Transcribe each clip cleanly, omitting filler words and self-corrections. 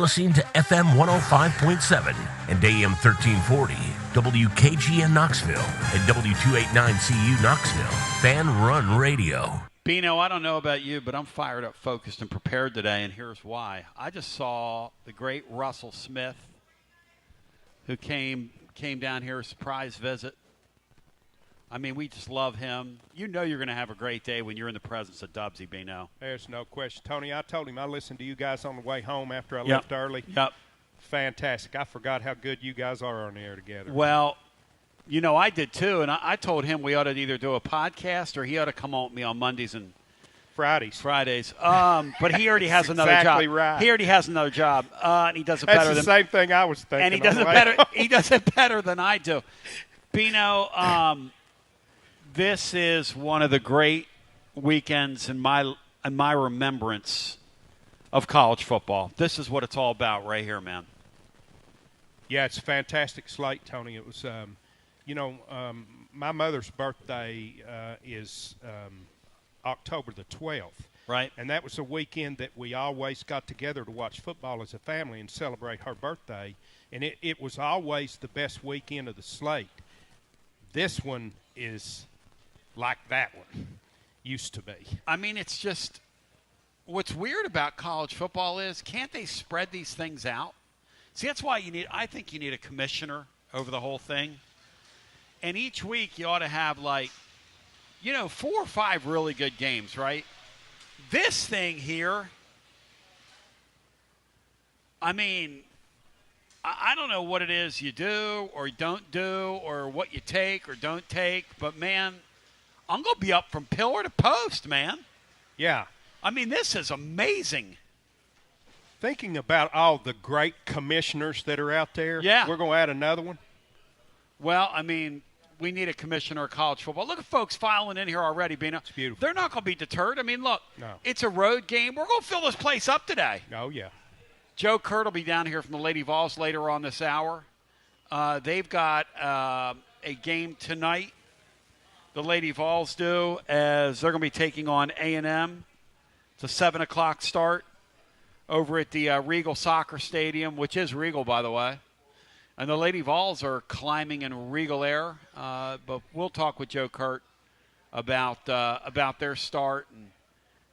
listening to FM 105.7 and AM 1340, WKGN Knoxville, and W289CU Knoxville, Fan Run Radio. Bino, I don't know about you, but I'm fired up, focused, and prepared today, and here's why. I just saw the great Russell Smith, who came down here, a surprise visit. I mean, we just love him. You know you're going to have a great day when you're in the presence of Dubsy, Bino. There's no question. Tony, I told him I listened to you guys on the way home after I left early. Yep. Fantastic. I forgot how good you guys are on the air together. Well, you know, I did too, and I told him we ought to either do a podcast or he ought to come on with me on Mondays and Fridays. But he already has another exactly job. Right. He already has another job, and he does it That's better the than same thing I was thinking. And he does it better. He does it better than I do. Bino, this is one of the great weekends in my remembrance of college football. This is what it's all about right here, man. Yeah, it's a fantastic slate, Tony. It was, my mother's birthday is October the 12th. Right. And that was a weekend that we always got together to watch football as a family and celebrate her birthday. And it was always the best weekend of the slate. This one is like that one used to be. I mean, it's just what's weird about college football is can't they spread these things out? See, that's why I think you need a commissioner over the whole thing. And each week you ought to have 4 or 5 really good games, right? This thing here, I mean, I don't know what it is you do or don't do or what you take or don't take, but, man, I'm going to be up from pillar to post, man. Yeah. I mean, this is amazing. Thinking about all the great commissioners that are out there, we're going to add another one. Well, I mean, we need a commissioner of college football. Look at folks filing in here already, Bino. It's beautiful. They're not going to be deterred. I mean, look, It's a road game. We're going to fill this place up today. Oh, yeah. Joe Kurt will be down here from the Lady Vols later on this hour. They've got a game tonight. The Lady Vols do, as they're going to be taking on A&M. It's a 7 o'clock start over at the Regal Soccer Stadium, which is Regal, by the way. And the Lady Vols are climbing in Regal air. But we'll talk with Joe Kurt about their start. And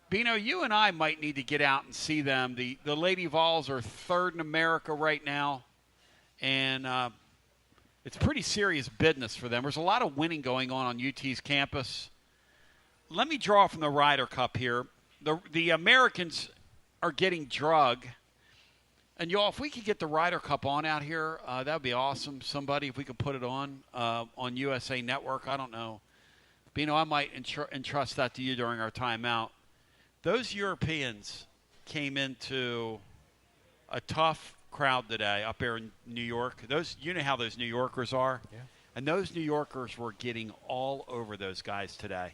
Bino, you and I might need to get out and see them. The Lady Vols are third in America right now. And it's pretty serious business for them. There's a lot of winning going on UT's campus. Let me draw from the Ryder Cup here. The Americans are getting drug. And, y'all, if we could get the Ryder Cup on out here, that would be awesome. Somebody, if we could put it on USA Network, I don't know. Bino, I might entrust that to you during our timeout. Those Europeans came into a tough crowd today up there in New York. You know how those New Yorkers are? Yeah. And those New Yorkers were getting all over those guys today.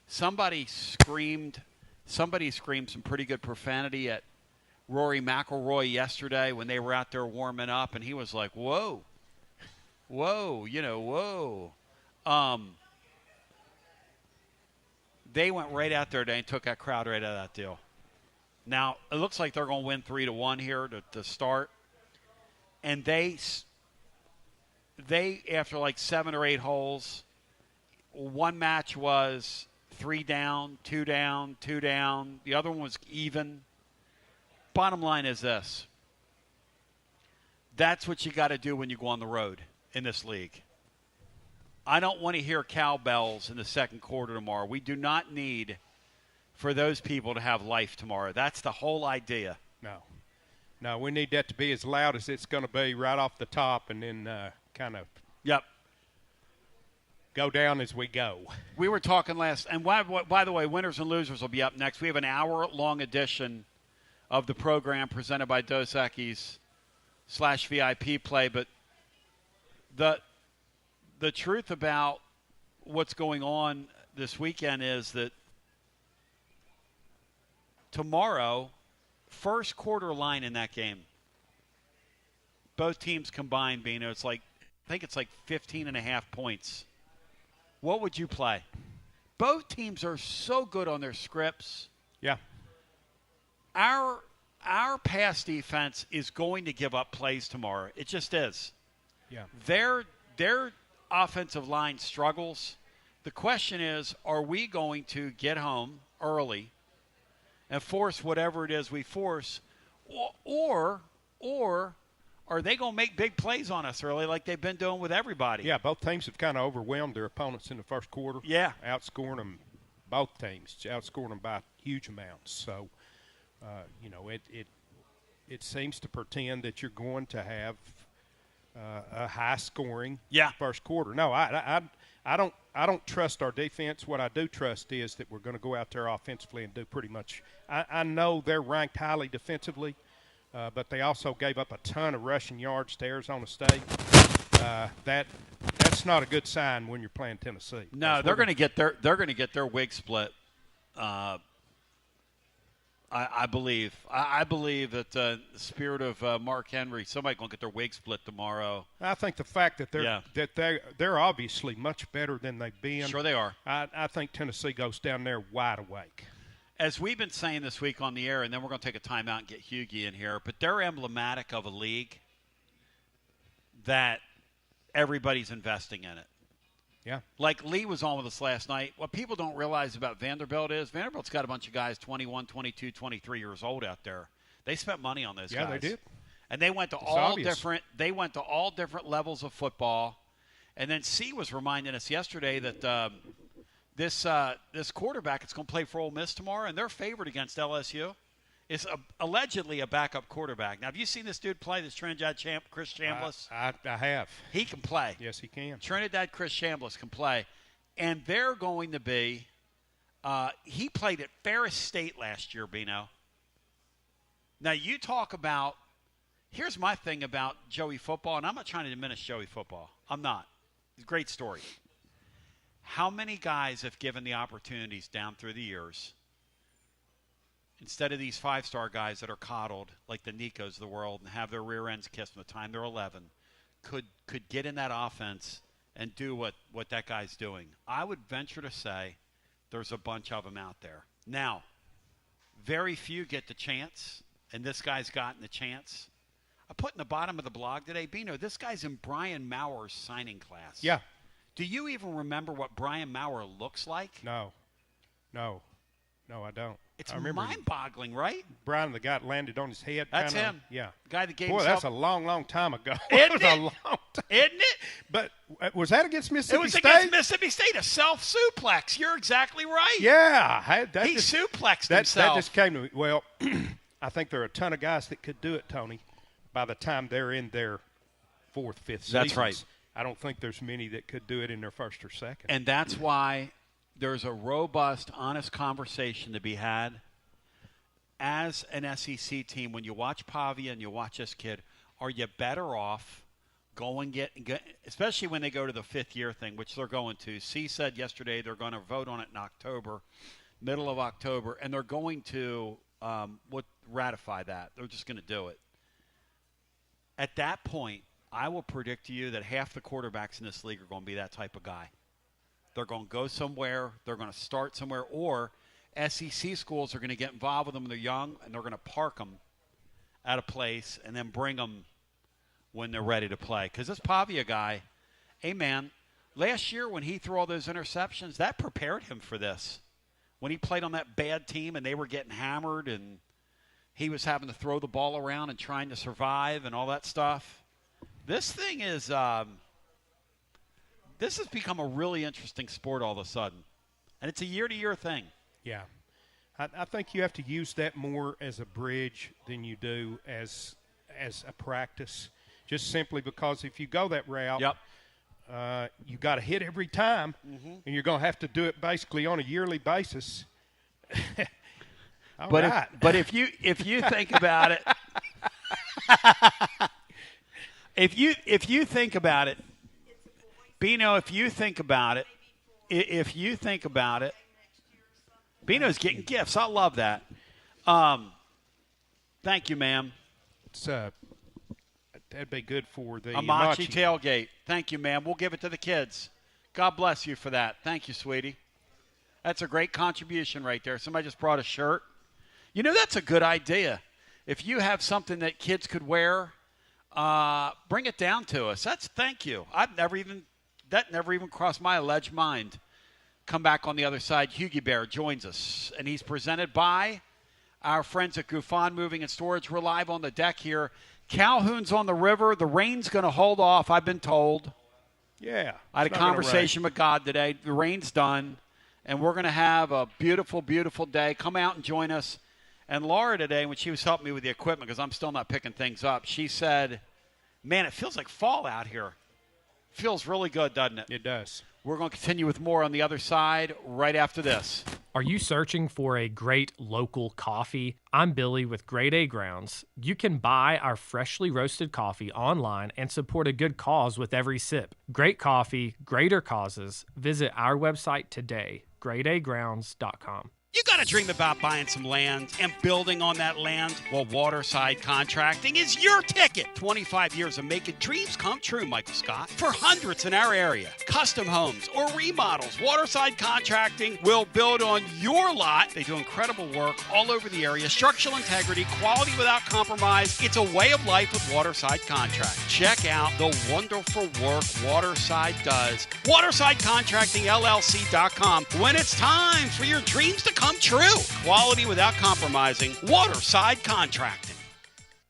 Somebody screamed some pretty good profanity at Rory McIlroy yesterday when they were out there warming up, and he was like, whoa. They went right out there today and took that crowd right out of that deal. Now, it looks like they're going to win 3-1 here to start. And they after like 7 or 8 holes, one match was 3 down, 2 down, 2 down. The other one was even. Bottom line is this. That's what you got to do when you go on the road in this league. I don't want to hear cowbells in the second quarter tomorrow. We do not need for those people to have life tomorrow. That's the whole idea. No, we need that to be as loud as it's going to be right off the top and then kind of go down as we go. We were talking last, and by the way, winners and losers will be up next. We have an hour-long edition of the program presented by Dos Equis /VIP play. But the truth about what's going on this weekend is that tomorrow, first quarter line in that game, both teams combined, Bino, I think it's like 15.5 points. What would you play? Both teams are so good on their scripts. Yeah. Our our pass defense is going to give up plays tomorrow. It just is. Yeah. Their offensive line struggles. The question is, are we going to get home early and force whatever it is we force, or are they going to make big plays on us early like they've been doing with everybody? Yeah, both teams have kind of overwhelmed their opponents in the first quarter. Yeah. Outscoring them, both teams, outscoring them by huge amounts. So, it seems to pretend that you're going to have a high-scoring first quarter. No, I don't trust our defense. What I do trust is that we're going to go out there offensively and do pretty much. I know they're ranked highly defensively, but they also gave up a ton of rushing yards to Arizona State. That's not a good sign when you're playing Tennessee. No, they're going to get their wig split. I believe. I believe that the spirit of Mark Henry, somebody's going to get their wig split tomorrow. I think the fact that they're obviously much better than they've been. Sure they are. I think Tennessee goes down there wide awake. As we've been saying this week on the air, and then we're going to take a timeout and get Hughie in here, but they're emblematic of a league that everybody's investing in it. Yeah. Like Lee was on with us last night. What people don't realize about Vanderbilt is Vanderbilt's got a bunch of guys 21, 22, 23 years old out there. They spent money on those guys. Yeah, they did. And they went to They went to all different levels of football. And then C was reminding us yesterday that this quarterback is going to play for Ole Miss tomorrow, and they're favored against LSU. Is allegedly a backup quarterback. Now, have you seen this dude play, this Trinidad Chris Chambliss? I have. He can play. Yes, he can. Trinidad Chris Chambliss can play. And they're going to be he played at Ferris State last year, Bino. Now, you talk about – here's my thing about Joey football, and I'm not trying to diminish Joey football. I'm not. It's a great story. How many guys have given the opportunities down through the years – instead of these five-star guys that are coddled like the Nikos of the world and have their rear ends kissed from the time they're 11, could get in that offense and do what that guy's doing? I would venture to say there's a bunch of them out there. Now, very few get the chance, and this guy's gotten the chance. I put in the bottom of the blog today, Bino, this guy's in Brian Maurer's signing class. Yeah. Do you even remember what Brian Maurer looks like? No, I don't. It's mind-boggling, right? Brian, the guy that landed on his head. That's him. Yeah. The guy that gave Boy, himself. that's a long, long time ago. Isn't it? A long time. Isn't it? But was that against Mississippi State? It was against Mississippi State, a self-suplex. You're exactly right. Yeah. He suplexed himself. That just came to me. Well, I think there are a ton of guys that could do it, Tony, by the time they're in their fourth, fifth season. That's right. I don't think there's many that could do it in their first or second. And that's why there's a robust, honest conversation to be had as an SEC team. When you watch Pavia and you watch this kid, are you better off going get, especially when they go to the fifth-year thing, which they're going to. C said yesterday they're going to vote on it in October, middle of October, and they're going to ratify that. They're just going to do it. At that point, I will predict to you that half the quarterbacks in this league are going to be that type of guy. They're going to go somewhere. They're going to start somewhere. Or SEC schools are going to get involved with them when they're young, and they're going to park them at a place and then bring them when they're ready to play. Because this Pavia guy, hey, man, last year when he threw all those interceptions, that prepared him for this. When he played on that bad team and they were getting hammered and he was having to throw the ball around and trying to survive and all that stuff. This thing is this has become a really interesting sport all of a sudden. And it's a year-to-year thing. Yeah. I think you have to use that more as a bridge than you do as a practice, just simply because if you go that route, you got to hit every time, and you're going to have to do it basically on a yearly basis. But if you think about it, if you think about it, Bino, if you think about it, Bino's getting gifts. I love that. Thank you, ma'am. It's that'd be good for the Amachi tailgate. Thank you, ma'am. We'll give it to the kids. God bless you for that. Thank you, sweetie. That's a great contribution right there. Somebody just brought a shirt. You know, that's a good idea. If you have something that kids could wear, bring it down to us. Thank you. That never even crossed my alleged mind. Come back on the other side. Hughie Bear joins us, and he's presented by our friends at Gufon Moving and Storage. We're live on the deck here. Calhoun's on the river. The rain's going to hold off, I've been told. Yeah. I had a conversation with God today. The rain's done, and we're going to have a beautiful, beautiful day. Come out and join us. And Laura today, when she was helping me with the equipment, because I'm still not picking things up, she said, man, it feels like fall out here. Feels really good, doesn't it? It does. We're going to continue with more on the other side right after this. Are you searching for a great local coffee? I'm Billy with Grade A Grounds. You can buy our freshly roasted coffee online and support a good cause with every sip. Great coffee, greater causes. Visit our website today, gradeagrounds.com. You got to dream about buying some land and building on that land? Well, Waterside Contracting is your ticket. 25 years of making dreams come true, Michael Scott. For hundreds in our area, custom homes or remodels, Waterside Contracting will build on your lot. They do incredible work all over the area. Structural integrity, quality without compromise. It's a way of life with Waterside Contracting. Check out the wonderful work Waterside does. WatersideContractingLLC.com. When it's time for your dreams to come true. Quality without compromising. Waterside Contracting.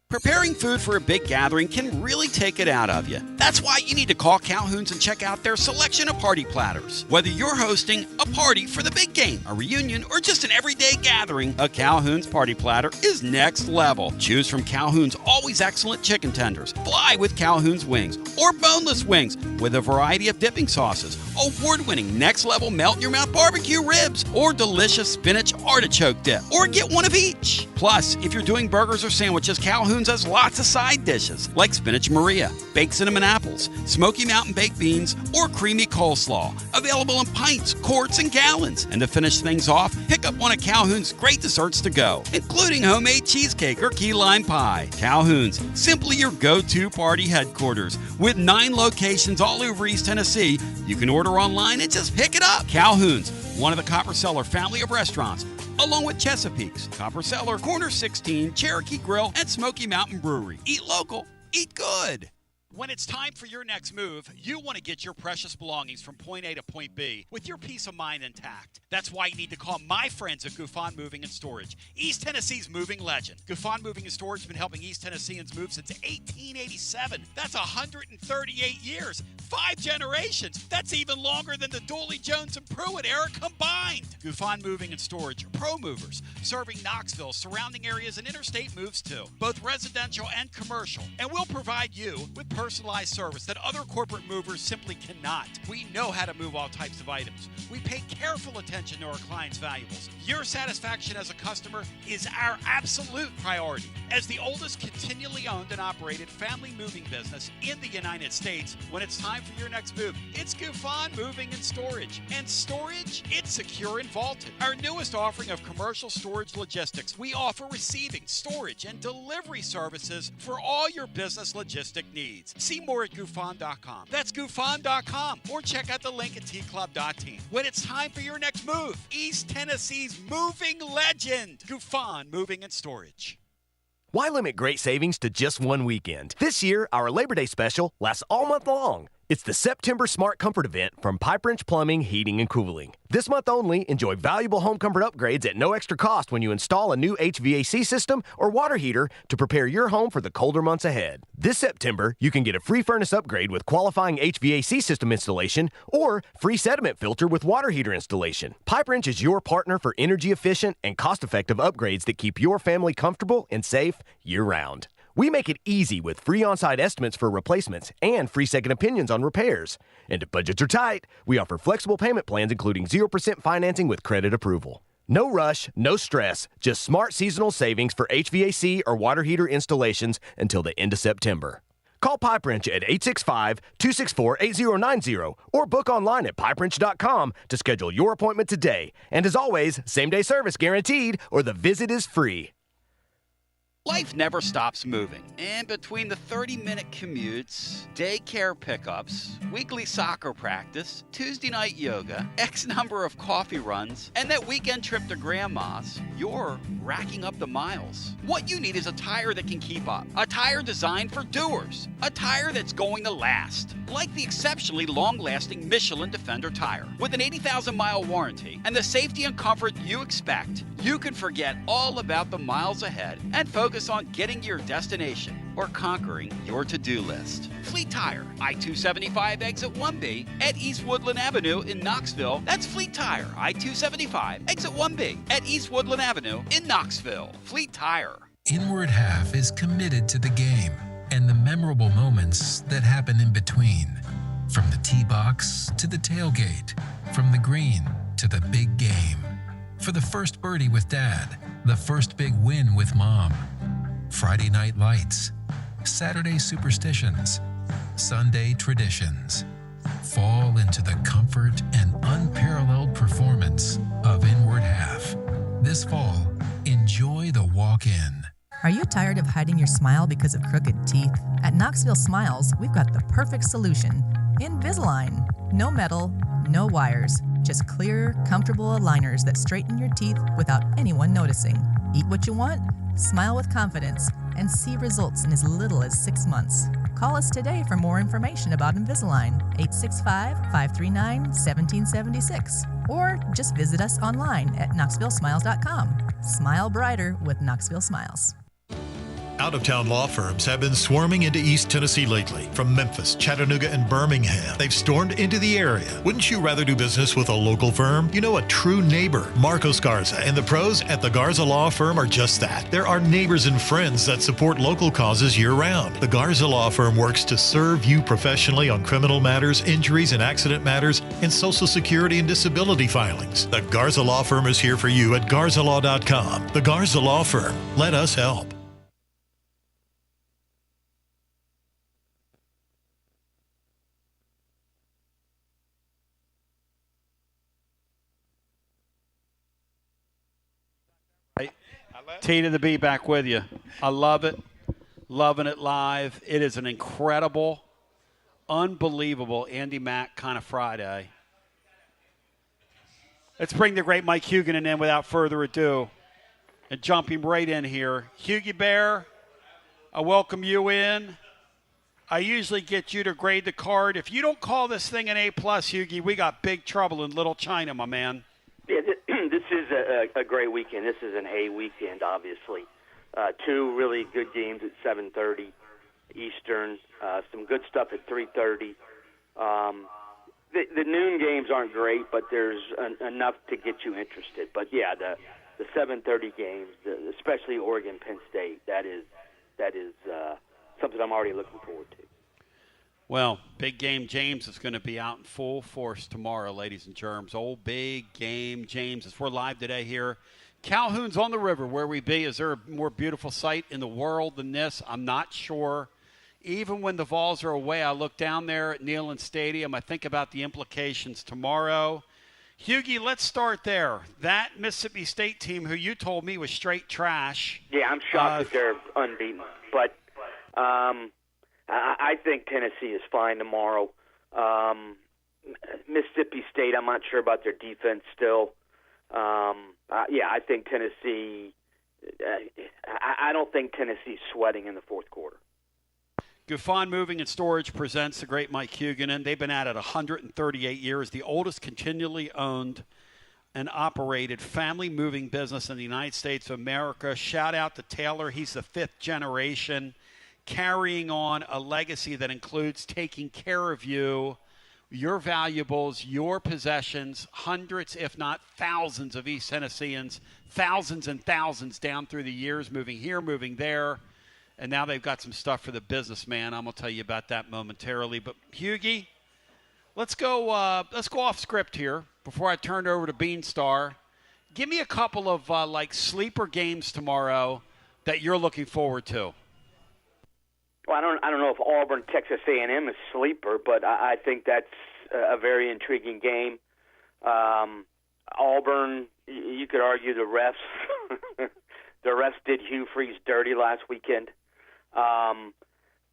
Preparing food for a big gathering can really take it out of you. That's why you need to call Calhoun's and check out their selection of party platters. Whether you're hosting a party for the big game, a reunion, or just an everyday gathering, a Calhoun's party platter is next level. Choose from Calhoun's always excellent chicken tenders, fly with Calhoun's wings, or boneless wings with a variety of dipping sauces, award-winning next-level melt-in-your-mouth barbecue ribs, or delicious spinach artichoke dip, or get one of each. Plus, if you're doing burgers or sandwiches, Calhoun's has lots of side dishes like spinach Maria, baked cinnamon apples, Smoky Mountain baked beans, or creamy coleslaw. Available in pints, quarts, and gallons. And to finish things off, pick up one of Calhoun's great desserts to go, including homemade cheesecake or key lime pie. Calhoun's, simply your go-to party headquarters. With 9 locations all over East Tennessee, you can order online and just pick it up. Calhoun's, one of the Copper Cellar family of restaurants, along with Chesapeake's, Copper Cellar, Corner 16, Cherokee Grill, and Smoky Mountain Brewery. Eat local, eat good. When it's time for your next move, you want to get your precious belongings from point A to point B with your peace of mind intact. That's why you need to call my friends at Gufon Moving and Storage, East Tennessee's moving legend. Gufon Moving and Storage has been helping East Tennesseans move since 1887. That's 138 years, 5 generations. That's even longer than the Dooley, Jones, and Pruitt era combined. Gufon Moving and Storage are pro movers, serving Knoxville, surrounding areas, and interstate moves too, both residential and commercial. And we'll provide you with personalized service that other corporate movers simply cannot. We know how to move all types of items. We pay careful attention to our clients' valuables. Your satisfaction as a customer is our absolute priority. As the oldest continually owned and operated family moving business in the United States, when it's time for your next move, it's Gufon Moving and Storage. And storage, it's secure and vaulted. Our newest offering of commercial storage logistics, we offer receiving, storage, and delivery services for all your business logistic needs. See more at Gufon.com. That's Gufon.com. Or check out the link at tclub.team. When it's time for your next move, East Tennessee's moving legend, Gufon Moving and Storage. Why limit great savings to just one weekend? This year, our Labor Day special lasts all month long. It's the September Smart Comfort event from Pipe Wrench Plumbing, Heating, and Cooling. This month only, enjoy valuable home comfort upgrades at no extra cost when you install a new HVAC system or water heater to prepare your home for the colder months ahead. This September, you can get a free furnace upgrade with qualifying HVAC system installation or free sediment filter with water heater installation. Pipe Wrench is your partner for energy-efficient and cost-effective upgrades that keep your family comfortable and safe year-round. We make it easy with free on-site estimates for replacements and free second opinions on repairs. And if budgets are tight, we offer flexible payment plans including 0% financing with credit approval. No rush, no stress, just smart seasonal savings for HVAC or water heater installations until the end of September. Call Pipe Wrench at 865-264-8090 or book online at pipewrench.com to schedule your appointment today. And as always, same-day service guaranteed or the visit is free. Life never stops moving, and between the 30-minute commutes, daycare pickups, weekly soccer practice, Tuesday night yoga, X number of coffee runs, and that weekend trip to Grandma's, you're racking up the miles. What you need is a tire that can keep up, a tire designed for doers, a tire that's going to last, like the exceptionally long-lasting Michelin Defender tire. With an 80,000-mile warranty and the safety and comfort you expect, you can forget all about the miles ahead and focus on getting to your destination or conquering your to-do list. Fleet Tire, I-275 exit 1B at East Woodland Avenue in Knoxville. That's Fleet Tire, I-275 exit 1B at East Woodland Avenue in Knoxville. Fleet Tire. Inward Half is committed to the game and the memorable moments that happen in between. From the tee box to the tailgate, from the green to the big game. For the first birdie with Dad, the first big win with Mom. Friday night lights, Saturday superstitions, Sunday traditions. Fall into the comfort and unparalleled performance of Inward Half. This fall, enjoy the walk-in. Are you tired of hiding your smile because of crooked teeth? At Knoxville Smiles, we've got the perfect solution. Invisalign. No metal, no wires, just clear, comfortable aligners that straighten your teeth without anyone noticing. Eat what you want, smile with confidence, and see results in as little as 6 months. Call us today for more information about Invisalign, 865-539-1776, or just visit us online at knoxvillesmiles.com. Smile brighter with Knoxville Smiles. Out-of-town law firms have been swarming into East Tennessee lately. From Memphis, Chattanooga, and Birmingham, they've stormed into the area. Wouldn't you rather do business with a local firm? You know, a true neighbor. Marcos Garza and the pros at the Garza Law Firm are just that. There are neighbors and friends that support local causes year-round. The Garza Law Firm works to serve you professionally on criminal matters, injuries and accident matters, and Social Security and disability filings. The Garza Law Firm is here for you at garzalaw.com. The Garza Law Firm. Let us help. T to the B back with you. I love it. Loving it live. It is an incredible, unbelievable Andy Mack kind of Friday. Let's bring the great Mike Huguenin in without further ado and jump him right in here. Hugie Bear, I welcome you in. I usually get you to grade the card. If you don't call this thing an A+, Hugie, we got big trouble in Little China, my man. Yeah, this is a great weekend. This is an A weekend, obviously. Two really good games at 7:30 Eastern. Some good stuff at 3:30. The noon games aren't great, but there's enough to get you interested. But yeah, the 7:30 games, especially Oregon Penn State, that is something I'm already looking forward to. Well, Big Game James is going to be out in full force tomorrow, ladies and germs. Old Big Game James. As we're live today here, Calhoun's on the river where we be. Is there a more beautiful sight in the world than this? I'm not sure. Even when the Vols are away, I look down there at Neyland Stadium. I think about the implications tomorrow. Hugie, let's start there. That Mississippi State team, who you told me was straight trash. Yeah, I'm shocked that they're unbeaten. But I think Tennessee is fine tomorrow. Mississippi State, I'm not sure about their defense still. I think Tennessee I don't think Tennessee's sweating in the fourth quarter. Gufon Moving and Storage presents the great Mike Huguenin. They've been at it 138 years, the oldest continually owned and operated family moving business in the United States of America. Shout out to Taylor. He's the fifth generation, carrying on a legacy that includes taking care of you, your valuables, your possessions, hundreds, if not thousands of East Tennesseans, thousands and thousands down through the years, moving here, moving there. And now they've got some stuff for the businessman. I'm going to tell you about that momentarily. But, Hugie, let's go off script here before I turn it over to Beanstar. Give me a couple of, sleeper games tomorrow that you're looking forward to. Well, I don't know if Auburn, Texas A&M is sleeper, but I think that's a very intriguing game. Auburn, you could argue the refs The rest did Hugh Freeze dirty last weekend.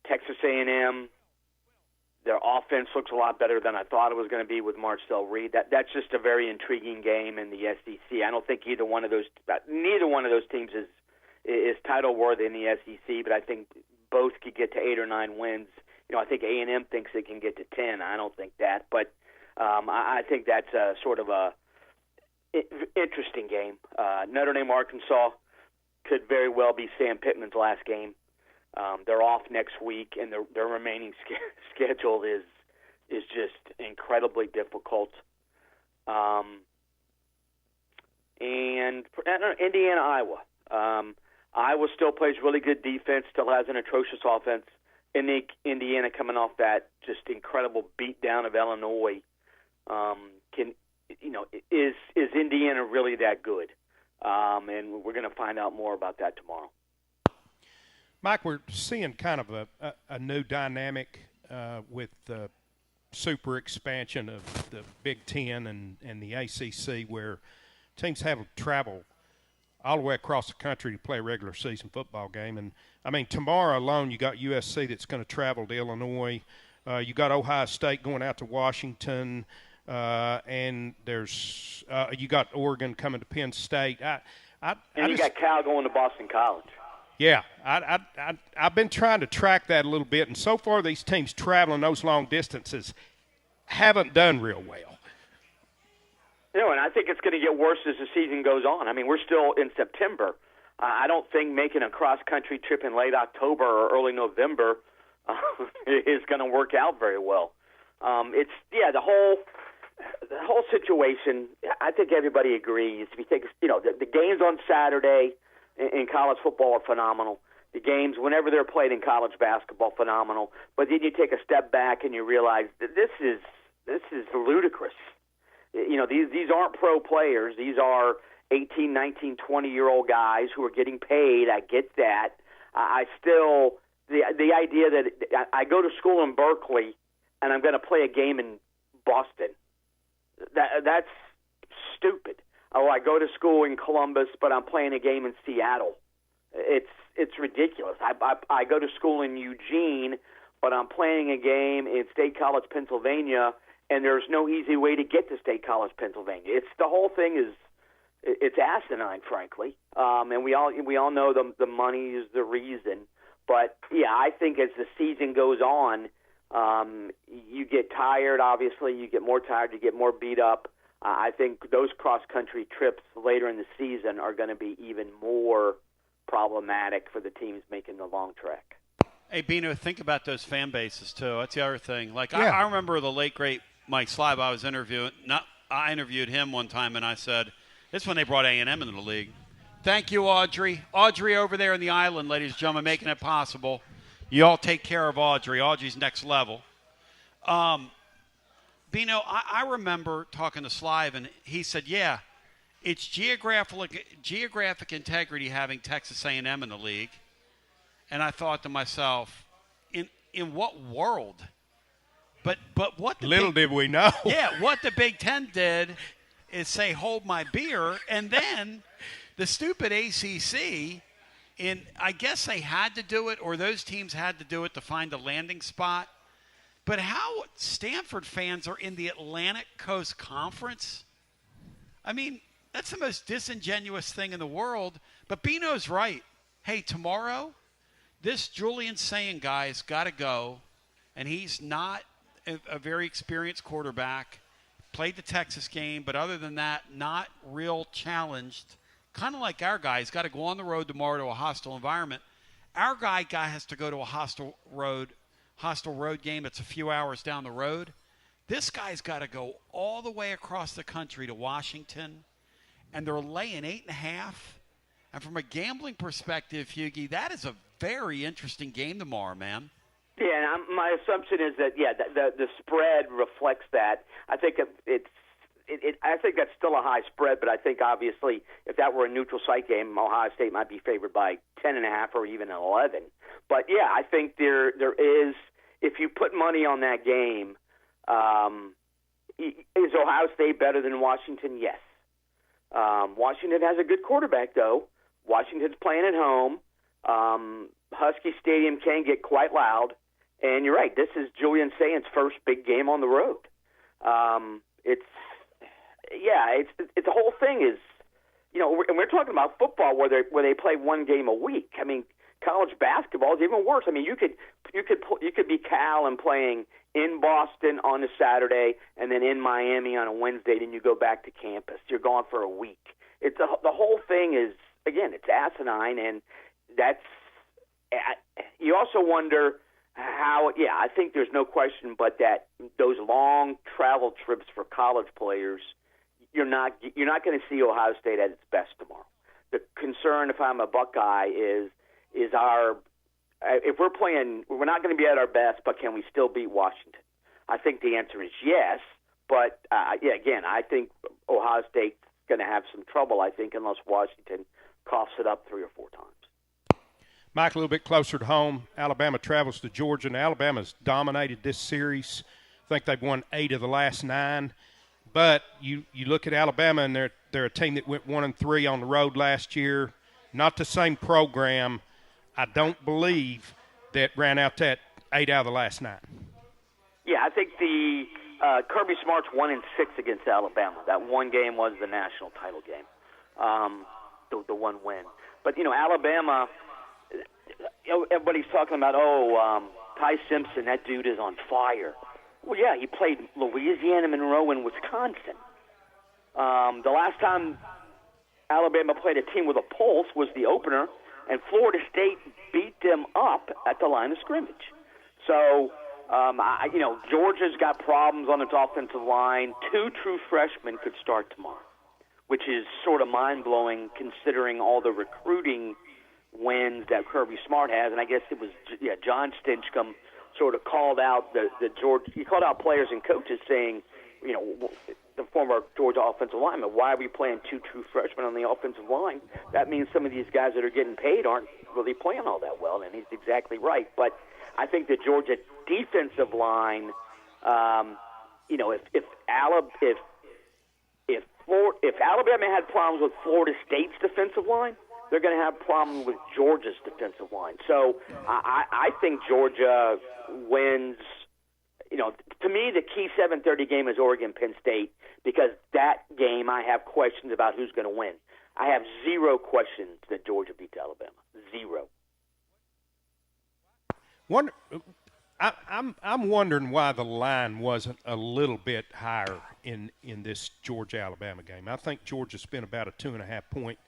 Texas A&M, their offense looks a lot better than I thought it was going to be with Marcel Reed. That's just a very intriguing game in the SEC. I don't think neither one of those teams is title worthy in the SEC, but I think both could get to 8 or 9 wins. I think A&M thinks they can get to 10. I don't think that, but I think that's a sort of a interesting game. Notre Dame, Arkansas could very well be Sam Pittman's last game. They're off next week, and their remaining schedule is just incredibly difficult. And Indiana, Iowa. Iowa still plays really good defense, still has an atrocious offense. Indiana coming off that just incredible beatdown of Illinois. Is Indiana really that good? And we're going to find out more about that tomorrow. Mike, we're seeing kind of a new dynamic with the super expansion of the Big Ten and the ACC, where teams have to travel all the way across the country to play a regular season football game. And, I mean, tomorrow alone you got USC that's going to travel to Illinois. You got Ohio State going out to Washington. And there's you got Oregon coming to Penn State. You got Cal going to Boston College. Yeah, I've been trying to track that a little bit, and so far these teams traveling those long distances haven't done real well. And I think it's going to get worse as the season goes on. I mean, we're still in September. I don't think making a cross-country trip in late October or early November is going to work out very well. The whole situation. I think everybody agrees. If you take, the games on Saturday in college football are phenomenal. The games, whenever they're played in college basketball, phenomenal. But then you take a step back and you realize that this is ludicrous. These aren't pro players. These are 18, 19, 20-year-old guys who are getting paid. I get that. I still the idea that I go to school in Berkeley and I'm going to play a game in Boston. That's stupid. Oh, I go to school in Columbus, but I'm playing a game in Seattle. It's ridiculous. I go to school in Eugene, but I'm playing a game in State College, Pennsylvania, and there's no easy way to get to State College, Pennsylvania. The whole thing it's asinine, frankly. And we all know the money is the reason. But yeah, I think as the season goes on, you get tired. Obviously, you get more tired. You get more beat up. I think those cross-country trips later in the season are going to be even more problematic for the teams making the long trek. Hey, Bino, think about those fan bases, too. That's the other thing. I remember the late, great Mike Slive I was interviewing. I interviewed him one time, and I said, this is when they brought A&M into the league. Thank you, Audrey. Audrey over there in the island, ladies and gentlemen, making it possible. You all take care of Audrey. Audrey's next level. Bino, I remember talking to Slive, and he said, yeah, it's geographic integrity having Texas A&M in the league. And I thought to myself, in what world? But what did we know. Yeah, what the Big Ten did is say, hold my beer, and then the stupid ACC, I guess they had to do it, or those teams had to do it to find a landing spot. But how Stanford fans are in the Atlantic Coast Conference? I mean, that's the most disingenuous thing in the world. But Bino's right. Hey, tomorrow, this Julian Sayin guy's got to go, and he's not a very experienced quarterback. Played the Texas game, but other than that, not real challenged. Kind of like our guy. He's got to go on the road tomorrow to a hostile environment. Our guy has to go to a hostile road game. It's a few hours down the road. This guy's got to go all the way across the country to Washington, and they're laying 8.5. And from a gambling perspective, Hughie, that is a very interesting game tomorrow, man. Yeah, and my assumption is that the spread reflects that. I think I think that's still a high spread, but I think obviously if that were a neutral site game, Ohio State might be favored by 10.5 or even 11. But yeah, I think there is. If you put money on that game, is Ohio State better than Washington? Yes. Washington has a good quarterback, though. Washington's playing at home. Husky Stadium can get quite loud. And you're right, this is Julian Saint's first big game on the road. It's the whole thing is, and we're talking about football where they play one game a week. I mean, college basketball is even worse. I mean, you could be Cal and playing in Boston on a Saturday and then in Miami on a Wednesday, then you go back to campus. You're gone for a week. The whole thing is, again, it's asinine, and that's you also wonder how. Yeah, I think there's no question, but that those long travel trips for college players, you're not going to see Ohio State at its best tomorrow. The concern, if I'm a Buckeye, is if we're playing, we're not going to be at our best, but can we still beat Washington? I think the answer is yes, but again, I think Ohio State's going to have some trouble, I think, unless Washington coughs it up 3 or 4 times. Mike, a little bit closer to home, Alabama travels to Georgia, and Alabama's dominated this series. I think they've won 8 of the last 9. But you look at Alabama, and they're a team that went 1-3 on the road last year. Not the same program, I don't believe, that ran out that 8 out of the last 9. Yeah, I think the Kirby Smart's 1-6 against Alabama. That one game was the national title game, the one win. But Alabama, everybody's talking about Ty Simpson. That dude is on fire. Well, yeah, he played Louisiana Monroe in Wisconsin. The last time Alabama played a team with a pulse was the opener, and Florida State beat them up at the line of scrimmage. So, Georgia's got problems on its offensive line. 2 true freshmen could start tomorrow, which is sort of mind-blowing considering all the recruiting wins that Kirby Smart has. And I guess it was John Stinchcomb sort of called out he called out players and coaches saying, the former Georgia offensive lineman, why are we playing 2 true freshmen on the offensive line? That means some of these guys that are getting paid aren't really playing all that well, and he's exactly right. But I think the Georgia defensive line, if Alabama had problems with Florida State's defensive line, they're going to have problems with Georgia's defensive line. So I think Georgia wins. To me, the key 7:30 game is Oregon-Penn State, because that game I have questions about who's going to win. I have 0 questions that Georgia beats Alabama. 0. I'm wondering why the line wasn't a little bit higher in this Georgia-Alabama game. I think Georgia's been about a 2.5-point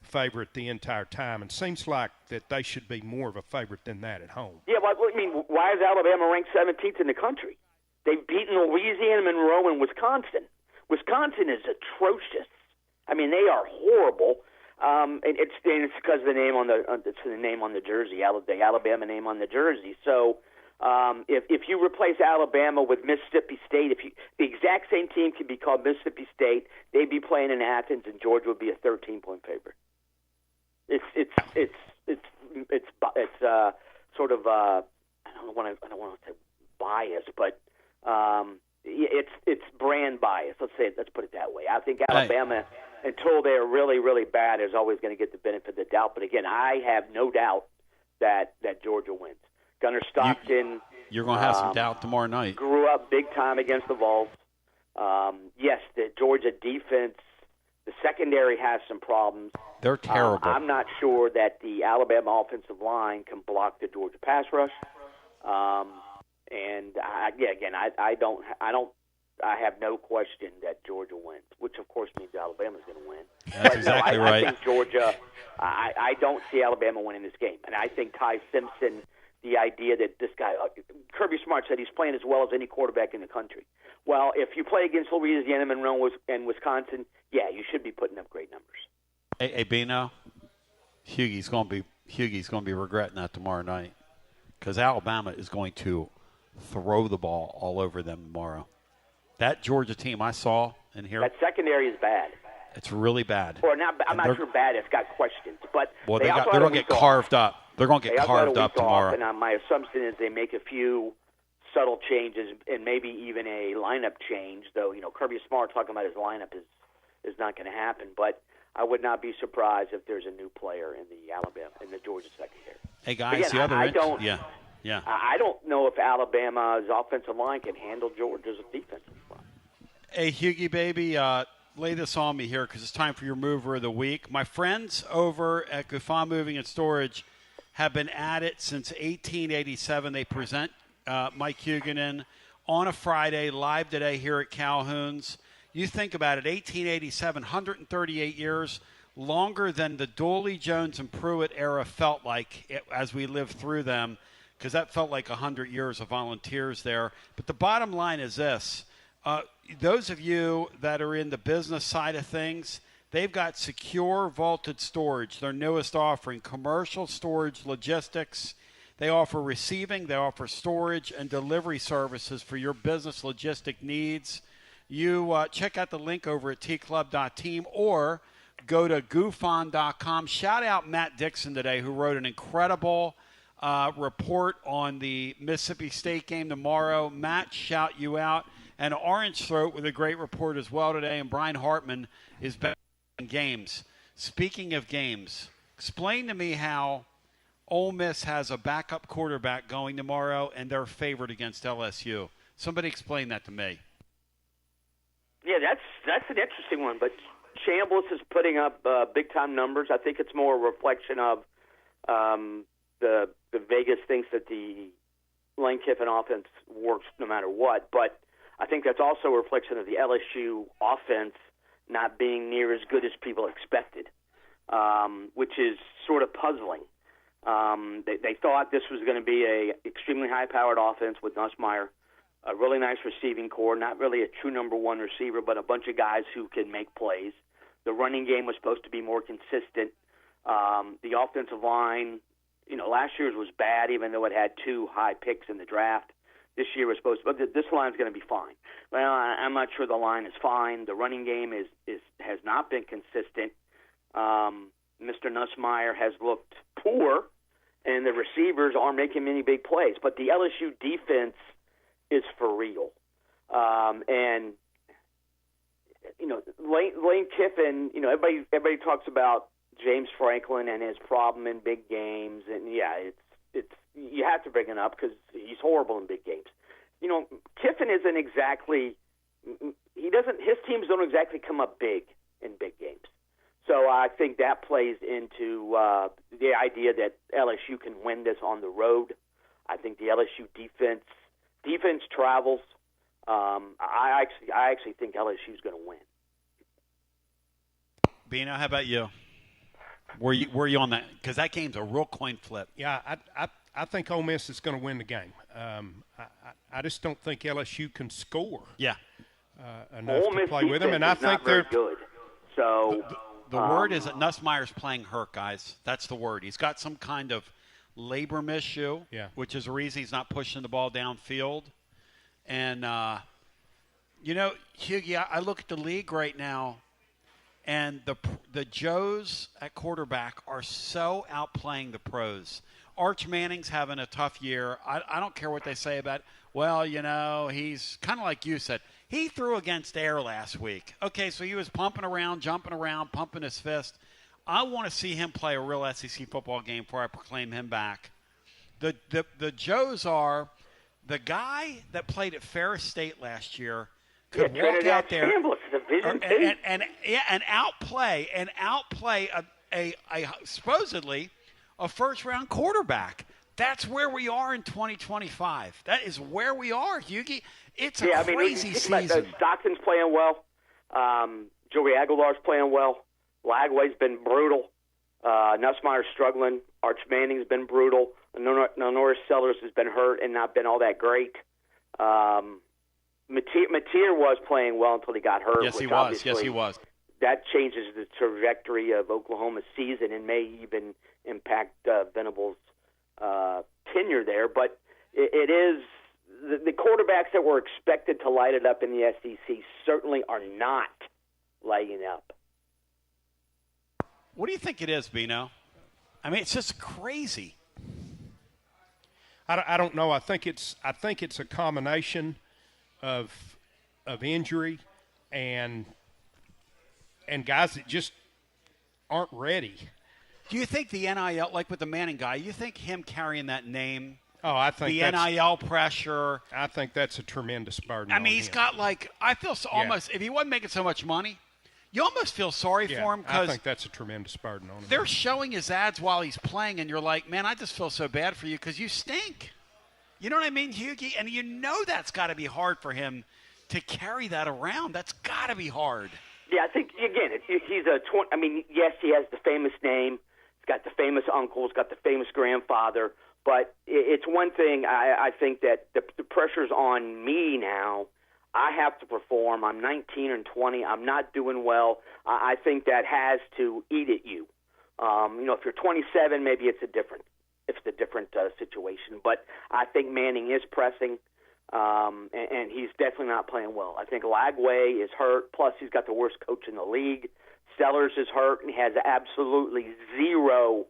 favorite the entire time, and seems like that they should be more of a favorite than that at home. Yeah, well, I mean, why is Alabama ranked 17th in the country? They've beaten Louisiana Monroe and Wisconsin. Wisconsin is atrocious. I mean, they are horrible. And it's because of the name on the jersey, the Alabama name on the jersey. So if you replace Alabama with Mississippi State, the exact same team could be called Mississippi State, they'd be playing in Athens, and Georgia would be a 13-point favorite. It's sort of I don't want to say bias, but it's brand bias. Let's put it that way. I think Alabama, until they're really, really bad, is always going to get the benefit of the doubt. But again, I have no doubt that Georgia wins. Gunnar Stockton. You're going to have some doubt tomorrow night. Grew up big time against the Vols. Yes, the Georgia defense, the secondary has some problems. They're terrible. I'm not sure that the Alabama offensive line can block the Georgia pass rush. I have no question that Georgia wins, which of course means Alabama's going to win. That's exactly right. I think Georgia. I don't see Alabama winning this game, and I think Ty Simpson. The idea that this guy, Kirby Smart said he's playing as well as any quarterback in the country. Well, if you play against Louisiana Monroe and Wisconsin, yeah, you should be putting up great numbers. Hey, Bino, Hughie's going to be regretting that tomorrow night, because Alabama is going to throw the ball all over them tomorrow. That Georgia team I saw in here, that secondary is bad. It's really bad. Or not, I'm not sure bad. It's got questions, but they're going to get carved up. They're going to get carved up tomorrow. And my assumption is they make a few subtle changes and maybe even a lineup change. Though Kirby Smart talking about his lineup is not going to happen. But I would not be surprised if there's a new player in the Georgia secondary. Hey guys, Again, the other yeah. I don't know if Alabama's offensive line can handle Georgia's defensive line. Hey, Hughie, baby, lay this on me here because it's time for your mover of the week. My friends over at Guffaw Moving and Storage have been at it since 1887. They present Mike Huguenin on a Friday, live today here at Calhoun's. You think about it, 1887, 138 years, longer than the Dooley, Jones, and Pruitt era felt like as we lived through them, because that felt like 100 years of volunteers there. But the bottom line is this. Those of you that are in the business side of things, they've got secure vaulted storage, their newest offering, commercial storage logistics. They offer receiving, they offer storage and delivery services for your business logistic needs. You check out the link over at tclub.team or go to goofon.com. Shout out Matt Dixon today, who wrote an incredible report on the Mississippi State game tomorrow. Matt, shout you out. And Orange Throat with a great report as well today. And Brian Hartman is back in games. Speaking of games, explain to me how Ole Miss has a backup quarterback going tomorrow and they're favored against LSU. Somebody explain that to me. Yeah, that's an interesting one. But Chambliss is putting up big-time numbers. I think it's more a reflection of the Vegas thinks that the Lane Kiffin offense works no matter what. But I think that's also a reflection of the LSU offense not being near as good as people expected, which is sort of puzzling. They thought this was going to be a extremely high-powered offense with Nussmeier, a really nice receiving core, not really a true number one receiver, but a bunch of guys who can make plays. The running game was supposed to be more consistent. The offensive line, last year's was bad, even though it had 2 high picks in the draft. This year was supposed to, but this line's going to be fine. Well, I'm not sure the line is fine. The running game has not been consistent. Mr. Nussmeier has looked poor, and the receivers aren't making many big plays. But the LSU defense is for real. And Lane Kiffin, everybody talks about James Franklin and his problem in big games, and it's you have to bring it up because he's horrible in big games. Kiffin isn't exactly his teams don't exactly come up big in big games. So I think that plays into the idea that LSU can win this on the road. I think the LSU defense travels. I actually think LSU is going to win. Bino, how about you? Were you on that? Because that game's a real coin flip. Yeah, I think Ole Miss is going to win the game. I just don't think LSU can score. Yeah, enough Ole to Miss play with them, and I think they're good. So the word is that Nussmeier's playing hurt, guys. That's the word. He's got some kind of labrum issue, which is the reason he's not pushing the ball downfield. And Hughie, I look at the league right now. And the Joes at quarterback are so outplaying the pros. Arch Manning's having a tough year. I don't care what they say about, he's kind of like you said. He threw against air last week. Okay, so he was pumping around, jumping around, pumping his fist. I want to see him play a real SEC football game before I proclaim him back. The Joes are the guy that played at Ferris State last year could walk out there and outplay a supposedly a first-round quarterback. That's where we are in 2025. That is where we are, Hughie. It's a crazy season. Stockton's playing well. Joey Aguilar's playing well. Lagway's been brutal. Nussmeier's struggling. Arch Manning's been brutal. Norris Sellers has been hurt and not been all that great. Mateer was playing well until he got hurt. Yes, he was. That changes the trajectory of Oklahoma's season and may even impact Venable's tenure there. But it is the quarterbacks that were expected to light it up in the SEC certainly are not lighting up. What do you think it is, Bino? I mean, it's just crazy. I don't know. I think it's a combination of injury and guys that just aren't ready. Do you think the NIL, like with the Manning guy, you think him carrying that name, I think the NIL pressure? I think that's a tremendous burden. I mean, he's got I feel almost, if he wasn't making so much money, you almost feel sorry for him because I think that's a tremendous burden on him. They're showing his ads while he's playing, and you're like, man, I just feel so bad for you because you stink. You know what I mean, Hughie? And you know that's got to be hard for him to carry that around. That's got to be hard. Yeah, I think, again, he's yes, he has the famous name. He's got the famous uncle. He's got the famous grandfather. But it's one thing, I think that the pressure's on me now. I have to perform. I'm 19 and 20. I'm not doing well. I think that has to eat at you. If you're 27, maybe it's a different situation. But I think Manning is pressing, and he's definitely not playing well. I think Lagway is hurt. Plus, he's got the worst coach in the league. Sellers is hurt and has absolutely zero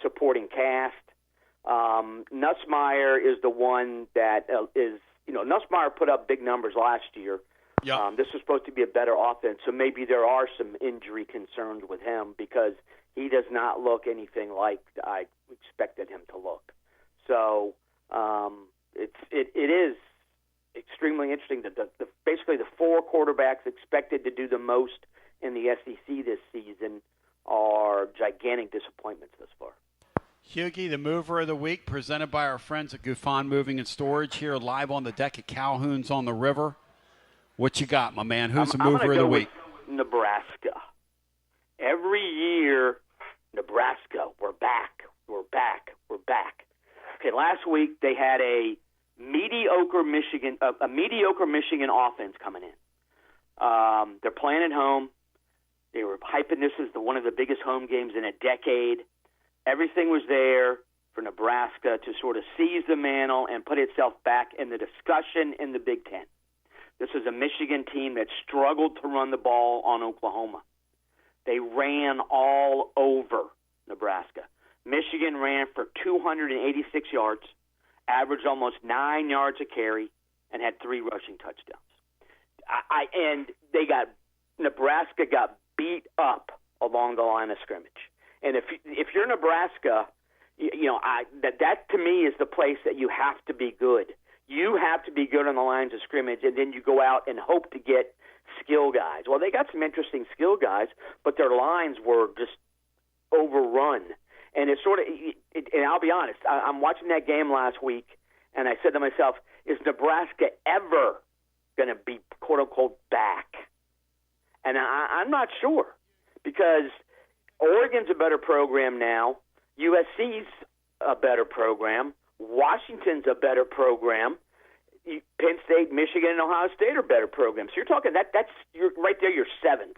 supporting cast. Nussmeier is the one that is. Nussmeier put up big numbers last year. Yeah. This was supposed to be a better offense, so maybe there are some injury concerns with him because he does not look anything like I expected him to look. So it is extremely interesting that basically the four quarterbacks expected to do the most in the SEC this season are gigantic disappointments thus far. Hughie, the mover of the week, presented by our friends at Gufon Moving and Storage here live on the deck at Calhoun's on the river. What you got, my man? Who's the mover of the week? Nebraska. Every year, Nebraska, we're back. Okay, last week they had a mediocre Michigan offense coming in. They're playing at home. They were hyping this as one of the biggest home games in a decade. Everything was there for Nebraska to sort of seize the mantle and put itself back in the discussion in the Big Ten. This was a Michigan team that struggled to run the ball on Oklahoma. They ran all over Nebraska. Michigan ran for 286 yards, averaged almost 9 yards a carry, and had 3 rushing touchdowns. And Nebraska got beat up along the line of scrimmage. And if you're Nebraska, that to me is the place that you have to be good. You have to be good on the lines of scrimmage, and then you go out and hope to get skill guys. Well, they got some interesting skill guys, but their lines were just overrun. And it's sort of, and I'll be honest, I'm watching that game last week, and I said to myself, is Nebraska ever going to be, quote unquote, back? And I'm not sure, because Oregon's a better program now. USC's a better program. Washington's a better program. Penn State, Michigan, and Ohio State are better programs. So you're talking you're right there. You're seventh.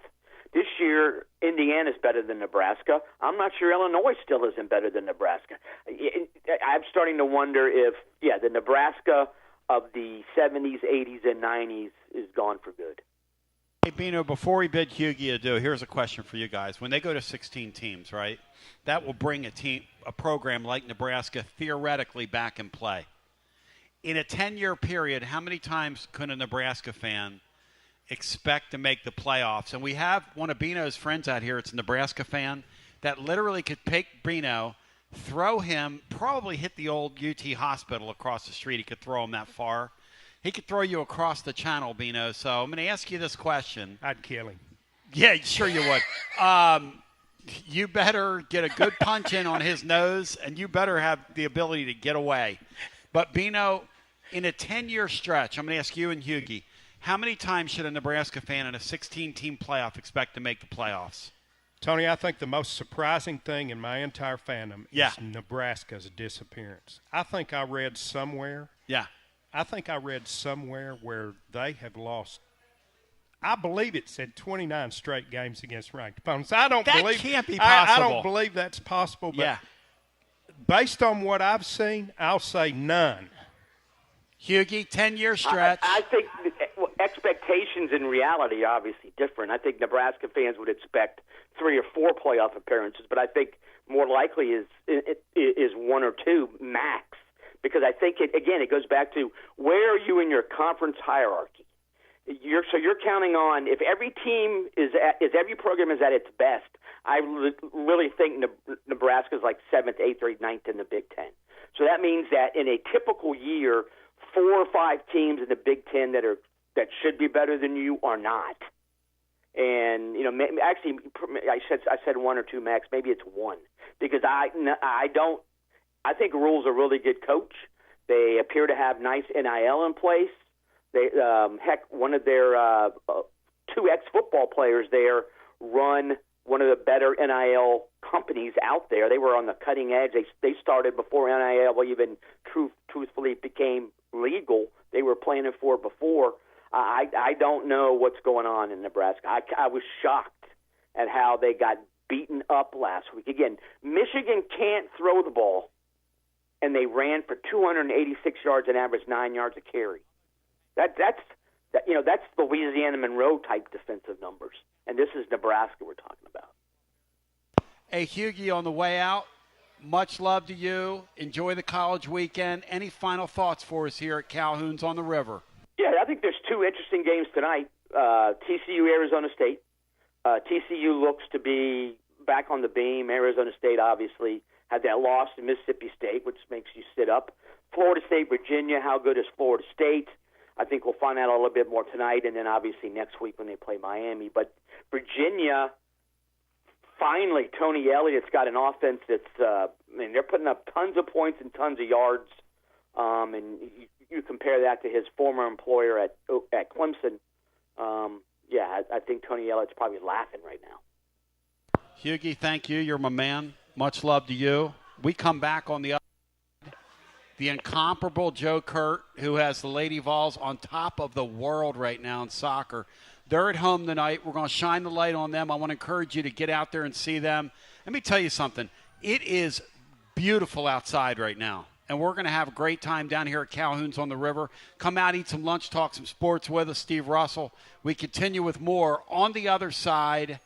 This year, Indiana's better than Nebraska. I'm not sure Illinois still isn't better than Nebraska. I'm starting to wonder if, the Nebraska of the 70s, 80s, and 90s is gone for good. Hey, Bino, before we bid Hughie adieu, here's a question for you guys. When they go to 16 teams, right, that will bring a program like Nebraska theoretically back in play. In a 10-year period, how many times could a Nebraska fan expect to make the playoffs? And we have one of Bino's friends out here, it's a Nebraska fan, that literally could pick Bino, throw him, probably hit the old UT hospital across the street. He could throw him that far. He could throw you across the channel, Bino. So I'm going to ask you this question. I'd kill him. Yeah, sure you would. You better get a good punch in on his nose, and you better have the ability to get away. But, Bino, in a 10-year stretch, I'm going to ask you and Hughie, how many times should a Nebraska fan in a 16-team playoff expect to make the playoffs? Tony, I think the most surprising thing in my entire fandom is Nebraska's disappearance. I think I read somewhere where they have lost, I believe it said 29 straight games against ranked opponents. That can't be possible. I don't believe that's possible, but based on what I've seen, I'll say none. Hughie, 10-year stretch. I think expectations and reality are obviously different. I think Nebraska fans would expect 3 or 4 playoff appearances, but I think more likely is 1 or 2 max. Because I think, it goes back to where are you in your conference hierarchy? You're counting on, if every team every program is at its best, I really think Nebraska's like 7th, 8th, or 9th in the Big Ten. So that means that in a typical year, 4 or 5 teams in the Big Ten that should be better than you are not. And actually, I said 1 or 2 max. Maybe it's 1 because I think Rule's a really good coach. They appear to have nice NIL in place. They one of their 2 ex-football players there run one of the better NIL companies out there. They were on the cutting edge. They started before NIL even truthfully became legal. They were planning for it before. I don't know what's going on in Nebraska. I was shocked at how they got beaten up last week. Again, Michigan can't throw the ball, and they ran for 286 yards and averaged 9 yards a carry. That's Louisiana Monroe type defensive numbers, and this is Nebraska we're talking about. Hey, Hughie, on the way out, much love to you. Enjoy the college weekend. Any final thoughts for us here at Calhoun's on the River? Yeah, I think there's 2 interesting games tonight. TCU, Arizona State. TCU looks to be back on the beam. Arizona State obviously had that loss to Mississippi State, which makes you sit up. Florida State, Virginia, how good is Florida State? I think we'll find out a little bit more tonight, and then obviously next week when they play Miami. But Virginia, finally, Tony Elliott's got an offense that's, they're putting up tons of points and tons of yards. And you compare that to his former employer at Clemson. I think Tony Elliott's probably laughing right now. Hughie, thank you. You're my man. Much love to you. We come back on the other side. The incomparable Joe Kurt, who has the Lady Vols on top of the world right now in soccer. They're at home tonight. We're going to shine the light on them. I want to encourage you to get out there and see them. Let me tell you something. It is beautiful outside right now. And we're going to have a great time down here at Calhoun's on the River. Come out, eat some lunch, talk some sports with us, Steve Russell. We continue with more on the other side.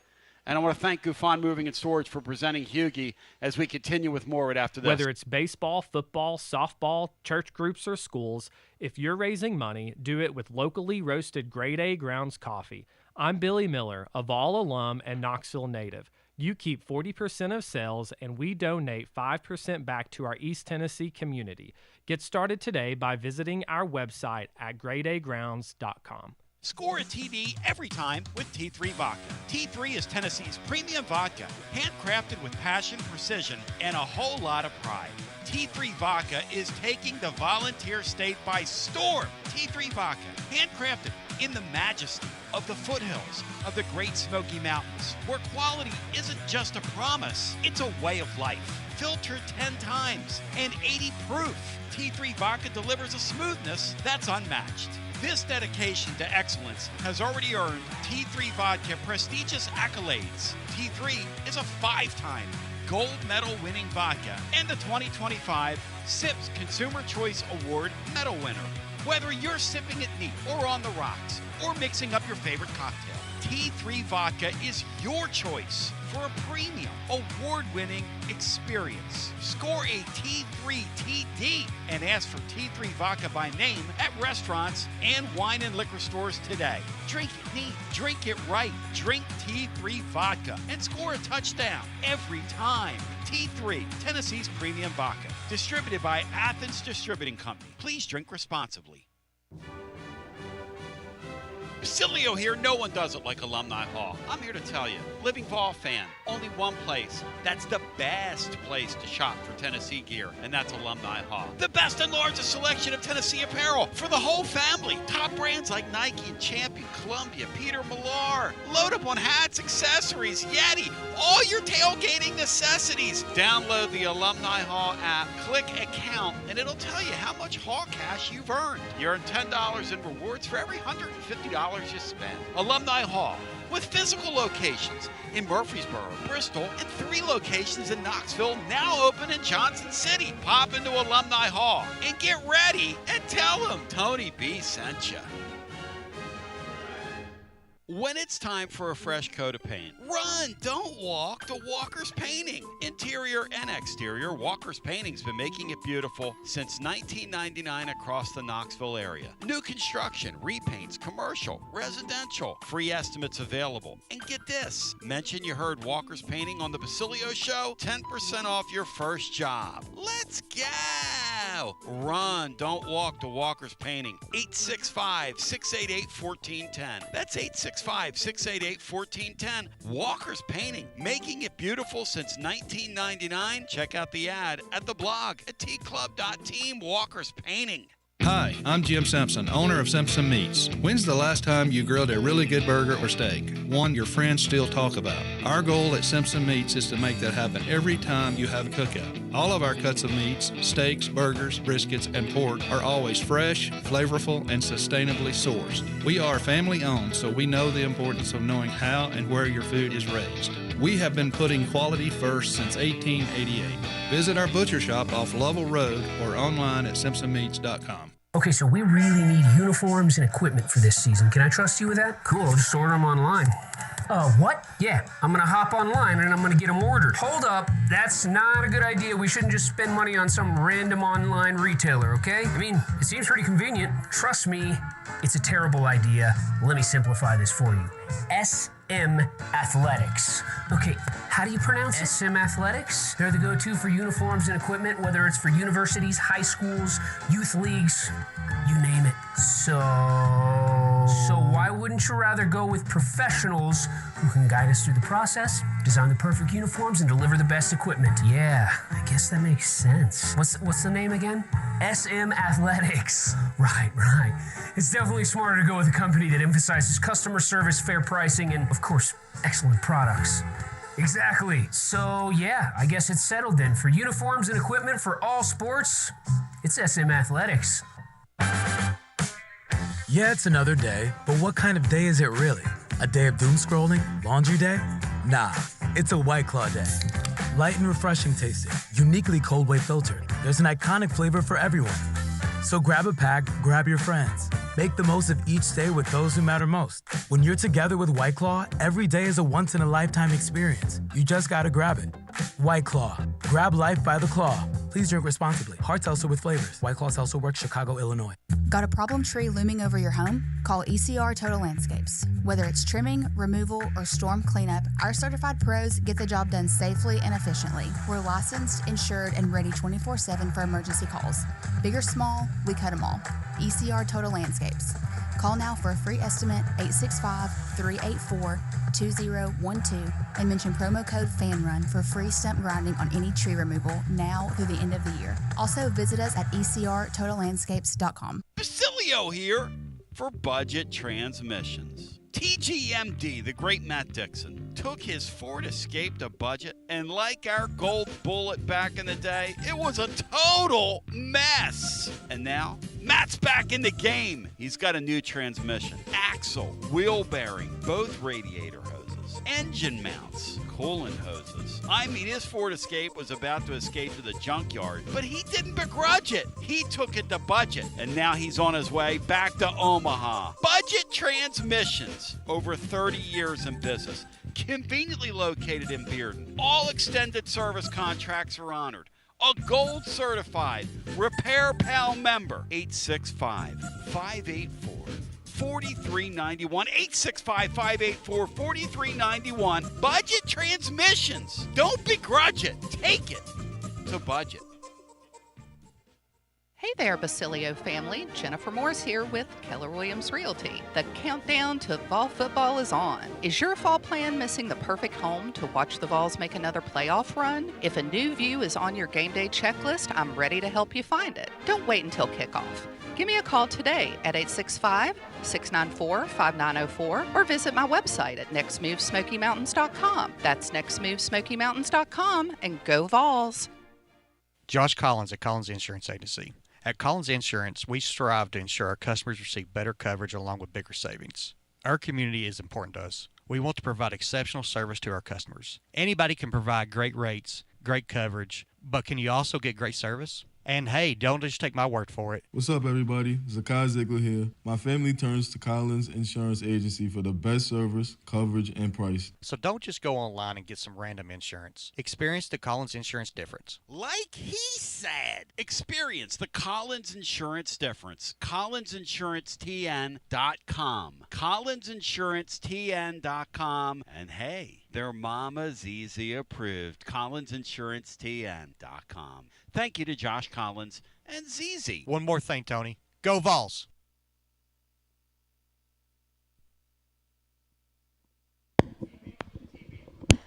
And I want to thank Gufon Moving and Storage for presenting Hughie as we continue with more right after this. Whether it's baseball, football, softball, church groups, or schools, if you're raising money, do it with locally roasted Grade A Grounds coffee. I'm Billy Miller, a Vol alum and Knoxville native. You keep 40% of sales, and we donate 5% back to our East Tennessee community. Get started today by visiting our website at gradeagrounds.com. Score a TD every time with T3 Vodka. T3 is Tennessee's premium vodka, handcrafted with passion, precision, and a whole lot of pride. T3 Vodka is taking the volunteer state by storm. T3 Vodka, handcrafted in the majesty of the foothills of the Great Smoky Mountains, where quality isn't just a promise, it's a way of life. Filtered 10 times and 80 proof, T3 Vodka delivers a smoothness that's unmatched. This dedication to excellence has already earned T3 Vodka prestigious accolades. T3 is a 5-time gold medal winning vodka and the 2025 SIPS Consumer Choice Award medal winner. Whether you're sipping it neat or on the rocks or mixing up your favorite cocktail, T3 Vodka is your choice for a premium, award-winning experience. Score a T3 TD and ask for T3 Vodka by name at restaurants and wine and liquor stores today. Drink it neat, drink it right, drink T3 Vodka and score a touchdown every time. T3, Tennessee's premium vodka. Distributed by Athens Distributing Company. Please drink responsibly. Basilio here. No one does it like Alumni Hall. I'm here to tell you, living Vol fan, only one place. That's the best place to shop for Tennessee gear, and that's Alumni Hall. The best and largest selection of Tennessee apparel for the whole family. Top brands like Nike and Champion, Columbia, Peter Millar. Load up on hats, accessories, Yeti, all your tailgating necessities. Download the Alumni Hall app, click account, and it'll tell you how much Hall cash you've earned. You earn $10 in rewards for every $150 you spend. Alumni Hall, with physical locations in Murfreesboro, Bristol, and 3 locations in Knoxville, now open in Johnson City. Pop into Alumni Hall and get ready and tell them Tony B sent you. When it's time for a fresh coat of paint, run, don't walk to Walker's Painting. Interior and exterior, Walker's Painting's been making it beautiful since 1999 across the Knoxville area. New construction, repaints, commercial, residential, free estimates available. And get this, mention you heard Walker's Painting on the Basilio Show, 10% off your first job. Let's go! Run, don't walk to Walker's Painting. 865-688-1410. That's 865-688-1410. Walker's Painting, making it beautiful since 1999. Check out the ad at the blog at tclub.team. Walker's Painting. Hi, I'm Jim Simpson, owner of Simpson Meats. When's the last time you grilled a really good burger or steak? One your friends still talk about. Our goal at Simpson Meats is to make that happen every time you have a cookout. All of our cuts of meats, steaks, burgers, briskets, and pork are always fresh, flavorful, and sustainably sourced. We are family owned, so we know the importance of knowing how and where your food is raised. We have been putting quality first since 1888. Visit our butcher shop off Lovell Road or online at simpsonmeats.com. Okay, so we really need uniforms and equipment for this season. Can I trust you with that? Cool, I'll just order them online. What? Yeah, I'm gonna hop online and I'm gonna get them ordered. Hold up, that's not a good idea. We shouldn't just spend money on some random online retailer, okay? I mean, it seems pretty convenient. Trust me, it's a terrible idea. Let me simplify this for you. SM Athletics. Okay, how do you pronounce it? SM Athletics? They're the go-to for uniforms and equipment, whether it's for universities, high schools, youth leagues, you name it. So why wouldn't you rather go with professionals who can guide us through the process, design the perfect uniforms, and deliver the best equipment? Yeah, I guess that makes sense. What's the name again? SM Athletics. Right. It's definitely smarter to go with a company that emphasizes customer service, fair pricing, and, of course, excellent products. Exactly. So, yeah, I guess it's settled then. For uniforms and equipment for all sports, it's SM Athletics. Yeah, it's another day, but what kind of day is it really? A day of doom scrolling? Laundry day? Nah, it's a White Claw day. Light and refreshing tasting, uniquely cold way filtered. There's an iconic flavor for everyone. So grab a pack, grab your friends. Make the most of each day with those who matter most. When you're together with White Claw, every day is a once-in-a-lifetime experience. You just gotta grab it. White Claw. Grab life by the claw. Please drink responsibly. Hard seltzer with flavors. White Claw Seltzer Works, Chicago, Illinois. Got a problem tree looming over your home? Call ECR Total Landscapes. Whether it's trimming, removal, or storm cleanup, our certified pros get the job done safely and efficiently. We're licensed, insured, and ready 24/7 for emergency calls. Big or small, we cut them all. ECR Total Landscapes. Call now for a free estimate, 865-384-2012, and mention promo code FANRUN for free stump grinding on any tree removal now through the end of the year. Also, visit us at ecrtotallandscapes.com. Basilio here for Budget Transmissions. TGMD, the great Matt Dixon, took his Ford Escape to budget, and like our Gold Bullet back in the day, it was a total mess. And now, Matt's back in the game. He's got a new transmission, axle, wheel bearing, both radiator hoses, engine mounts, coolant hoses. I mean, his Ford Escape was about to escape to the junkyard, but he didn't begrudge it. He took it to budget, and now he's on his way back to Omaha. Budget Transmissions, over 30 years in business, conveniently located in Bearden. All extended service contracts are honored. A gold certified Repair Pal member. 865-584-4391. 865-584-4391. Budget Transmissions. Don't begrudge it. Take it to budget. Hey there, Basilio family. Jennifer Morris here with Keller Williams Realty. The countdown to fall football is on. Is your fall plan missing the perfect home to watch the Vols make another playoff run? If a new view is on your game day checklist, I'm ready to help you find it. Don't wait until kickoff. Give me a call today at 865-694-5904 or visit my website at nextmovesmokymountains.com. That's nextmovesmokymountains.com, and go Vols. Josh Collins at Collins Insurance Agency. At Collins Insurance, we strive to ensure our customers receive better coverage along with bigger savings. Our community is important to us. We want to provide exceptional service to our customers. Anybody can provide great rates, great coverage, but can you also get great service? And hey, don't just take my word for it. What's up, everybody? Zakai Ziegler here. My family turns to Collins Insurance Agency for the best service, coverage, and price. So don't just go online and get some random insurance. Experience the Collins Insurance difference. Like he said, experience the Collins Insurance difference. CollinsInsuranceTN.com. CollinsInsuranceTN.com. And hey, their Mama's Easy approved. CollinsInsuranceTN.com. Thank you to Josh Collins and ZZ. One more thing, Tony. Go Vols.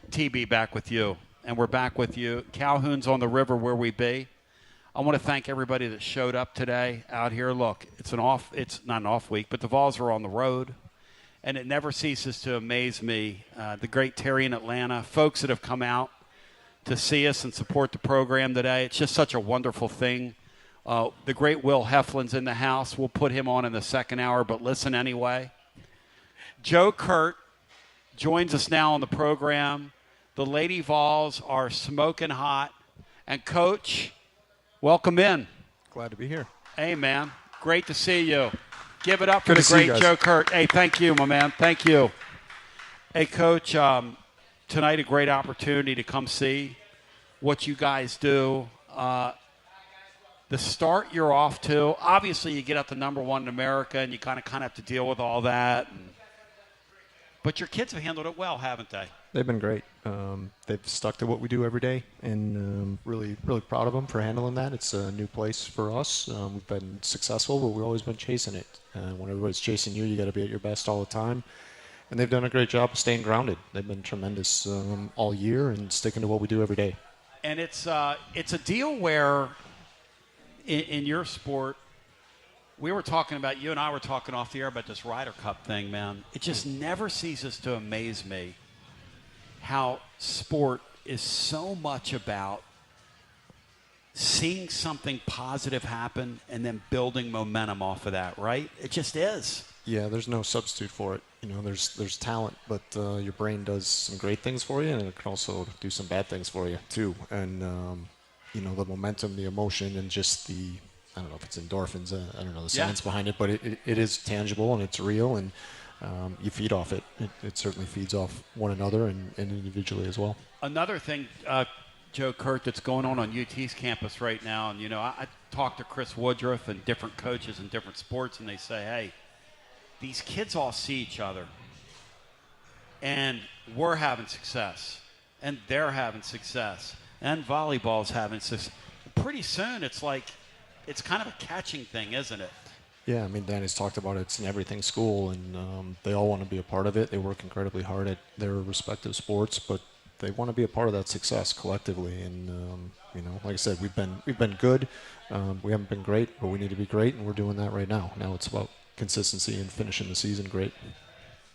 TB back with you. And we're back with you. Calhoun's on the river where we be. I want to thank everybody that showed up today out here. Look, it's not an off week, but the Vols are on the road. And it never ceases to amaze me. The great Terry in Atlanta, folks that have come out to see us and support the program today. It's just such a wonderful thing. The great Will Heflin's in the house. We'll put him on in the second hour, but listen anyway. Joe Kurt joins us now on the program. The Lady Vols are smoking hot. And, Coach, welcome in. Glad to be here. Hey, man. Great to see you. Give it up for Good the to see you great guys. Joe Kurt. Hey, thank you, my man. Thank you. Hey, Coach, tonight a great opportunity to come see what you guys do. The start you're off to, obviously you get up to number one in America and you kind of have to deal with all that. But your kids have handled it well, haven't they? They've been great. They've stuck to what we do every day, and really, really proud of them for handling that. It's a new place for us. We've been successful, but we've always been chasing it. When everybody's chasing you, you got to be at your best all the time. And they've done a great job of staying grounded. They've been tremendous all year and sticking to what we do every day. And it's a deal where in your sport, we were talking about, you and I were talking off the air about this Ryder Cup thing, man. It just never ceases to amaze me how sport is so much about seeing something positive happen and then building momentum off of that, right? It just is. Yeah, there's no substitute for it. You know, there's talent, but your brain does some great things for you, and it can also do some bad things for you too. And you know, the momentum, the emotion, and just the, I don't know if it's endorphins, I don't know the science behind it, but it is tangible and it's real, and you feed off it. It certainly feeds off one another and individually as well. Another thing, Joe Kurt, that's going on UT's campus right now, and, you know, I talk to Chris Woodruff and different coaches in different sports, and they say, hey, these kids all see each other, and we're having success, and they're having success, and volleyball's having success. Pretty soon, it's like, it's kind of a catching thing, isn't it? Yeah, I mean, Danny's talked about it. It's an everything school, and they all want to be a part of it. They work incredibly hard at their respective sports, but they want to be a part of that success collectively. And you know, like I said, we've been good. We haven't been great, but we need to be great, and we're doing that right now. Now it's about consistency and finishing the season great.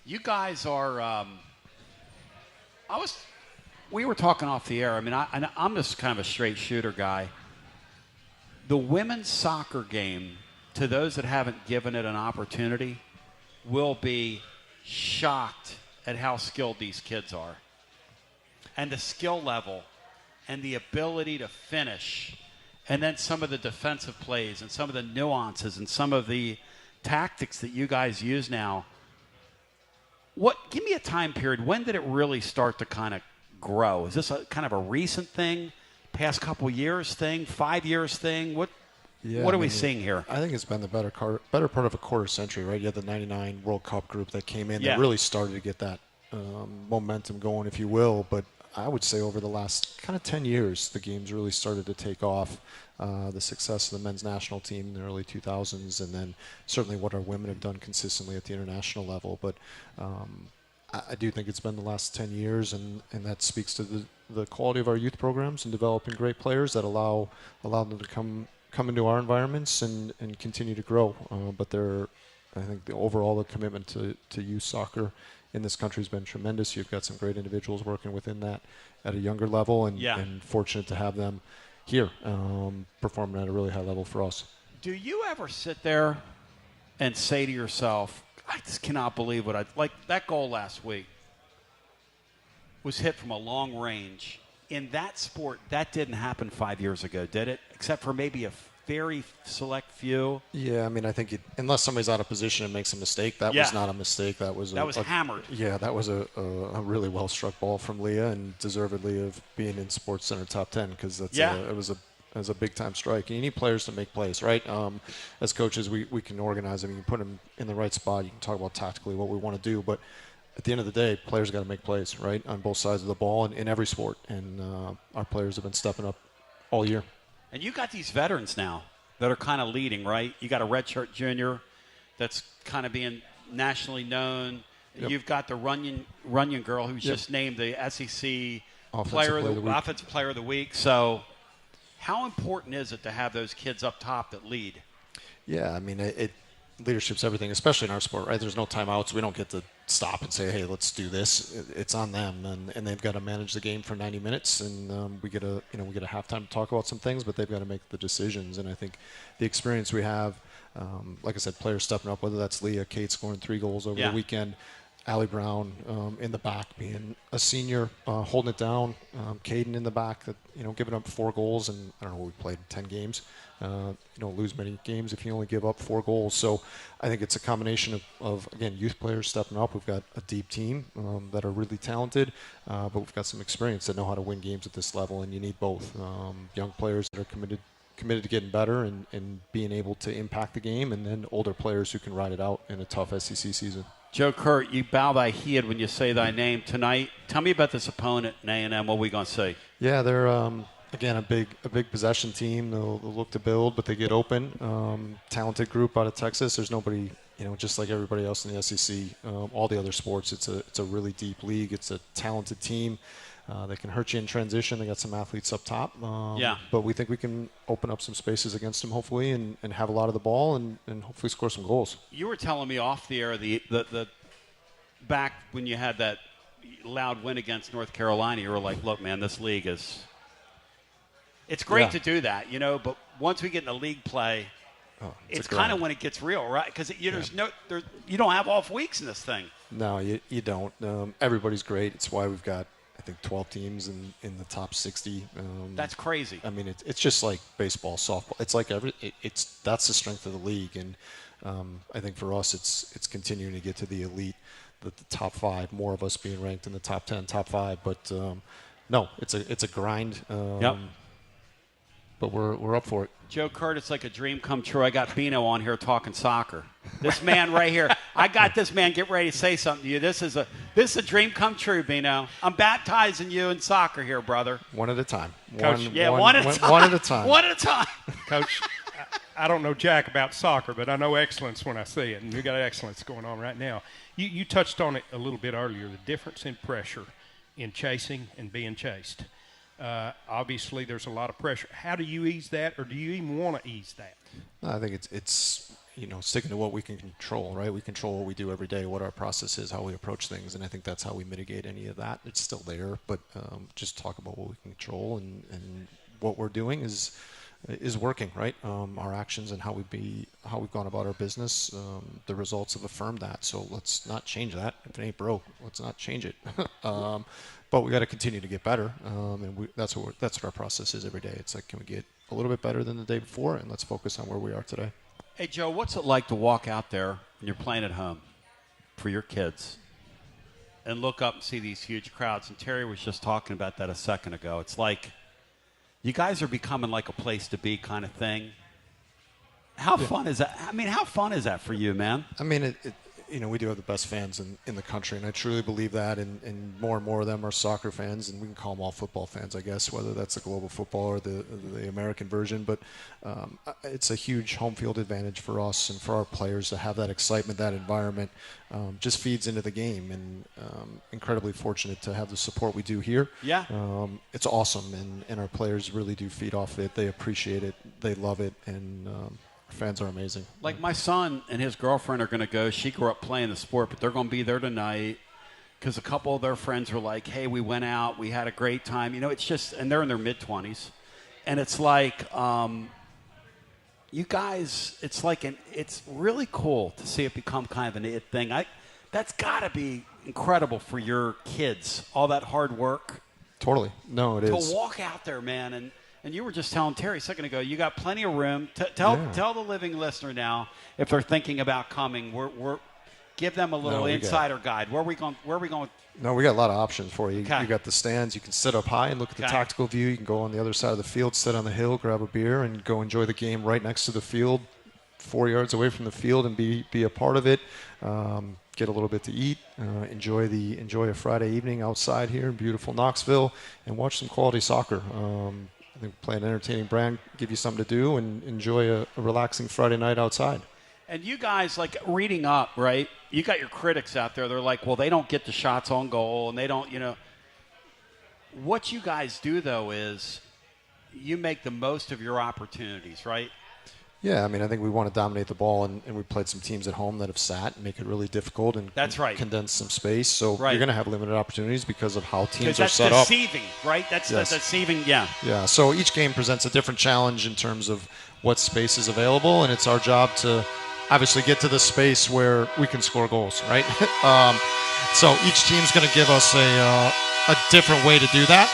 You guys are. We were talking off the air. I mean, I'm just kind of a straight shooter guy. The women's soccer game, to those that haven't given it an opportunity, will be shocked at how skilled these kids are. And the skill level and the ability to finish, and then some of the defensive plays and some of the nuances and some of the tactics that you guys use now. Give me a time period. When did it really start to kind of grow? Is this a kind of a recent thing? Past couple years thing, 5 years thing? What are we seeing here? I think it's been the better part of a quarter century, right? You had the '99 World Cup group that came in that really started to get that momentum going, if you will. But I would say over the last kind of 10 years, the game's really started to take off. The success of the men's national team in the early 2000s, and then certainly what our women have done consistently at the international level. But I do think it's been the last 10 years, and that speaks to the quality of our youth programs and developing great players that allow them to come into our environments and continue to grow. But I think the commitment to youth soccer in this country has been tremendous. You've got some great individuals working within that at a younger level, and fortunate to have them here performing at a really high level for us. Do you ever sit there and say to yourself, I just cannot believe like that goal last week was hit from a long range, in that sport, that didn't happen 5 years ago, did it? Except for maybe a very select few. Yeah, I mean, I think unless somebody's out of position and makes a mistake, that was not a mistake. That was hammered. Yeah, that was a really well struck ball from Leah, and deservedly of being in Sports Center top 10, because it was a big time strike. And you need players to make plays, right? As coaches, we can organize them. You can put them in the right spot. You can talk about tactically what we want to do, but at the end of the day, players got to make plays, right, on both sides of the ball and in every sport. And our players have been stepping up all year. And you got these veterans now that are kind of leading, right? You got a redshirt junior that's kind of being nationally known. Yep. You've got the Runyon girl who's just named the SEC Offensive Player of the Week. So how important is it to have those kids up top that lead? Yeah, I mean, leadership's everything, especially in our sport, right? There's no timeouts. We don't get to stop and say, hey, let's do this. It's on them, and they've got to manage the game for 90 minutes, and we get a halftime to talk about some things, but they've got to make the decisions. And I think the experience we have, like I said, players stepping up, whether that's Leah, Kate scoring 3 goals over the weekend, Allie Brown in the back being a senior, holding it down, Caden in the back, giving up 4 goals, and I don't know, we played 10 games. You don't lose many games if you only give up 4 goals. So I think it's a combination of again, youth players stepping up. We've got a deep team that are really talented, but we've got some experience that know how to win games at this level, and you need both. Young players that are committed to getting better and being able to impact the game, and then older players who can ride it out in a tough SEC season. Joe Kurt, you bow thy head when you say thy name tonight. Tell me about this opponent in A&M. What are we going to say? Yeah, they're again a big possession team. They'll look to build, but they get open. Talented group out of Texas. There's nobody, just like everybody else in the SEC. All the other sports, it's a really deep league. It's a talented team. They can hurt you in transition. They got some athletes up top. But we think we can open up some spaces against them, hopefully, and have a lot of the ball and hopefully score some goals. You were telling me off the air the back when you had that loud win against North Carolina, you were like, look, man, this league is – it's great to do that, but once we get into league play, it's kind of when it gets real, right? Because you don't have off weeks in this thing. No, you don't. Everybody's great. It's why we've got, I think, 12 teams in the top 60. That's crazy. I mean, it's just like baseball, softball. It's like that's the strength of the league, and I think for us, it's continuing to get to the elite, the top 5. More of us being ranked in the top 10, top 5. But no, it's a grind. But we're up for it. Joe Kurt, it's like a dream come true. I got Bino on here talking soccer. This man right here. I got this man. Get ready to say something to you. This is a dream come true, Bino. I'm baptizing you in soccer here, brother. One at a time. Coach, one at a time. One at a time. One at a time. Coach, I don't know jack about soccer, but I know excellence when I see it, and we got excellence going on right now. You touched on it a little bit earlier, the difference in pressure in chasing and being chased. Obviously, there's a lot of pressure. How do you ease that, or do you even want to ease that? I think it's sticking to what we can control, right? We control what we do every day, what our process is, how we approach things, and I think that's how we mitigate any of that. It's still there, but just talk about what we can control, and what we're doing is working, right? Our actions and how we've gone about our business, the results have affirmed that. So let's not change that. If it ain't broke, let's not change it. But we got to continue to get better, and that's what our process is every day. It's like, can we get a little bit better than the day before, and let's focus on where we are today. Hey, Joe, what's it like to walk out there when you're playing at home for your kids and look up and see these huge crowds? And Terry was just talking about that a second ago. It's like you guys are becoming like a place to be kind of thing. How fun is that? I mean, how fun is that for you, man? I mean, we do have the best fans in the country, and I truly believe that, and more of them are soccer fans, and we can call them all football fans, I guess, whether that's the global football or the American version. But it's a huge home field advantage for us and for our players to have that excitement, that environment. Just feeds into the game, and incredibly fortunate to have the support we do here. Yeah. It's awesome, and our players really do feed off it. They appreciate it. They love it, and fans are amazing. Like my son and his girlfriend are going to go. She grew up playing the sport, but they're going to be there tonight because a couple of their friends were like, hey, we went out. We had a great time. It's just – and they're in their mid-20s. And it's like you guys – it's really cool to see it become kind of an it thing. That's got to be incredible for your kids, all that hard work. Totally. No, it is. To walk out there, man, and you were just telling Terry a second ago, you got plenty of room. Tell the living listener now, if they're thinking about coming, give them a little insider guide. Where are we going? No, we got a lot of options for you. Okay. You got the stands. You can sit up high and look at the tactical view. You can go on the other side of the field, sit on the hill, grab a beer, and go enjoy the game right next to the field, 4 yards away from the field, and be a part of it. Get a little bit to eat, enjoy a Friday evening outside here in beautiful Knoxville, and watch some quality soccer. I think play an entertaining brand, give you something to do, and enjoy a relaxing Friday night outside. And you guys, like, reading up, right? You got your critics out there. They're like, well, they don't get the shots on goal, and they don't, What you guys do, though, is you make the most of your opportunities, right? Yeah, I mean, I think we want to dominate the ball, and we played some teams at home that have sat and make it really difficult and condense some space. So you're going to have limited opportunities because of how teams are set up. That's deceiving, right? That's deceiving, yeah. Yeah, so each game presents a different challenge in terms of what space is available, and it's our job to obviously get to the space where we can score goals, right? So each team's going to give us a different way to do that.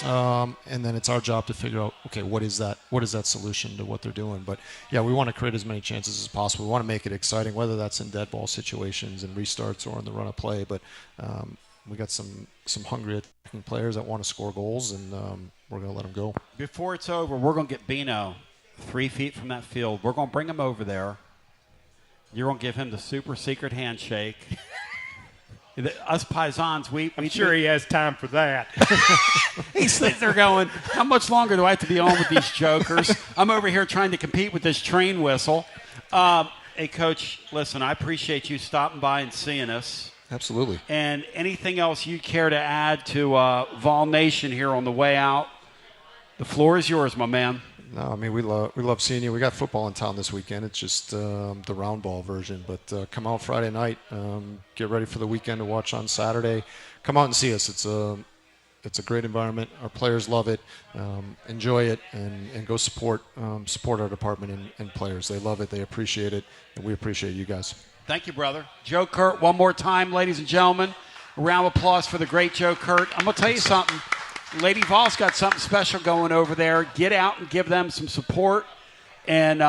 And then it's our job to figure out, okay, what is that solution to what they're doing? But yeah, we want to create as many chances as possible. We want to make it exciting, whether that's in dead ball situations and restarts or in the run of play. But we got some hungry attacking players that want to score goals, and we're going to let them go. Before it's over, we're going to get Bino 3 feet from that field. We're going to bring him over there. You're going to give him the super secret handshake. Us Paisans, I'm sure he has time for that. He's sitting there going, how much longer do I have to be on with these jokers? I'm over here trying to compete with this train whistle. Hey, Coach, listen, I appreciate you stopping by and seeing us. Absolutely. And anything else you care to add to Vol Nation here on the way out? The floor is yours, my man. No, I mean, we love seeing you. We got football in town this weekend. It's just the round ball version. But come out Friday night. Get ready for the weekend to watch on Saturday. Come out and see us. It's a great environment. Our players love it. Enjoy it and go support our department and players. They love it. They appreciate it. And we appreciate you guys. Thank you, brother. Joe Kurt, one more time, ladies and gentlemen. A round of applause for the great Joe Kurt. I'm going to tell you something. Lady Vol's got something special going over there. Get out and give them some support, and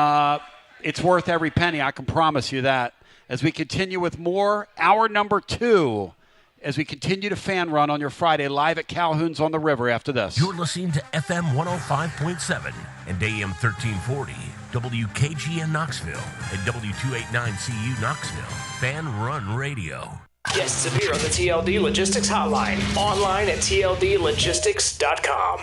it's worth every penny. I can promise you that. As we continue with more, hour number 2, as we continue to fan run on your Friday live at Calhoun's on the River after this. You're listening to FM 105.7 and AM 1340, WKGN Knoxville, and W289CU Knoxville. Fan Run Radio. Guests appear on the TLD Logistics Hotline. Online at tldlogistics.com.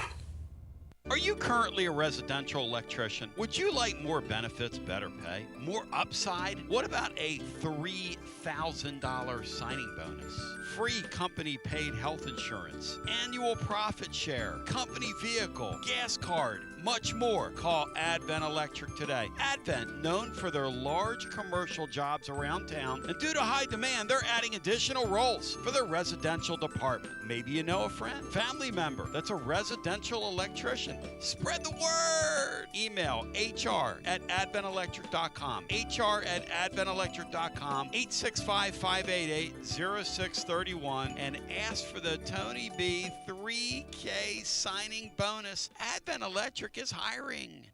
Are you currently a residential electrician? Would you like more benefits, better pay, more upside? What about a $3,000 signing bonus? Free company-paid health insurance, annual profit share, company vehicle, gas card, much more. Call Advent Electric today. Advent, known for their large commercial jobs around town, and due to high demand, they're adding additional roles for their residential department. Maybe you know a friend, family member that's a residential electrician. Spread the word. Email hr@adventelectric.com. hr@adventelectric.com. 865-588-0631 and ask for the Tony B 3K signing bonus. Advent Electric is hiring.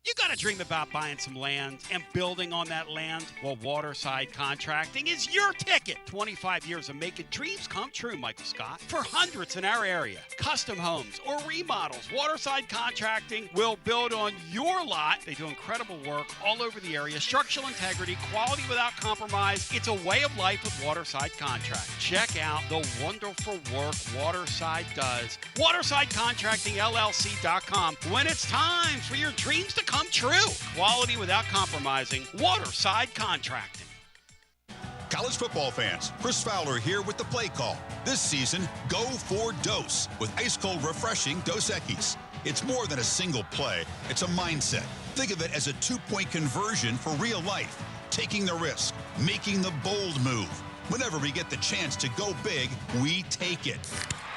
You got to dream about buying some land and building on that land? Well, Waterside Contracting is your ticket. 25 years of making dreams come true, Michael Scott. For hundreds in our area, custom homes or remodels, Waterside Contracting will build on your lot. They do incredible work all over the area. Structural integrity, quality without compromise. It's a way of life with Waterside Contracting. Check out the wonderful work Waterside does. WatersideContractingLLC.com. When it's time for your dreams to come true. Quality without compromising. Waterside Contracting. College football fans, Chris Fowler here with the play call. This season, go for Dose with ice-cold, refreshing Dos Equis. It's more than a single play. It's a mindset. Think of it as a 2-point conversion for real life. Taking the risk, making the bold move. Whenever we get the chance to go big, we take it.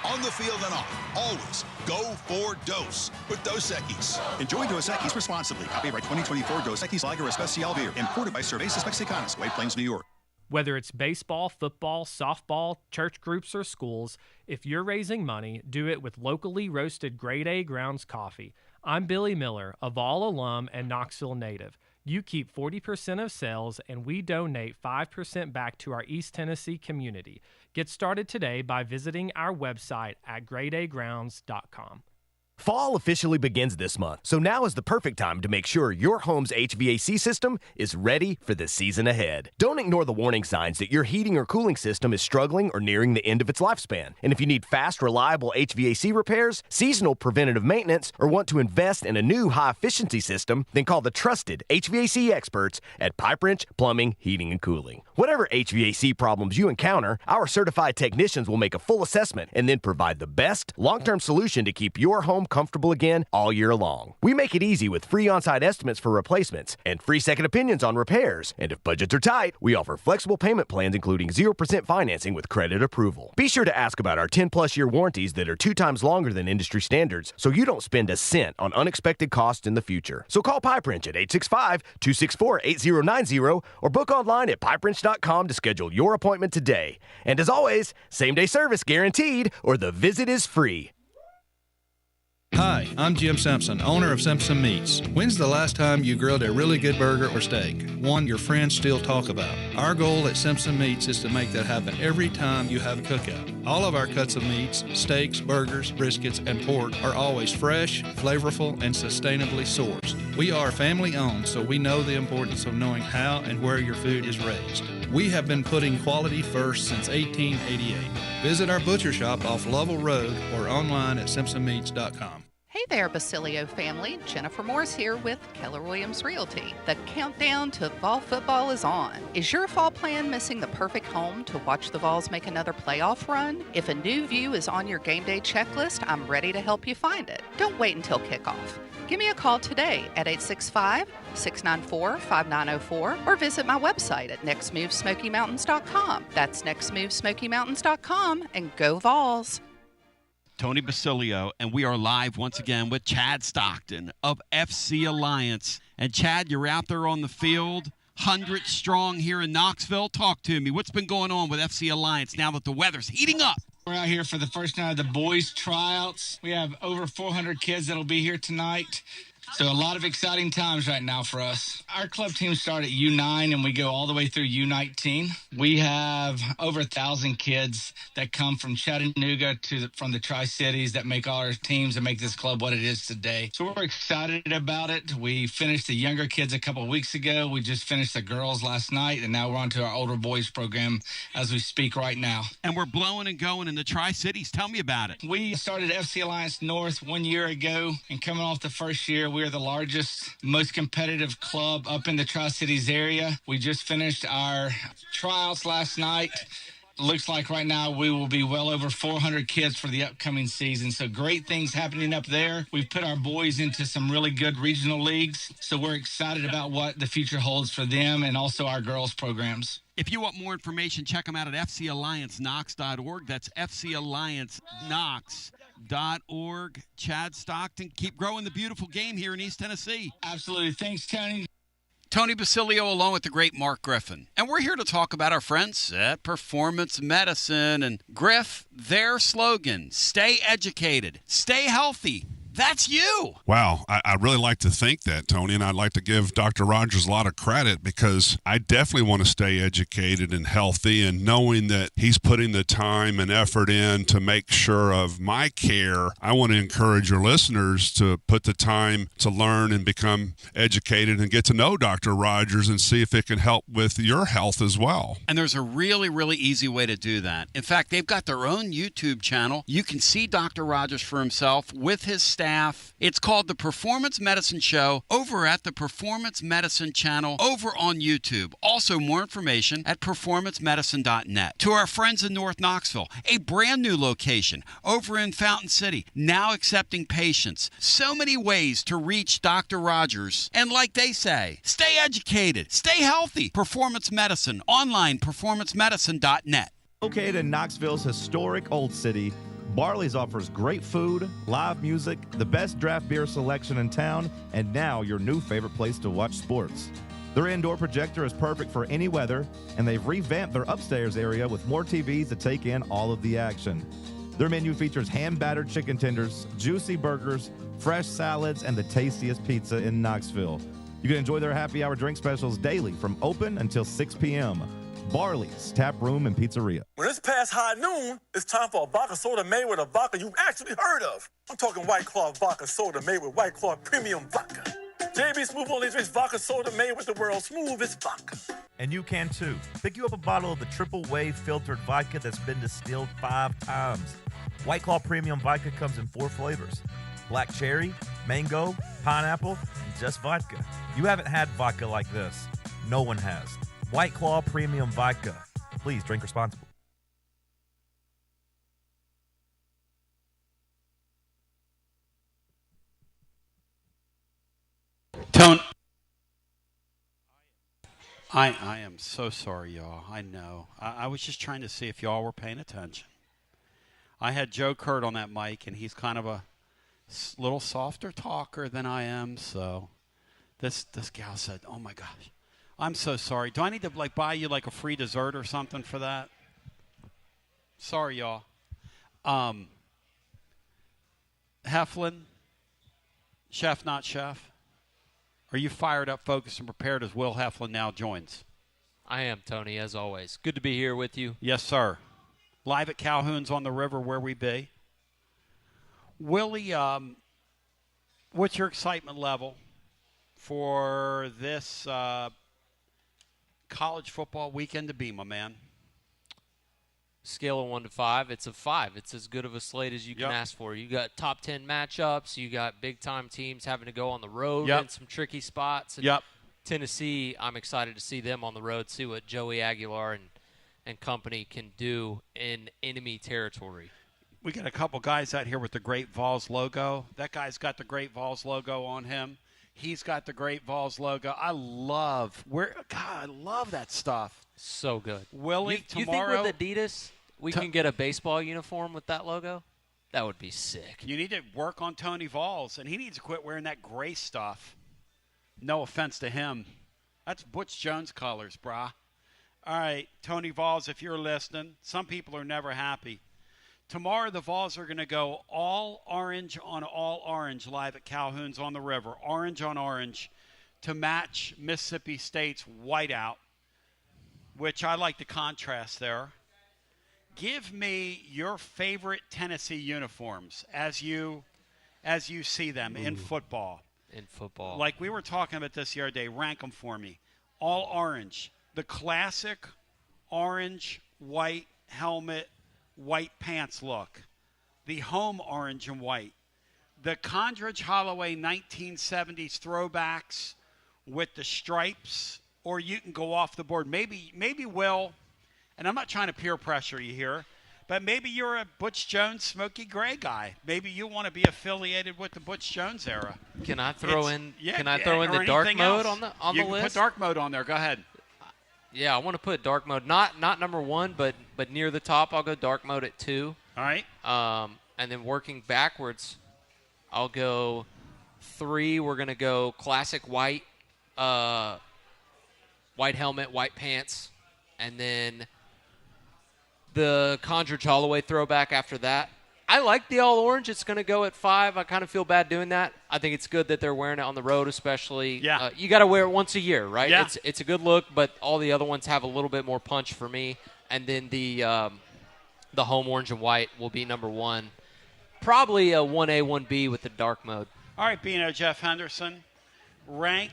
On the field and off, always go for Dose with Dos Equis. Enjoy Dos Equis responsibly. Copyright 2024 Dos Equis Lager Especial Beer. Imported by Cervezas Mexicanas, White Plains, New York. Whether it's baseball, football, softball, church groups, or schools, if you're raising money, do it with locally roasted Grade A Grounds coffee. I'm Billy Miller, a Vol alum and Knoxville native. You keep 40% of sales, and we donate 5% back to our East Tennessee community. Get started today by visiting our website at gradeagrounds.com. Fall officially begins this month, so now is the perfect time to make sure your home's HVAC system is ready for the season ahead. Don't ignore the warning signs that your heating or cooling system is struggling or nearing the end of its lifespan. And if you need fast, reliable HVAC repairs, seasonal preventative maintenance, or want to invest in a new high-efficiency system, then call the trusted HVAC experts at Pipe Wrench Plumbing, Heating, and Cooling. Whatever HVAC problems you encounter, our certified technicians will make a full assessment and then provide the best long-term solution to keep your home comfortable again all year long. We make it easy with free on-site estimates for replacements and free second opinions on repairs. And if budgets are tight, we offer flexible payment plans including 0% financing with credit approval. Be sure to ask about our 10-plus year warranties that are 2 times longer than industry standards, so you don't spend a cent on unexpected costs in the future. So call Pipe Wrench at 865-264-8090 or book online at pipewrench.com to schedule your appointment today. And as always, same-day service guaranteed or the visit is free. Hi, I'm Jim Simpson, owner of Simpson Meats. When's the last time you grilled a really good burger or steak? One your friends still talk about. Our goal at Simpson Meats is to make that happen every time you have a cookout. All of our cuts of meats, steaks, burgers, briskets, and pork are always fresh, flavorful, and sustainably sourced. We are family owned, so we know the importance of knowing how and where your food is raised. We have been putting quality first since 1888. Visit our butcher shop off Lovell Road or online at simpsonmeats.com. Hey there, Basilio family. Jennifer Morse here with Keller Williams Realty. The countdown to fall football is on. Is your fall plan missing the perfect home to watch the Vols make another playoff run? If a new view is on your game day checklist, I'm ready to help you find it. Don't wait until kickoff. Give me a call today at 865-694-5904 or visit my website at nextmovesmokymountains.com. That's nextmovesmokymountains.com, and go Vols. Tony Basilio, and we are live once again with Chad Stockton of FC Alliance. And Chad, you're out there on the field, 100 strong here in Knoxville. Talk to me. What's been going on with FC Alliance now that the weather's heating up? We're out here for the first night of the boys' tryouts. We have over 400 kids that'll be here tonight. So a lot of exciting times right now for us. Our club team started at U9 and we go all the way through U19. We have over 1,000 kids that come from Chattanooga from the Tri-Cities that make all our teams and make this club what it is today. So we're excited about it. We finished the younger kids a couple of weeks ago. We just finished the girls last night, and now we're on to our older boys program as we speak right now. And we're blowing and going in the Tri-Cities. Tell me about it. We started FC Alliance North 1 year ago, and coming off the first year, we are the largest, most competitive club up in the Tri-Cities area. We just finished our tryouts last night. Looks like right now we will be well over 400 kids for the upcoming season. So great things happening up there. We've put our boys into some really good regional leagues. So we're excited about what the future holds for them and also our girls programs. If you want more information, check them out at fcallianceknox.org. That's fcallianceknox.org. Chad Stockton, keep growing the beautiful game here in East Tennessee. Absolutely. Thanks, Tony. Tony Basilio along with the great Mark Griffin. And we're here to talk about our friends at Performance Medicine. And Griff, their slogan, stay educated, stay healthy. That's you. Wow. I really like to think that, Tony, and I'd like to give Dr. Rogers a lot of credit because I definitely want to stay educated and healthy, and knowing that he's putting the time and effort in to make sure of my care, I want to encourage your listeners to put the time to learn and become educated and get to know Dr. Rogers and see if it can help with your health as well. And there's a really, really easy way to do that. In fact, they've got their own YouTube channel. You can see Dr. Rogers for himself with his staff. It's called The Performance Medicine Show over at the Performance Medicine channel over on YouTube. Also, more information at performancemedicine.net. To our friends in North Knoxville, a brand new location over in Fountain City, now accepting patients. So many ways to reach Dr. Rogers. And like they say, stay educated, stay healthy. Performance Medicine, online, performancemedicine.net. Located in Knoxville's historic Old City, Barley's offers great food, live music, the best draft beer selection in town, and now your new favorite place to watch sports. Their indoor projector is perfect for any weather, and they've revamped their upstairs area with more TVs to take in all of the action. Their menu features hand-battered chicken tenders, juicy burgers, fresh salads, and the tastiest pizza in Knoxville. You can enjoy their happy hour drink specials daily from open until 6 p.m. Barley's Tap Room and Pizzeria. When it's past high noon, it's time for a vodka soda made with a vodka you've actually heard of. I'm talking White Claw vodka soda made with White Claw premium vodka. JB Smooth only drinks vodka soda made with the world's smoothest vodka. And you can too. Pick you up a bottle of the triple wave filtered vodka that's been distilled 5 times. White Claw Premium Vodka comes in 4 flavors: black cherry, mango, pineapple, and just vodka. You haven't had vodka like this. No one has. White Claw Premium Vodka. Please drink responsibly. Tone. I am so sorry, y'all. I know. I was just trying to see if y'all were paying attention. I had Joe Kurt on that mic, and he's kind of a little softer talker than I am. So this gal said, "Oh my gosh, I'm so sorry. Do I need to buy you a free dessert or something for that?" Sorry, y'all. Heflin, chef, not chef. Are you fired up, focused, and prepared as Will Heflin now joins? I am, Tony, as always. Good to be here with you. Yes, sir. Live at Calhoun's on the river where we be. Willie, what's your excitement level for this college football weekend to be, my man? Scale of 1 to 5, it's a 5. It's as good of a slate as you can ask for. You got top 10 matchups. You got big-time teams having to go on the road in some tricky spots. And Tennessee, I'm excited to see them on the road, see what Joey Aguilar and company can do in enemy territory. We got a couple guys out here with the Great Vols logo. That guy's got the Great Vols logo on him. He's got the Great Vols logo. I love that stuff. So good. Willie, tomorrow. You think with Adidas we can get a baseball uniform with that logo? That would be sick. You need to work on Tony Vols, and he needs to quit wearing that gray stuff. No offense to him. That's Butch Jones colors, brah. All right, Tony Vols, if you're listening, some people are never happy. Tomorrow the Vols are going to go all orange on all orange live at Calhoun's on the river. Orange on orange to match Mississippi State's whiteout, which I like the contrast there. Give me your favorite Tennessee uniforms as you see them in football. In football. Like we were talking about this the other day. Rank them for me. All orange. The classic orange, white helmet, white pants look. The home orange and white. The Condredge Holloway 1970s throwbacks with the stripes, or you can go off the board. Maybe Will, and I'm not trying to peer pressure you here, but maybe you're a Butch Jones Smoky Gray guy. Maybe you want to be affiliated with the Butch Jones era. Can I throw in the dark mode on the list? You can put dark mode on there. Go ahead. Yeah, I want to put dark mode. Not number 1, but near the top. I'll go dark mode at 2. All right. And then working backwards, I'll go 3. We're gonna go classic white, white helmet, white pants, and then the Condredge Holloway throwback after that. I like the all orange. It's going to go at 5. I kind of feel bad doing that. I think it's good that they're wearing it on the road, especially. Yeah. You got to wear it once a year, right? Yeah. It's a good look, but all the other ones have a little bit more punch for me. And then the home orange and white will be number 1. Probably a 1A, 1B with the dark mode. All right, Bino, Jeff Henderson, rank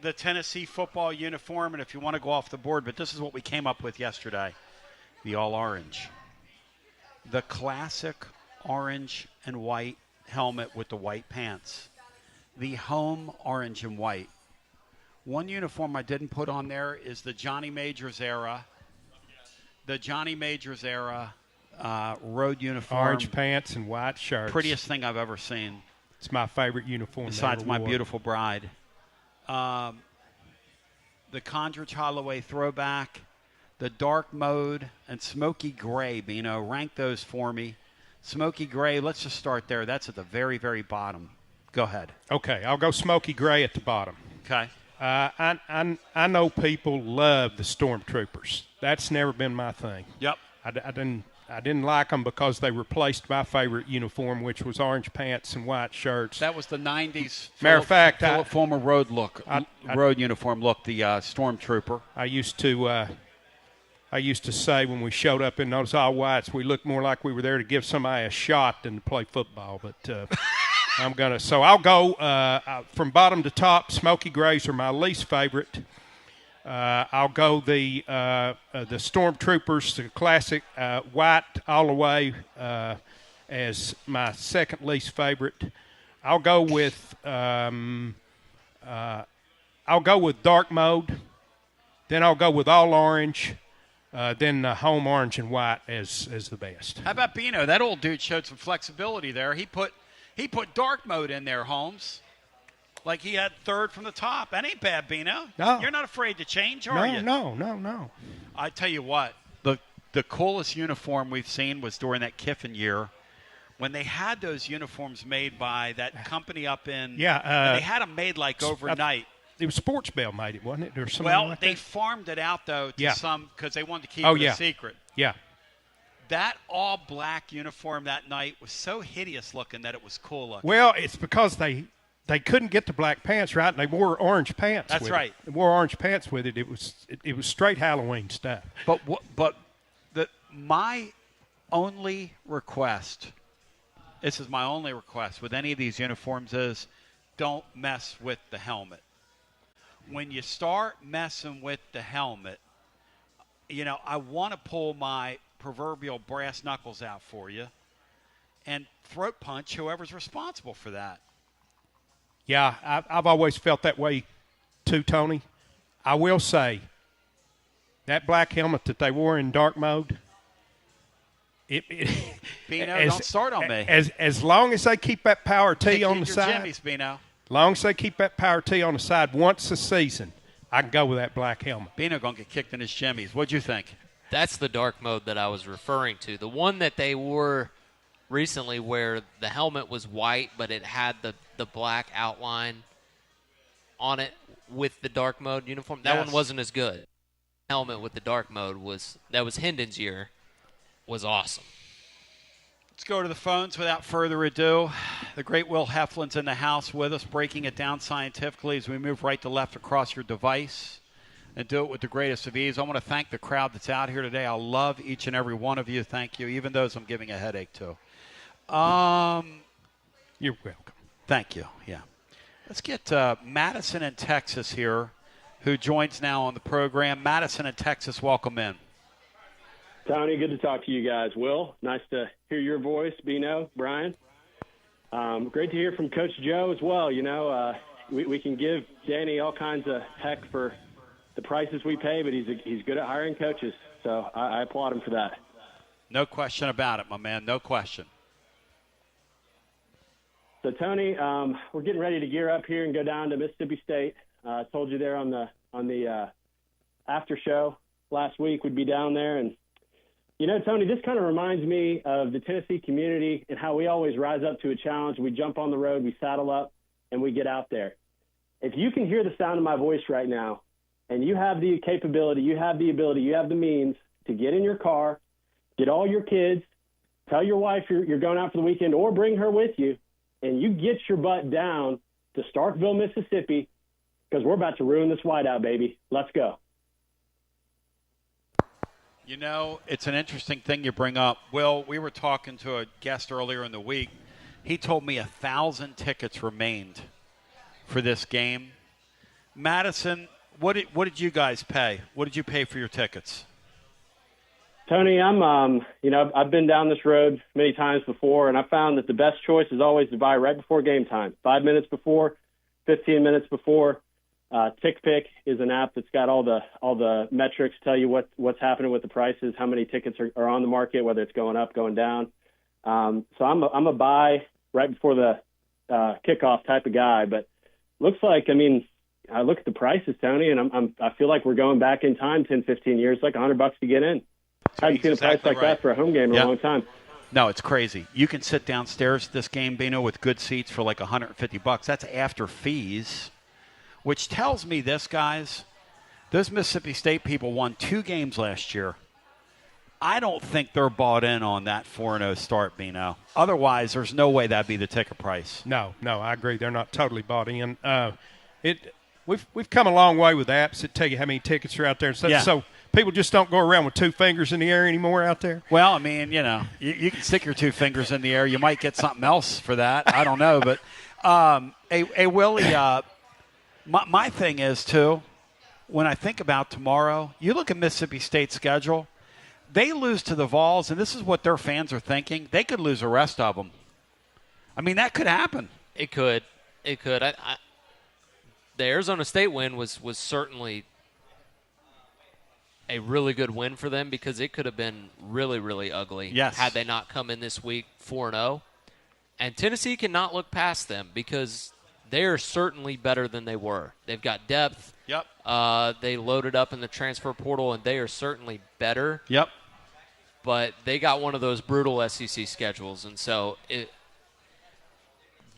the Tennessee football uniform, and if you want to go off the board, but this is what we came up with yesterday, the all orange. The classic orange and white helmet with the white pants. The home orange and white. One uniform I didn't put on there is the Johnny Majors era. The Johnny Majors era road uniform. Orange pants and white shirts. Prettiest thing I've ever seen. It's my favorite uniform. Besides my beautiful bride. The Condredge Holloway throwback. The dark mode and smoky gray, Bino, rank those for me. Smoky gray, let's just start there. That's at the very, very bottom. Go ahead. Okay, I'll go smoky gray at the bottom. Okay. I know people love the Stormtroopers. That's never been my thing. Yep. I didn't like them because they replaced my favorite uniform, which was orange pants and white shirts. That was the 90s Matter of fact, former road uniform look, the Stormtrooper. I used to say when we showed up in those all whites, we looked more like we were there to give somebody a shot than to play football. But I'll go from bottom to top. Smoky grays are my least favorite. I'll go the Stormtroopers, the classic white all the way, as my second least favorite. I'll go with dark mode. Then I'll go with all orange. Then home orange and white as the best. How about Bino? That old dude showed some flexibility there. He put dark mode in there, Holmes. Like he had third from the top. That ain't bad, Bino. No. You're not afraid to change, are you? No. I tell you what, the coolest uniform we've seen was during that Kiffin year when they had those uniforms made by that company up in – Yeah. They had them made like overnight. It was Sports Bell made it, wasn't it? Or something like they that? farmed it out, though, to some – because they wanted to keep it a secret. Yeah. That all-black uniform that night was so hideous looking that it was cool looking. Well, it's because they couldn't get the black pants right, and they wore orange pants. That's right. They wore orange pants with it. It was straight Halloween stuff. But my only request, this is my only request with any of these uniforms is don't mess with the helmet. When you start messing with the helmet, I want to pull my proverbial brass knuckles out for you and throat punch whoever's responsible for that. Yeah, I've always felt that way too, Tony. I will say that black helmet that they wore in dark mode, Bino, don't start on me. As long as they keep that power T on the side, jimmies, Bino. Long as they keep that power T on the side once a season, I can go with that black helmet. Bino going to get kicked in his jimmies. What'd you think? That's the dark mode that I was referring to. The one that they wore recently where the helmet was white, but it had the black outline on it with the dark mode uniform. That one wasn't as good. Helmet with the dark mode was Hendon's year. Was awesome. Let's go to the phones without further ado. The great Will Heflin's in the house with us, breaking it down scientifically as we move right to left across your device and do it with the greatest of ease. I want to thank the crowd that's out here today. I love each and every one of you. Thank you, even those I'm giving a headache to. You're welcome. Thank you. Yeah. Let's get Madison in Texas here, who joins now on the program. Madison in Texas, welcome in. Tony, good to talk to you guys. Will, nice to hear your voice. Bino, Brian. Great to hear from Coach Joe as well. We can give Danny all kinds of heck for the prices we pay, but he's good at hiring coaches. So I applaud him for that. No question about it, my man. No question. So, Tony, we're getting ready to gear up here and go down to Mississippi State. I told you there on the after show last week we'd be down there. And, Tony, this kind of reminds me of the Tennessee community and how we always rise up to a challenge. We jump on the road, we saddle up, and we get out there. If you can hear the sound of my voice right now and you have the capability, you have the ability, you have the means to get in your car, get all your kids, tell your wife you're going out for the weekend or bring her with you, and you get your butt down to Starkville, Mississippi, because we're about to ruin this whiteout, baby. Let's go. It's an interesting thing you bring up. Will, we were talking to a guest earlier in the week. He told me 1,000 tickets remained for this game. Madison, what did you guys pay? What did you pay for your tickets? Tony, I've been down this road many times before, and I found that the best choice is always to buy right before game time, 5 minutes before, 15 minutes before. TickPick is an app that's got all the metrics, tell you what's happening with the prices, how many tickets are on the market, whether it's going up, going down. So I'm a buy right before the kickoff type of guy. But looks like, I look at the prices, Tony, and I feel like we're going back in time 10, 15 years, like $100 to get in. I haven't seen a price like that for a home game in a long time. No, it's crazy. You can sit downstairs at this game, Bino, with good seats for like $150. That's after fees. which tells me this, guys. Those Mississippi State people won 2 games last year. I don't think they're bought in on that 4-0 start, Bino. Otherwise, there's no way that'd be the ticket price. No, I agree. They're not totally bought in. We've come a long way with apps that tell you how many tickets are out there. So people just don't go around with 2 fingers in the air anymore out there. Well, I mean, you can stick your 2 fingers in the air. You might get something else for that. I don't know. But, Willie, my thing is, too, when I think about tomorrow, you look at Mississippi State's schedule, they lose to the Vols, and this is what their fans are thinking. They could lose the rest of them. I mean, that could happen. It could. The Arizona State win was certainly a really good win for them because it could have been really, really ugly had they not come in this week 4-0. And Tennessee cannot look past them because they are certainly better than they were. They've got depth. Yep. They loaded up in the transfer portal, and they are certainly better. Yep. But they got one of those brutal SEC schedules, and so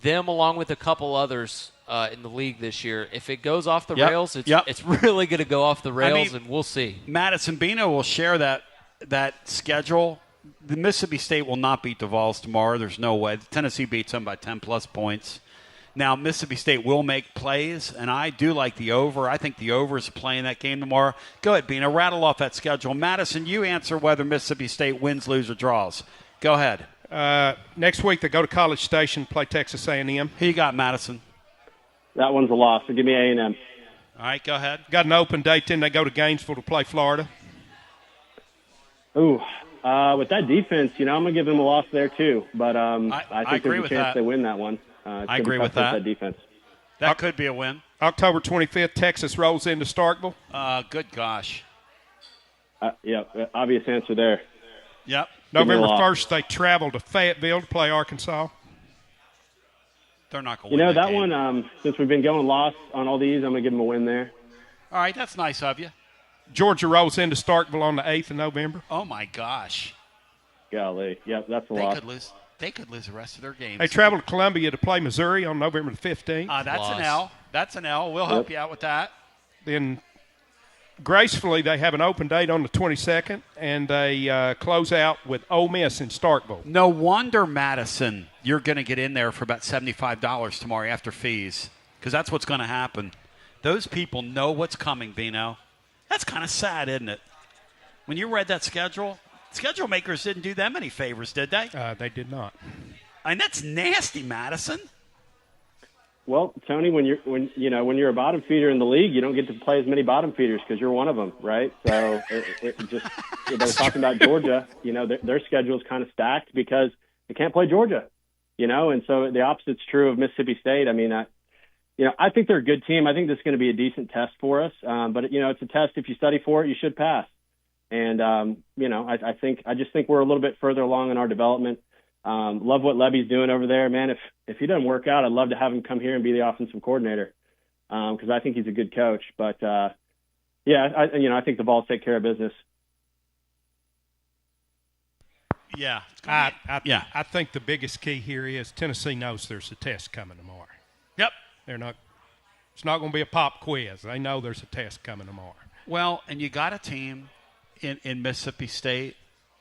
them along with a couple others in the league this year, if it goes off the rails, it's really going to go off the rails, and we'll see. Madison Bino will share that schedule. The Mississippi State will not beat the Vols tomorrow. There's no way. Tennessee beats them by 10-plus points. Now, Mississippi State will make plays, and I do like the over. I think the over is playing that game tomorrow. Go ahead, Bino. Rattle off that schedule. Madison, you answer whether Mississippi State wins, loses, or draws. Go ahead. Next week they go to College Station, play Texas A&M. Who you got, Madison? That one's a loss, so give me A&M. All right, go ahead. Got an open date, then they go to Gainesville to play Florida. Ooh, with that defense, I'm going to give them a loss there too. But I think there's a chance they win that one. I agree with that defense. That could be a win. October 25th, Texas rolls into Starkville. Good gosh. Yeah, obvious answer there. Yep. November 1st, they travel to Fayetteville to play Arkansas. They're not going to win that game. one, since we've been going loss on all these, I'm going to give them a win there. All right, that's nice of you. Georgia rolls into Starkville on the 8th of November. Oh, my gosh. Golly. Yep, that's a loss. They could lose the rest of their games. They travel to Columbia to play Missouri on November the 15th. That's an L. That's an L. We'll help you out with that. Then, gracefully, they have an open date on the 22nd, and they close out with Ole Miss in Starkville. No wonder, Madison, you're going to get in there for about $75 tomorrow after fees, because that's what's going to happen. Those people know what's coming, Bino. That's kind of sad, isn't it? When you read that schedule makers didn't do them any favors, did they? They did not. And that's nasty, Madison. Well, Tony, when you're a bottom feeder in the league, you don't get to play as many bottom feeders because you're one of them, right? So it just they were talking about Georgia. Their schedule is kind of stacked because they can't play Georgia. And so the opposite's true of Mississippi State. I mean, I think they're a good team. I think this is going to be a decent test for us. But it's a test. If you study for it, you should pass. And, I just think we're a little bit further along in our development. Love what Levy's doing over there, man. If he doesn't work out, I'd love to have him come here and be the offensive coordinator. Cause I think he's a good coach, but, I think the Vols take care of business. Yeah. I think the biggest key here is Tennessee knows there's a test coming tomorrow. Yep. It's not going to be a pop quiz. They know there's a test coming tomorrow. Well, and you got a team in Mississippi State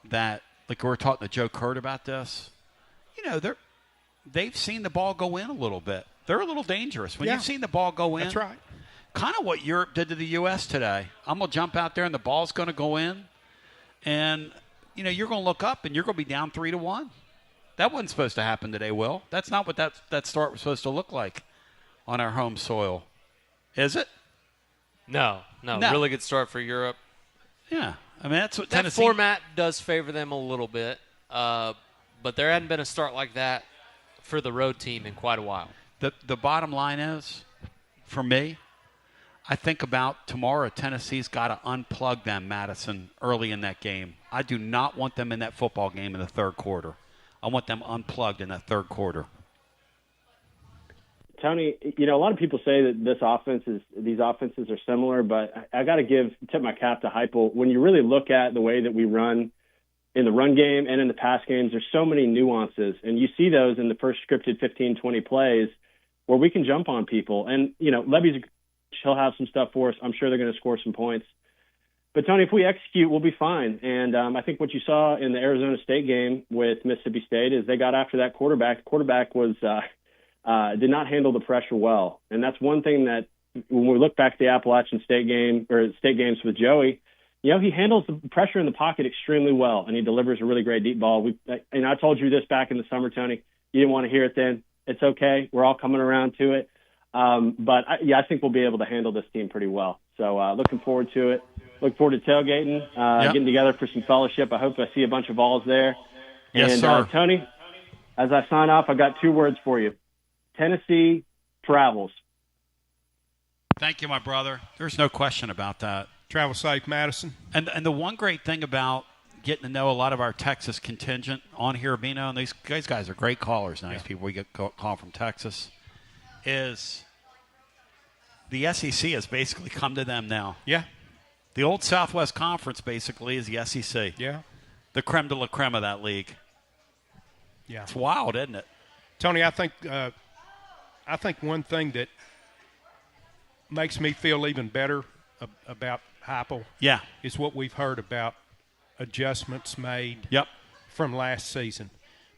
that, like we were talking to Joe Kurt about this, they've seen the ball go in a little bit. They're a little dangerous. When you've seen the ball go in. That's right. Kind of what Europe did to the U.S. today. I'm going to jump out there and the ball's going to go in. And, you're going to look up and you're going to be down 3-1. That wasn't supposed to happen today, Will. That's not what that start was supposed to look like on our home soil. Is it? No. Really good start for Europe. Yeah. I mean, that's what that Tennessee format does favor them a little bit, but there hadn't been a start like that for the road team in quite a while. The bottom line is, for me, I think about tomorrow Tennessee's got to unplug them, Madison, early in that game. I do not want them in that football game in the third quarter. I want them unplugged in that third quarter. Tony, a lot of people say that these offenses are similar, but I got to tip my cap to Heupel. When you really look at the way that we run in the run game and in the pass games, there's so many nuances, and you see those in the first scripted 15, 20 plays where we can jump on people. And, Levy's He'll have some stuff for us. I'm sure they're going to score some points. But, Tony, if we execute, we'll be fine. And I think what you saw in the Arizona State game with Mississippi State is they got after that quarterback. The quarterback did not handle the pressure well. And that's one thing that when we look back at the Appalachian State game or state games with Joey, he handles the pressure in the pocket extremely well, and he delivers a really great deep ball. And I told you this back in the summer, Tony. You didn't want to hear it then. It's okay. We're all coming around to it. But I think we'll be able to handle this team pretty well. So looking forward to it. Look forward to tailgating, getting together for some fellowship. I hope I see a bunch of Vols there. Yes, and, sir. Tony, as I sign off, I got 2 words for you. Tennessee travels. Thank you, my brother. There's no question about that. Travel safe, Madison. And the one great thing about getting to know a lot of our Texas contingent on here, Bino, and these guys are great callers, nice people we get call from Texas, is the SEC has basically come to them now. Yeah. The old Southwest Conference basically is the SEC. Yeah. The creme de la creme of that league. Yeah. It's wild, isn't it? Tony, I think one thing that makes me feel even better about Heupel is what we've heard about adjustments made from last season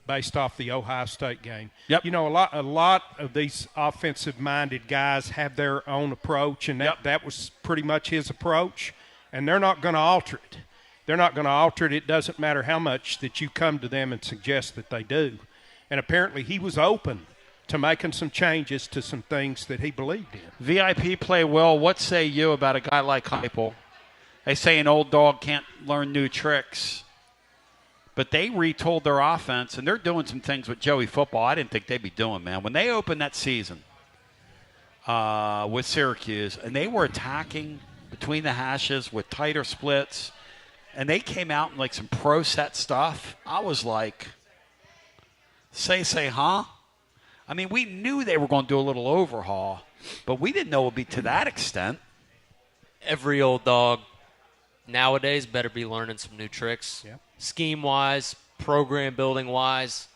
based off the Ohio State game. Yep. A lot of these offensive-minded guys have their own approach, and that was pretty much his approach, and they're not going to alter it. They're not going to alter it. It doesn't matter how much that you come to them and suggest that they do. And apparently he was open to making some changes to some things that he believed in. VIP play well. What say you about a guy like Heupel? They say an old dog can't learn new tricks. But they retold their offense, and they're doing some things with Joey football I didn't think they'd be doing, man. When they opened that season with Syracuse, and they were attacking between the hashes with tighter splits, and they came out in like some pro set stuff, I was like, say, huh? I mean, we knew they were going to do a little overhaul, but we didn't know it would be to that extent. Every old dog nowadays better be learning some new tricks. Yep. Scheme-wise, program-building-wise.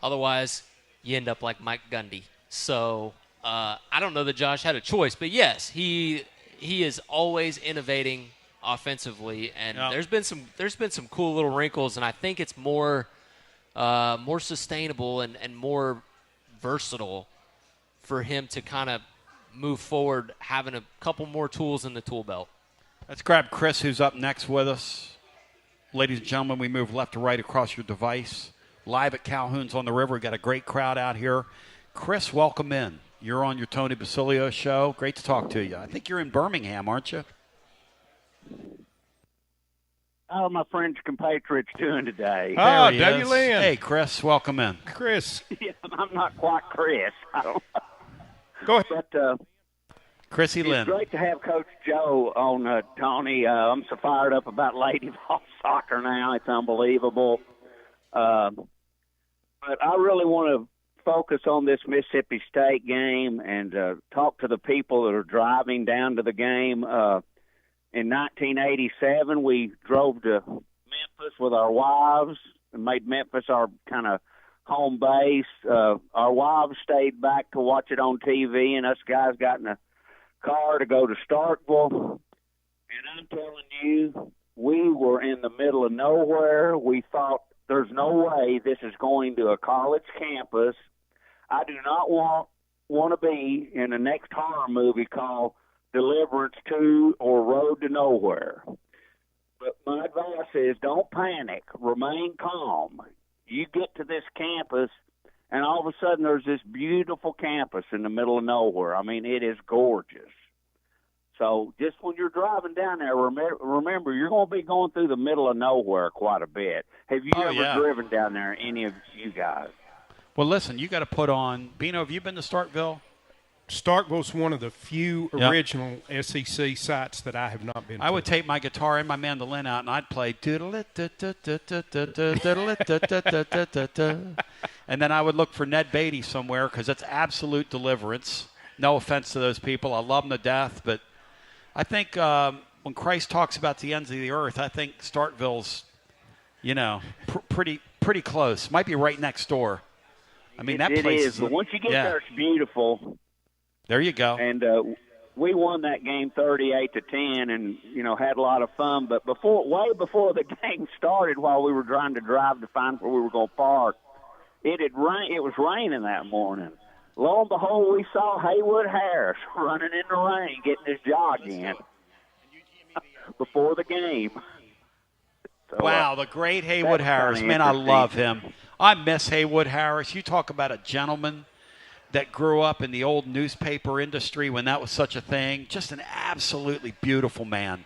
Otherwise, you end up like Mike Gundy. So I don't know that Josh had a choice, but yes, he is always innovating offensively, and there's been some cool little wrinkles, and I think it's more sustainable and more versatile for him to kind of move forward, having a couple more tools in the tool belt. Let's grab Chris, who's up next with us. Ladies and gentlemen, we move left to right across your device. Live at Calhoun's on the River. We've got a great crowd out here. Chris, welcome in. You're on your Tony Basilio show. Great to talk to you. I think you're in Birmingham, aren't you? How are my French compatriots doing today? Oh, W. Lynn. Hey, Chris, welcome in. Chris. Yeah, I'm not quite Chris. I don't Go ahead. But, Chrissy Lynn. It's great to have Coach Joe on, Tony. I'm so fired up about Lady Vol soccer now. It's unbelievable. But I really want to focus on this Mississippi State game and talk to the people that are driving down to the game. In 1987, we drove to Memphis with our wives and made Memphis our kind of home base. Our wives stayed back to watch it on TV, and us guys got in a car to go to Starkville. And I'm telling you, we were in the middle of nowhere. We thought there's no way this is going to a college campus. I do not want to be in the next horror movie called Deliverance 2 or Road to Nowhere. But my advice is don't panic. Remain calm. You get to this campus, and all of a sudden there's this beautiful campus in the middle of nowhere. I mean, it is gorgeous. So just when you're driving down there, remember you're going to be going through the middle of nowhere quite a bit. Have you ever driven down there, any of you guys? Well, listen, you got to put on – Bino, have you been to Starkville? Starkville's one of the few original SEC sites that I have not been to. I would take my guitar and my mandolin out, and I'd play and then I would look for Ned Beatty somewhere because it's absolute deliverance. No offense to those people. I love them to death. But I think when Christ talks about the ends of the earth, I think Starkville's, pretty close. Might be right next door. I mean, that place is. But once you get there, it's beautiful. There you go. And we won that game 38-10, and had a lot of fun. But way before the game started, while we were trying to drive to find where we were going to park, it was raining that morning. Lo and behold, we saw Haywood Harris running in the rain, getting his jog in before the game. So, wow, the great Haywood Harris. Man, I love him. I miss Haywood Harris. You talk about a gentleman that grew up in the old newspaper industry when that was such a thing. Just an absolutely beautiful man.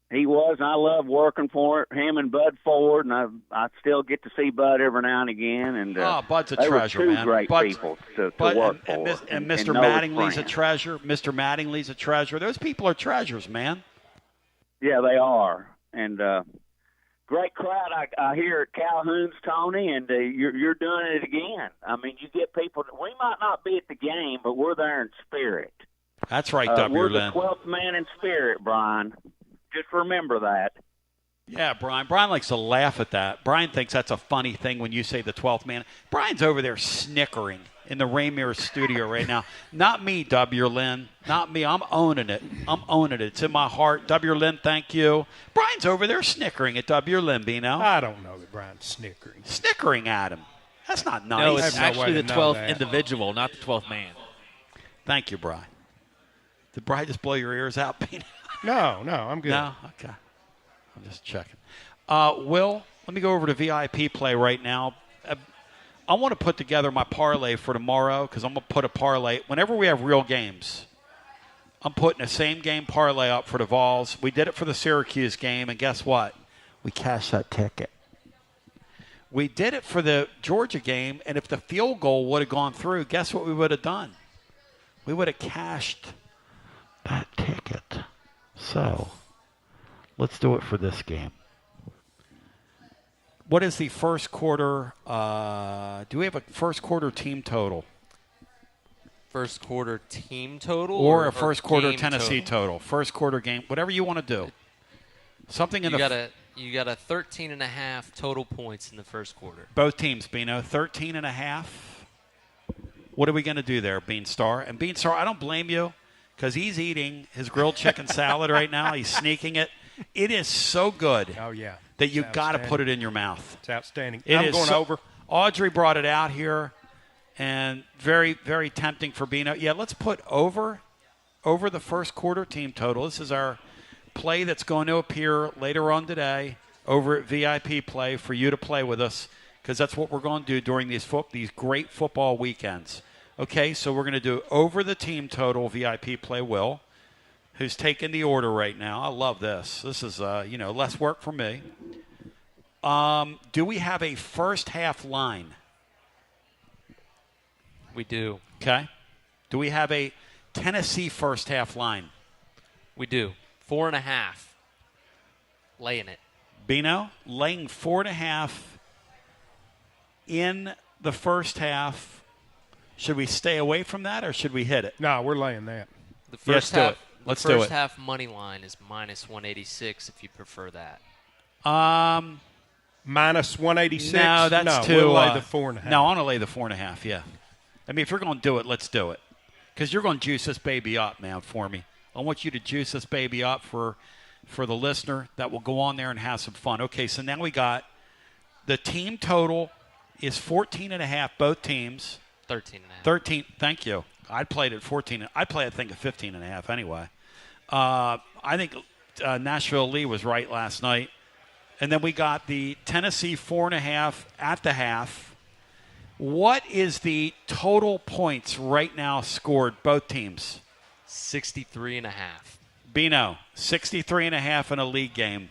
He was, and I love working for him and Bud Ford, and I still get to see Bud every now and again. And Bud's a they treasure, were two man. Great Bud's, people to work for. And Mr. Mattingly's a treasure. Mr. Mattingly's a treasure. Those people are treasures, man. Yeah, they are. And great crowd I hear at Calhoun's, Tony, and you're doing it again. I mean, you get people. We might not be at the game, but we're there in spirit. That's right, W. We're Lynn. the 12th man in spirit, Brian. Just remember that. Yeah, Brian. Brian likes to laugh at that. Brian thinks that's a funny thing when you say the 12th man. Brian's over there snickering in the Rainier studio right now. Not me, W. Lynn. Not me. I'm owning it. It's in my heart. W. Lynn, thank you. Brian's over there snickering at W. Lynn, Bino. I don't know that Brian's snickering. Snickering at him. That's not nice. No, it's actually the 12th individual, not the 12th man. Thank you, Brian. Did Brian just blow your ears out, Bino? No, I'm good. No? Okay. I'm just checking. Will, let me go over to VIP play right now. I want to put together my parlay for tomorrow because I'm going to put a parlay. Whenever we have real games, I'm putting a same-game parlay up for the Vols. We did it for the Syracuse game, and guess what? We cashed that ticket. We did it for the Georgia game, and if the field goal would have gone through, guess what we would have done? We would have cashed that ticket. So, let's do it for this game. What is the first quarter? Do we have a first quarter team total? First quarter team total? Or a first quarter Tennessee total? First quarter game. Whatever you want to do. Something in You got a 13.5 total points in the first quarter. Both teams, Bino. 13.5. What are we going to do there, Beanstar? And Beanstar, I don't blame you. Because he's eating his grilled chicken salad right now. He's sneaking it. It is so good. Oh, yeah. That you got to put it in your mouth. It's outstanding. I'm going over. Audrey brought it out here, and very, very tempting for Bino. Yeah, let's put over the first quarter team total. This is our play that's going to appear later on today over at VIP Play for you to play with us because that's what we're going to do during these great football weekends. Okay, so we're going to do over the team total VIP Play Will, who's taking the order right now. I love this. This is, less work for me. Do we have a first half line? We do. Okay. Do we have a Tennessee first half line? We do. 4.5. Laying it. Bino, laying 4.5 in the first half. Should we stay away from that or should we hit it? No, we're laying that. The first half, do it. Let's do do it. it. First half money line is minus 186 if you prefer that. Minus 186? No, that's too. We'll lay the 4.5. No, I want to lay the 4.5, yeah. I mean, if you're going to do it, let's do it. Because you're going to juice this baby up, man, for me. I want you to juice this baby up for the listener that will go on there and have some fun. Okay, so now we got the team total is 14.5, both teams. 13.5. 13. Thank you. I played at 14. I play, I think, at 15.5 anyway. I think Nashville Lee was right last night. And then we got the Tennessee 4.5 at the half. What is the total points right now scored, both teams? 63.5. Bino, 63.5 in a league game.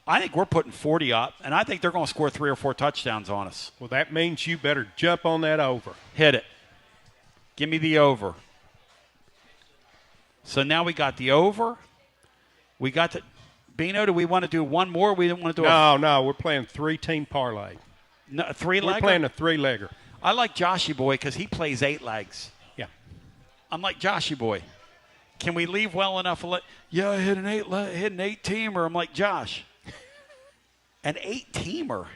I think we're putting 40 up, and I think they're going to score 3 or 4 touchdowns on us. Well, that means you better jump on that over. Hit it. Give me the over. So now we got the over. We got the Bino, do we want to do one more? We don't want to do No, we're playing 3-team parlay. No, 3-legger? We're playing a 3-legger. I like Joshy Boy because he plays 8 legs. Yeah. I'm like Joshy Boy. Can we leave well enough? Yeah, I hit an 8-teamer. I'm like, Josh. An 8-teamer?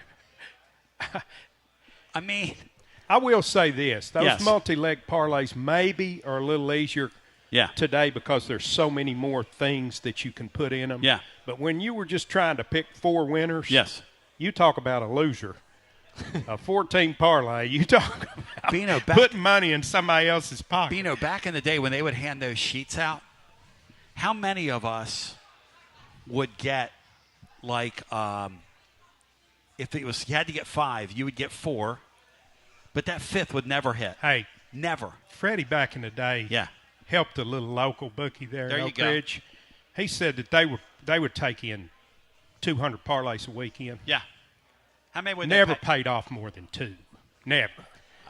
I mean. I will say this. Those yes. multi-leg parlays maybe are a little easier today because there's so many more things that you can put in them. Yeah. But when you were just trying to pick 4 winners, yes, you talk about a loser. A 14 parlay, you talk about Bino, putting money in somebody else's pocket. Bino, back in the day when they would hand those sheets out, how many of us would get like if it was you had to get 5, you would get 4, but that 5th would never hit. Hey, never. Freddie back in the day, helped a little local bookie there in Oak Ridge. He said that they would take in 200 parlays a weekend. Yeah. How many would never paid off more than 2? Never.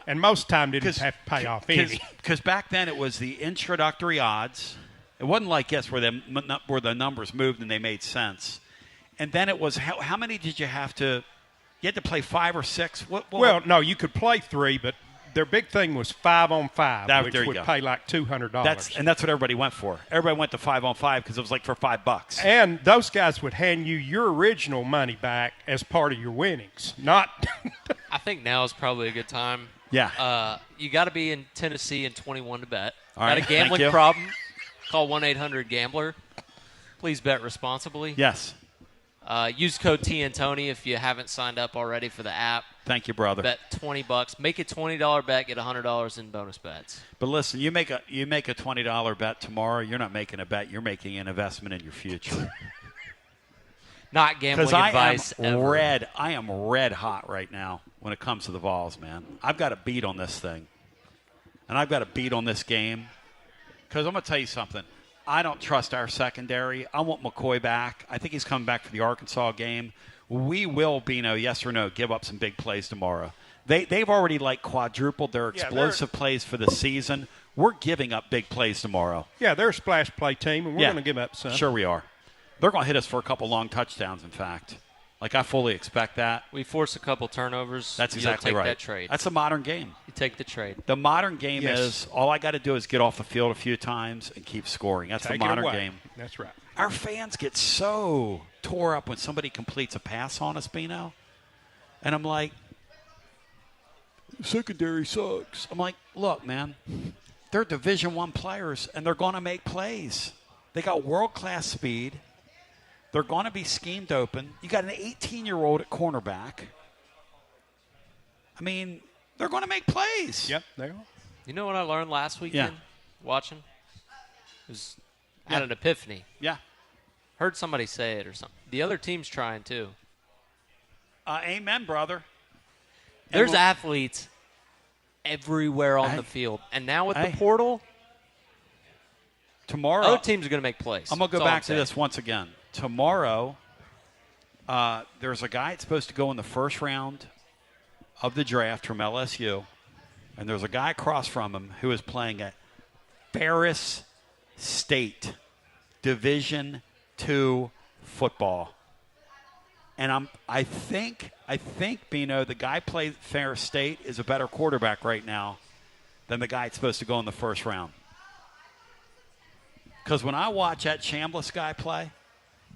And most of the time didn't have to pay off any. Because back then it was the introductory odds. It wasn't like where the numbers moved and they made sense. And then it was how many did you have to? You had to play 5 or 6. Well, no, you could play 3, but their big thing was 5-on-5, which would pay like $200. That's what everybody went for. Everybody went to 5-on-5 because it was like for $5. And those guys would hand you your original money back as part of your winnings. Not. I think now is probably a good time. Yeah. You got to be in Tennessee and 21 to bet. All right, got a gambling thank you. problem? Call 1-800-GAMBLER. Please bet responsibly. Yes. Use code TNTony if you haven't signed up already for the app. Thank you, brother. Bet $20. Make a $20 bet. Get $100 in bonus bets. But listen, you make a $20 bet tomorrow. You're not making a bet. You're making an investment in your future. Not gambling advice. I am red hot right now when it comes to the Vols, man. I've got a beat on this thing, and I've got a beat on this game. Because I'm going to tell you something. I don't trust our secondary. I want McCoy back. I think he's coming back for the Arkansas game. We will, Bino, yes or no, give up some big plays tomorrow. They've already quadrupled their explosive plays for the season. We're giving up big plays tomorrow. Yeah, they're a splash play team, and we're going to give up some. Sure we are. They're going to hit us for a couple long touchdowns, in fact. I fully expect that. We force a couple turnovers. That's exactly right. That trade. That's a modern game. You take the trade. The modern game is all I got to do is get off the field a few times and keep scoring. That's the modern game. That's right. Our fans get so tore up when somebody completes a pass on us, Bino. And I'm like, secondary sucks. I'm like, look, man, they're Division I players, and they're going to make plays. They got world-class speed. They're going to be schemed open. You got an 18-year-old at cornerback. I mean, they're going to make plays. Yep, they are. You know what I learned last weekend watching? Had an epiphany. Yeah. Heard somebody say it or something. The other team's trying too. Amen, brother. There's athletes everywhere on the field. And now with the portal, tomorrow, other teams are going to make plays. I'm going to go back to this once again. Tomorrow, there's a guy that's supposed to go in the first round of the draft from LSU, and there's a guy across from him who is playing at Ferris State Division II football. And I think Bino, the guy playing Ferris State is a better quarterback right now than the guy that's supposed to go in the first round. Because when I watch that Chambliss guy play,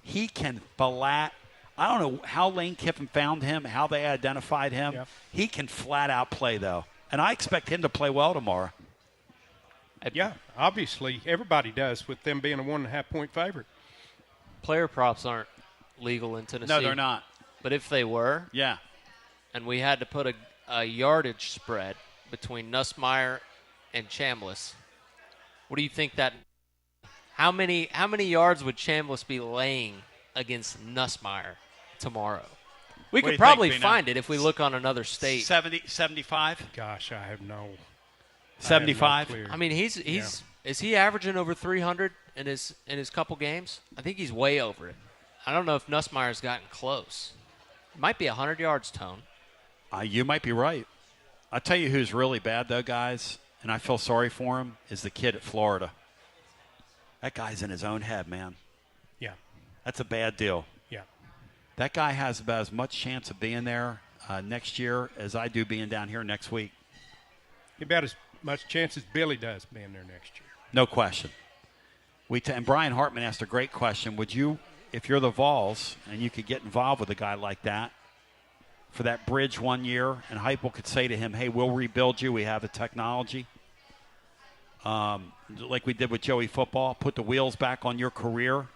he can flat. I don't know how Lane Kiffin found him, how they identified him. Yep. He can flat out play, though. And I expect him to play well tomorrow. Yeah, obviously everybody does with them being a 1.5-point favorite. Player props aren't legal in Tennessee. No, they're not. But if they were, and we had to put a yardage spread between Nussmeier and Chambliss, what do you think that? How many yards would Chambliss be laying against Nussmeier tomorrow? We could probably find it if we look on another state. 75? Gosh, I have no. 75? I mean, he's is he averaging over 300 in his couple games? I think he's way over it. I don't know if Nussmeier's gotten close. It might be 100 yards, Tone. You might be right. I'll tell you who's really bad, though, guys, and I feel sorry for him, is the kid at Florida. That guy's in his own head, man. Yeah. That's a bad deal. Yeah. That guy has about as much chance of being there next year as I do being down here next week. About as much chance as Billy does being there next year. No question. And Brian Hartman asked a great question. Would you, if you're the Vols and you could get involved with a guy like that for that bridge 1 year, and Heupel could say to him, hey, we'll rebuild you. We have the technology. like we did with Joey Football, put the wheels back on your career.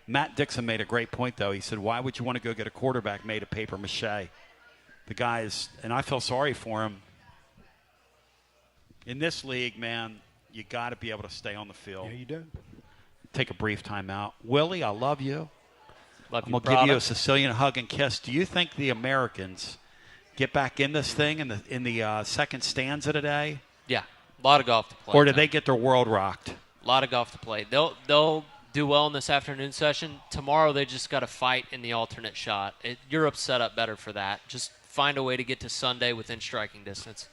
Matt Dixon made a great point, though. He said, why would you want to go get a quarterback made of paper mache? The guy is, and I feel sorry for him. In this league, man, you got to be able to stay on the field. Yeah, you do. Take a brief time out. Willie, I love you. Love I'm you, going to give you a Sicilian hug and kiss. Do you think the Americans get back in this thing in the second stanza today? Yeah, a lot of golf to play. Or did they get their world rocked? A lot of golf to play. They'll do well in this afternoon session. Tomorrow they just got to fight in the alternate shot. Europe's set up better for that. Just find a way to get to Sunday within striking distance.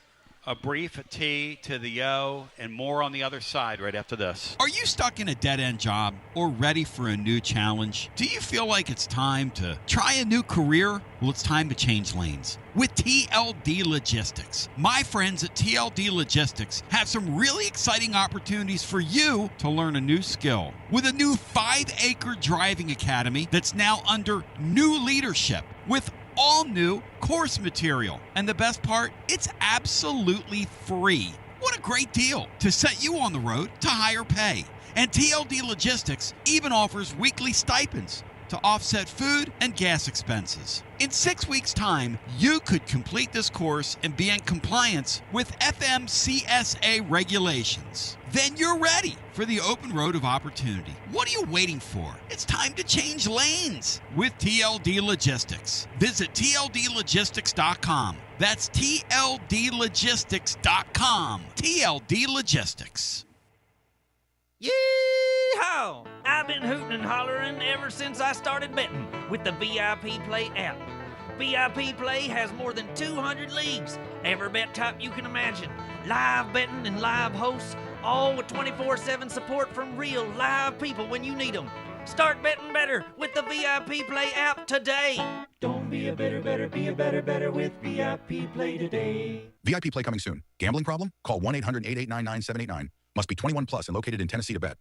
A brief tee to the O and more on the other side right after this. Are you stuck in a dead-end job or ready for a new challenge? Do you feel like it's time to try a new career? Well, it's time to change lanes with TLD Logistics. My friends at TLD Logistics have some really exciting opportunities for you to learn a new skill. With a new 5-acre driving academy that's now under new leadership with all new course material. And the best part, it's absolutely free. What a great deal to set you on the road to higher pay. And TLD Logistics even offers weekly stipends to offset food and gas expenses. In 6 weeks' time, you could complete this course and be in compliance with FMCSA regulations. Then you're ready for the open road of opportunity. What are you waiting for? It's time to change lanes with TLD Logistics. Visit TLDlogistics.com. That's TLDlogistics.com. TLD Logistics. Yee-haw! I've been hooting and hollering ever since I started betting with the VIP Play app. VIP Play has more than 200 leagues, every bet type you can imagine, live betting and live hosts, all with 24/7 support from real live people when you need them. Start betting better with the VIP Play app today. Don't be a better, be a better with VIP Play today. VIP Play coming soon. Gambling problem? Call 1-800-889-9789. Must be 21 plus and located in Tennessee to bet.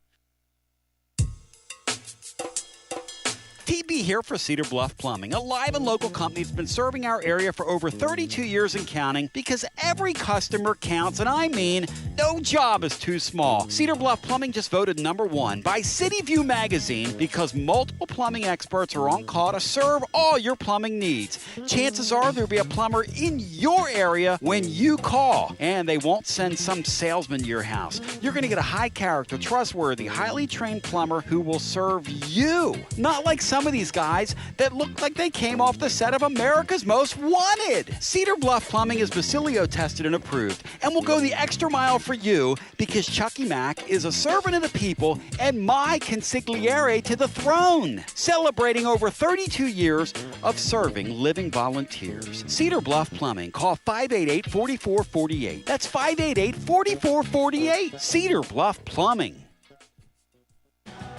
TB here for Cedar Bluff Plumbing, a live and local company that's been serving our area for over 32 years and counting because every customer counts, and I mean no job is too small. Cedar Bluff Plumbing just voted #1 by City View magazine because multiple plumbing experts are on call to serve all your plumbing needs. Chances are there'll be a plumber in your area when you call, and they won't send some salesman to your house. You're going to get a high-character, trustworthy, highly trained plumber who will serve you, not like some of these guys that look like they came off the set of America's Most Wanted. Cedar Bluff Plumbing is Basilio tested and approved and will go the extra mile for you because Chucky Mack is a servant of the people and my consigliere to the throne, celebrating over 32 years of serving living volunteers. Cedar Bluff Plumbing. Call 588-4448. That's 588-4448. Cedar Bluff Plumbing.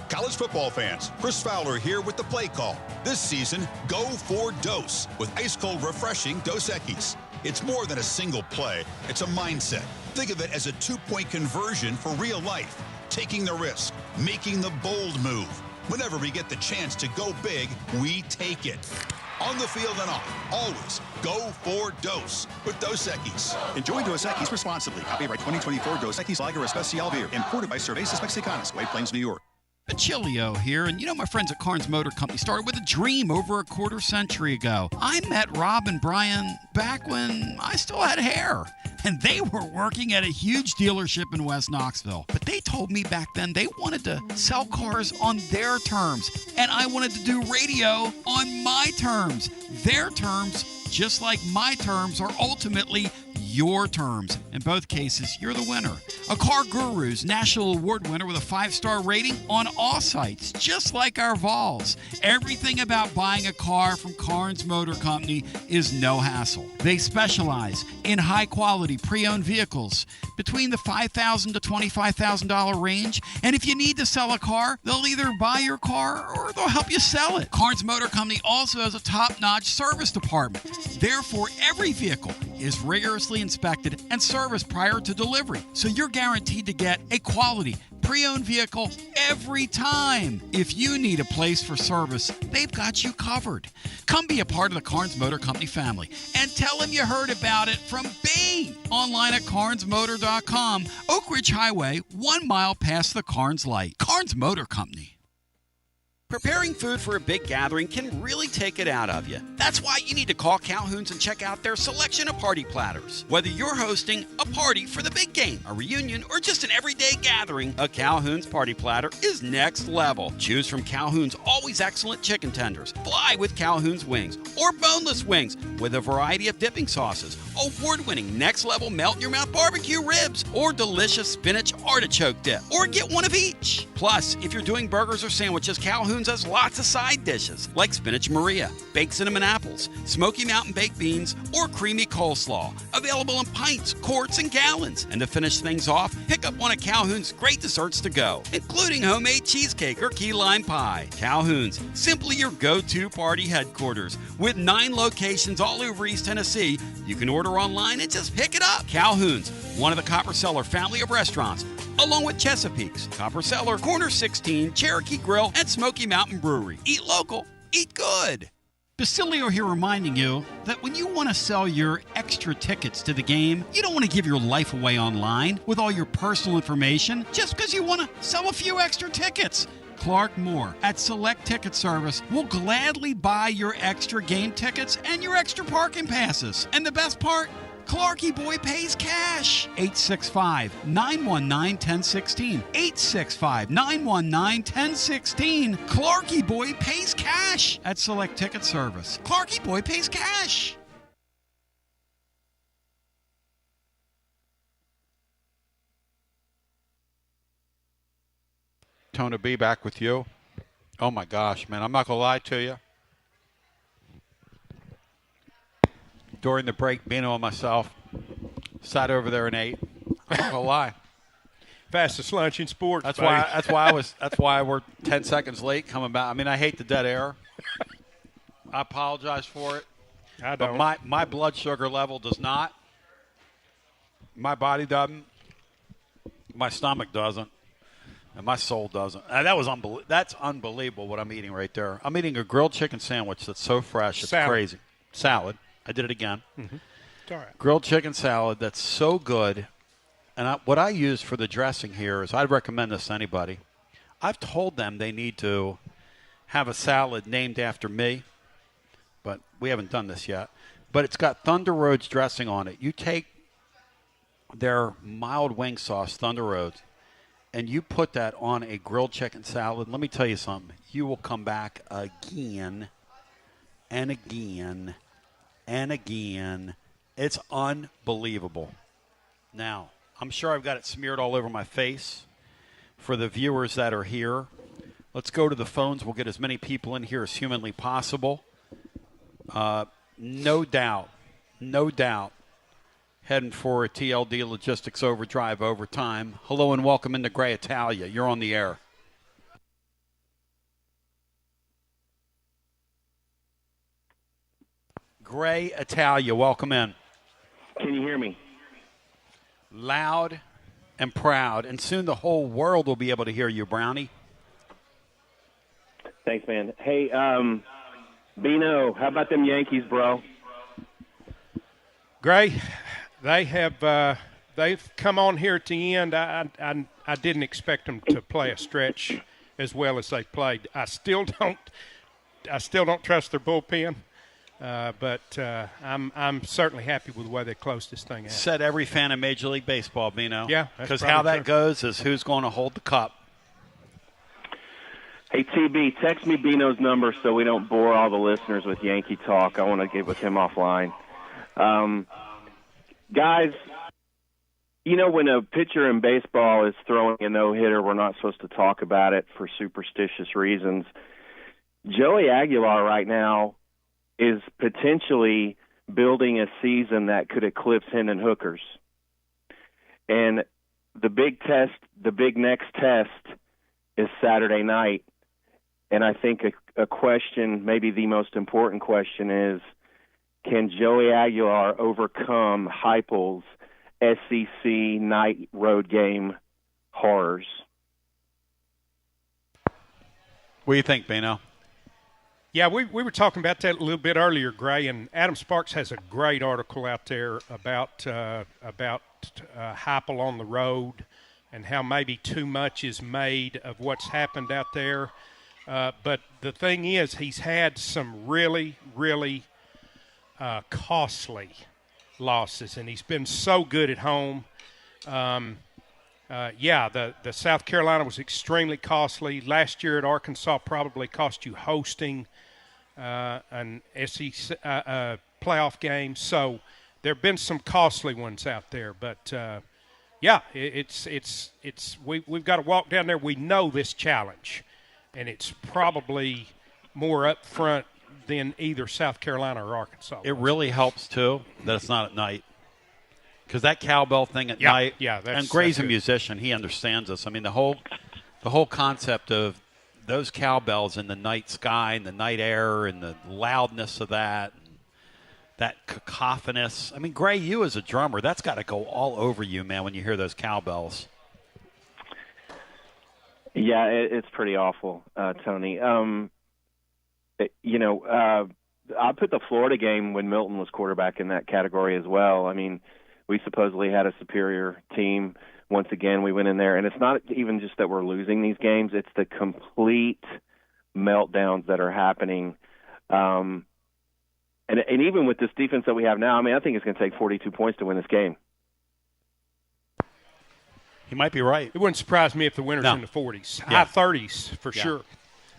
College football fans, Chris Fowler here with the play call. This season, go for Dose with ice-cold, refreshing Dos Equis. It's more than a single play. It's a mindset. Think of it as a 2-point conversion for real life. Taking the risk, making the bold move. Whenever we get the chance to go big, we take it. On the field and off, always go for Dose with Dos Equis. Enjoy Dos Equis responsibly. Copyright 2024 Dos Equis Lager Especial Beer. Imported by Cervezas Mexicanas, White Plains, New York. Achillio here, and you know my friends at Carnes Motor Company started with a dream over a quarter century ago. I met Rob and Brian back when I still had hair, and they were working at a huge dealership in West Knoxville. But they told me back then they wanted to sell cars on their terms, and I wanted to do radio on my terms. Their terms, just like my terms, are ultimately your terms. In both cases, you're the winner. A Car Guru's National Award winner with a 5-star rating on all sites, just like our Vols. Everything about buying a car from Carnes Motor Company is no hassle. They specialize in high-quality pre-owned vehicles between the $5,000 to $25,000 range. And if you need to sell a car, they'll either buy your car or they'll help you sell it. Carnes Motor Company also has a top-notch service department. Therefore, every vehicle is rigorously inspected and serviced prior to delivery, so you're guaranteed to get a quality, pre-owned vehicle every time. If you need a place for service, they've got you covered. Come be a part of the Carnes Motor Company family and tell them you heard about it from B. Online at carnesmotor.com, Oak Ridge Highway, 1 mile past the Carnes light. Carnes Motor Company. Preparing food for a big gathering can really take it out of you. That's why you need to call Calhoun's and check out their selection of party platters. Whether you're hosting a party for the big game, a reunion, or just an everyday gathering, a Calhoun's party platter is next level. Choose from Calhoun's always excellent chicken tenders, fly with Calhoun's wings, or boneless wings with a variety of dipping sauces, award-winning next-level melt-in-your-mouth barbecue ribs, or delicious spinach artichoke dip, or get one of each. Plus, if you're doing burgers or sandwiches, Calhoun's has lots of side dishes like spinach Maria, baked cinnamon apples, Smoky Mountain baked beans, or creamy coleslaw. Available in pints, quarts, and gallons. And to finish things off, pick up one of Calhoun's great desserts to go, including homemade cheesecake or key lime pie. Calhoun's, simply your go-to party headquarters. With 9 locations all over East Tennessee, you can order online and just pick it up. Calhoun's, one of the Copper Cellar family of restaurants, along with Chesapeake's, Copper Cellar, Corner 16, Cherokee Grill, and Smoky Mountain Brewery. Eat local, eat good. Basilio here reminding you that when you want to sell your extra tickets to the game, you don't want to give your life away online with all your personal information just because you want to sell a few extra tickets. Clark Moore at Select Ticket Service will gladly buy your extra game tickets and your extra parking passes. And the best part? Clarky Boy pays cash. 865-919-1016. 865-919-1016. Clarky Boy pays cash at Select Ticket Service. Clarky Boy pays cash. Tony B back with you. Oh my gosh, man, I'm not going to lie to you. During the break, Bino and myself sat over there and ate. I'm not gonna lie. Fastest lunch in sports. That's baby. why That's why we're 10 seconds late coming back. I mean, I hate the dead air. I apologize for it. I don't. But my blood sugar level does not. My body doesn't. My stomach doesn't. And my soul doesn't. That's unbelievable what I'm eating right there. I'm eating a grilled chicken sandwich that's so fresh. It's crazy. Salad. I did it again. Mm-hmm. It's all right. Grilled chicken salad that's so good. And what I use for the dressing here is I'd recommend this to anybody. I've told them they need to have a salad named after me, but we haven't done this yet. But it's got Thunder Roads dressing on it. You take their mild wing sauce, Thunder Roads, and you put that on a grilled chicken salad. Let me tell you something. You will come back again and again and again. It's unbelievable. Now, I'm sure I've got it smeared all over my face for the viewers that are here. Let's go to the phones. We'll get as many people in here as humanly possible. No doubt, heading for a TLD Logistics Overdrive overtime. Hello and welcome into Gray Italia. You're on the air. Gray Italia, welcome in. Can you hear me? Loud and proud, and soon the whole world will be able to hear you, Brownie. Thanks, man. Hey, Bino, how about them Yankees, bro? Gray, they've come on here at the end. I didn't expect them to play a stretch as well as they played. I still don't trust their bullpen. But I'm certainly happy with the way they closed this thing out. Said every fan of Major League Baseball, Bino. Yeah, because how that goes is who's going to hold the cup. Hey, TB, text me Bino's number so we don't bore all the listeners with Yankee talk. I want to get with him offline. Guys, you know when a pitcher in baseball is throwing a no-hitter, we're not supposed to talk about it for superstitious reasons. Joey Aguilar right now is potentially building a season that could eclipse Hendon Hooker's. And the big next test is Saturday night. And I think a question, maybe the most important question is, can Joey Aguilar overcome Heupel's SEC night road game horrors? What do you think, Bino? Yeah, we were talking about that a little bit earlier, Gray, and Adam Sparks has a great article out there about Heupel on the road and how maybe too much is made of what's happened out there. But the thing is, he's had some really, really costly losses, and he's been so good at home. The South Carolina was extremely costly. Last year at Arkansas probably cost you hosting an SEC playoff game. So there have been some costly ones out there. But, we've got to walk down there. We know this challenge, and it's probably more up front than either South Carolina or Arkansas. It really helps, too, that it's not at night. Because that cowbell thing at night, and Gray's a musician, he understands this. I mean, the whole concept of those cowbells in the night sky and the night air and the loudness of that cacophonous. I mean, Gray, you as a drummer, that's got to go all over you, man, when you hear those cowbells. Yeah, it's pretty awful, Tony. I put the Florida game when Milton was quarterback in that category as well. I mean, we supposedly had a superior team. Once again, we went in there, and it's not even just that we're losing these games. It's the complete meltdowns that are happening. And even with this defense that we have now, I mean, I think it's going to take 42 points to win this game. He might be right. It wouldn't surprise me if the winner's in the 40s. High 30s for sure.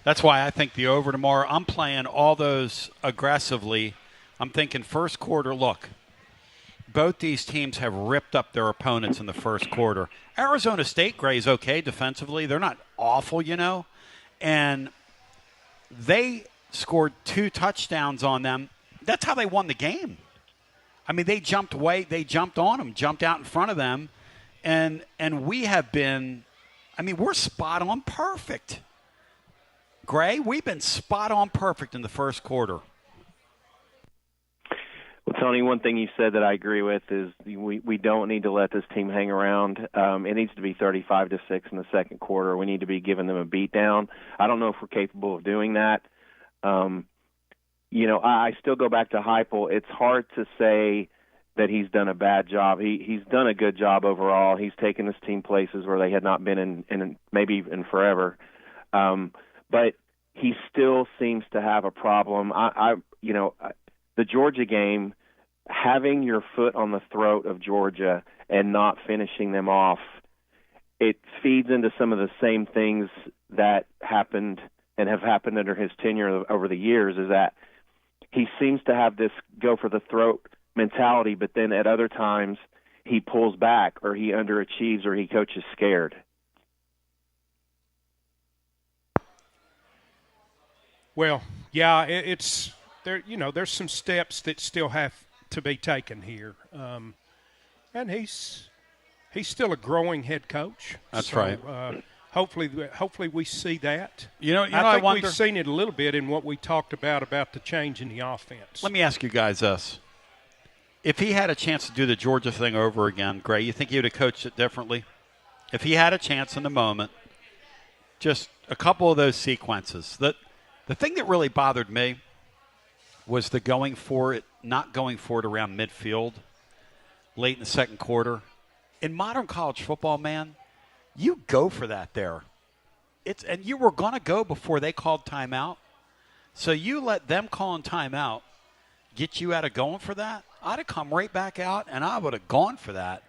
That's why I think the over tomorrow, I'm playing all those aggressively. I'm thinking first quarter, look, both these teams have ripped up their opponents in the first quarter. Arizona State, Gray's okay defensively. They're not awful, and they scored 2 touchdowns on them. That's how they won the game. I mean, they jumped on them, jumped out in front of them, and we have been, I mean, we're spot on perfect. Gray, we've been spot on perfect in the first quarter. Well, Tony, one thing you said that I agree with is we don't need to let this team hang around. It needs to be 35-6 in the second quarter. We need to be giving them a beat down. I don't know if we're capable of doing that. I still go back to Heupel. It's hard to say that he's done a bad job. He's done a good job overall. He's taken this team places where they had not been in maybe in forever. But he still seems to have a problem. The Georgia game, having your foot on the throat of Georgia and not finishing them off, it feeds into some of the same things that happened and have happened under his tenure over the years, is that he seems to have this go-for-the-throat mentality, but then at other times he pulls back or he underachieves or he coaches scared. Well, yeah, it's there. There's some steps that still have to be taken here, and he's still a growing head coach. That's right. Hopefully we see that. I think wonder, we've seen it a little bit in what we talked about the change in the offense. Let me ask you guys this: if he had a chance to do the Georgia thing over again, Gray, you think he would have coached it differently? If he had a chance in the moment, just a couple of those sequences. The thing that really bothered me was the not going for it around midfield late in the second quarter. In modern college football, man, you go for that there. And you were going to go before they called timeout. So you let them calling timeout get you out of going for that. I'd have come right back out, and I would have gone for that.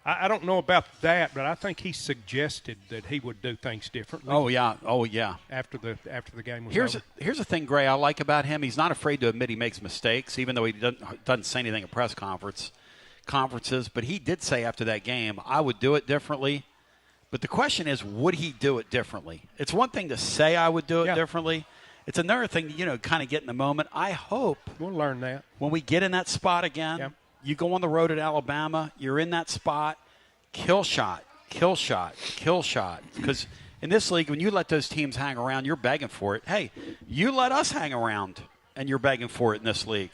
I don't know about that, but I think he suggested that he would do things differently. Oh yeah. After the game was over. Here's the thing, Gray, I like about him. He's not afraid to admit he makes mistakes, even though he doesn't say anything at press conferences. But he did say after that game, I would do it differently. But the question is, would he do it differently? It's one thing to say I would do it differently. It's another thing to, kind of get in the moment. I hope we'll learn that when we get in that spot again. Yep. You go on the road at Alabama, you're in that spot, kill shot. Because in this league, when you let those teams hang around, you're begging for it. Hey, you let us hang around, and you're begging for it in this league.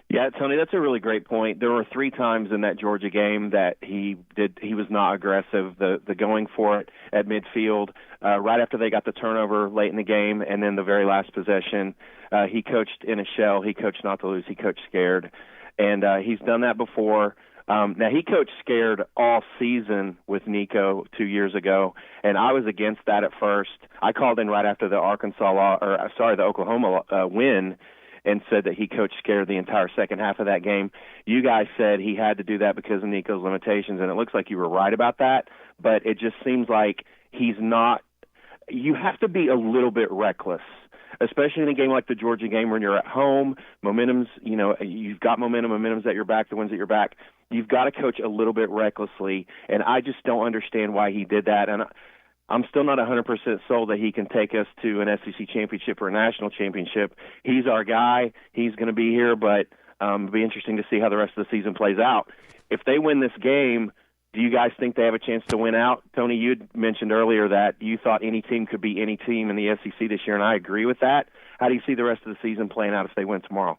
Yeah, Tony, that's a really great point. There were 3 times in that Georgia game that he was not aggressive. The going for it at midfield, right after they got the turnover late in the game, and then the very last possession. He coached in a shell. He coached not to lose. He coached scared. And he's done that before. Now, he coached scared all season with Nico 2 years ago, and I was against that at first. I called in right after the the Oklahoma win and said that he coached scared the entire second half of that game. You guys said he had to do that because of Nico's limitations, and it looks like you were right about that, but it just seems like he's not – you have to be a little bit reckless, especially in a game like the Georgia game when you're at home. Momentum's, you've got momentum's at your back, the one's at your back. You've got to coach a little bit recklessly, and I just don't understand why he did that. And I'm still not 100% sold that he can take us to an SEC championship or a national championship. He's our guy. He's going to be here, but it'll be interesting to see how the rest of the season plays out. If they win this game, do you guys think they have a chance to win out? Tony, you mentioned earlier that you thought any team could beat any team in the SEC this year, and I agree with that. How do you see the rest of the season playing out if they win tomorrow?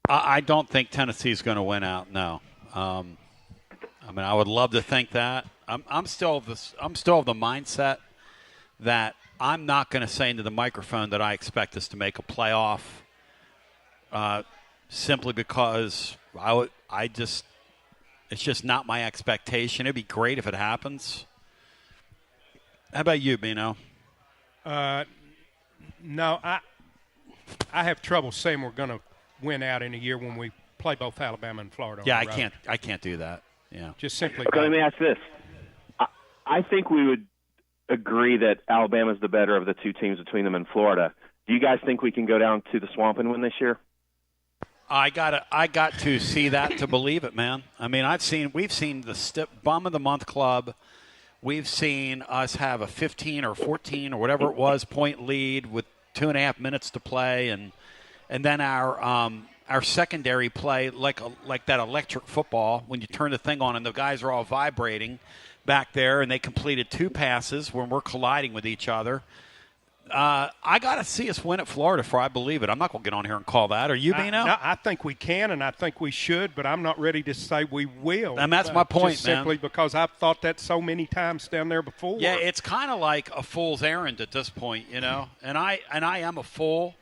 I don't think Tennessee's going to win out, no. I would love to think that. I'm still of the mindset that I'm not going to say into the microphone that I expect us to make a playoff simply because it's just not my expectation. It'd be great if it happens. How about you, Bino? No, I have trouble saying we're going to win out in a year when we play both Alabama and Florida. Yeah, I can't do that. Yeah, just simply. Okay, let me ask this. I think we would agree that Alabama's the better of the two teams between them and Florida. Do you guys think we can go down to the Swamp and win this year? I got to see that to believe it, man. I mean, we've seen the Bum of the Month Club. We've seen us have a 15 or 14 or whatever it was point lead with 2.5 minutes to play, and then our secondary play like that electric football when you turn the thing on and the guys are all vibrating back there, and they completed 2 passes when we're colliding with each other. I got to see us win at Florida before I believe it. I'm not going to get on here and call that. Are you, Bino? No, I think we can, and I think we should, but I'm not ready to say we will. And that's my point, just simply because I've thought that so many times down there before. Yeah, it's kind of like a fool's errand at this point, and I am a fool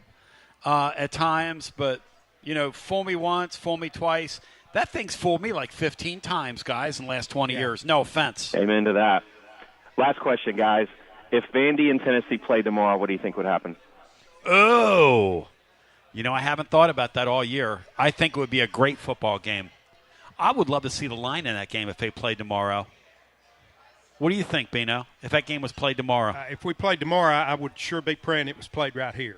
at times, but fool me once, fool me twice. That thing's fooled me like 15 times, guys, in the last 20 years. No offense. Amen to that. Last question, guys. If Vandy and Tennessee played tomorrow, what do you think would happen? Oh, I haven't thought about that all year. I think it would be a great football game. I would love to see the line in that game if they played tomorrow. What do you think, Bino, if that game was played tomorrow? If we played tomorrow, I would sure be praying it was played right here.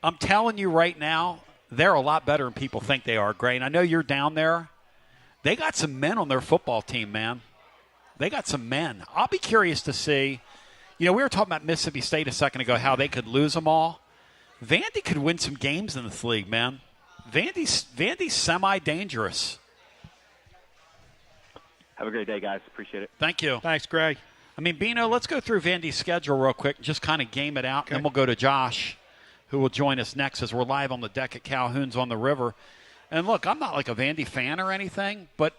I'm telling you right now, they're a lot better than people think they are, Gray. And I know you're down there. They got some men on their football team, man. They got some men. I'll be curious to see. We were talking about Mississippi State a second ago, how they could lose them all. Vandy could win some games in this league, man. Vandy's semi-dangerous. Have a great day, guys. Appreciate it. Thank you. Thanks, Gray. Bino, let's go through Vandy's schedule real quick, just kind of game it out, and then we'll go to Josh, who will join us next as we're live on the deck at Calhoun's on the river. And look, I'm not like a Vandy fan or anything, but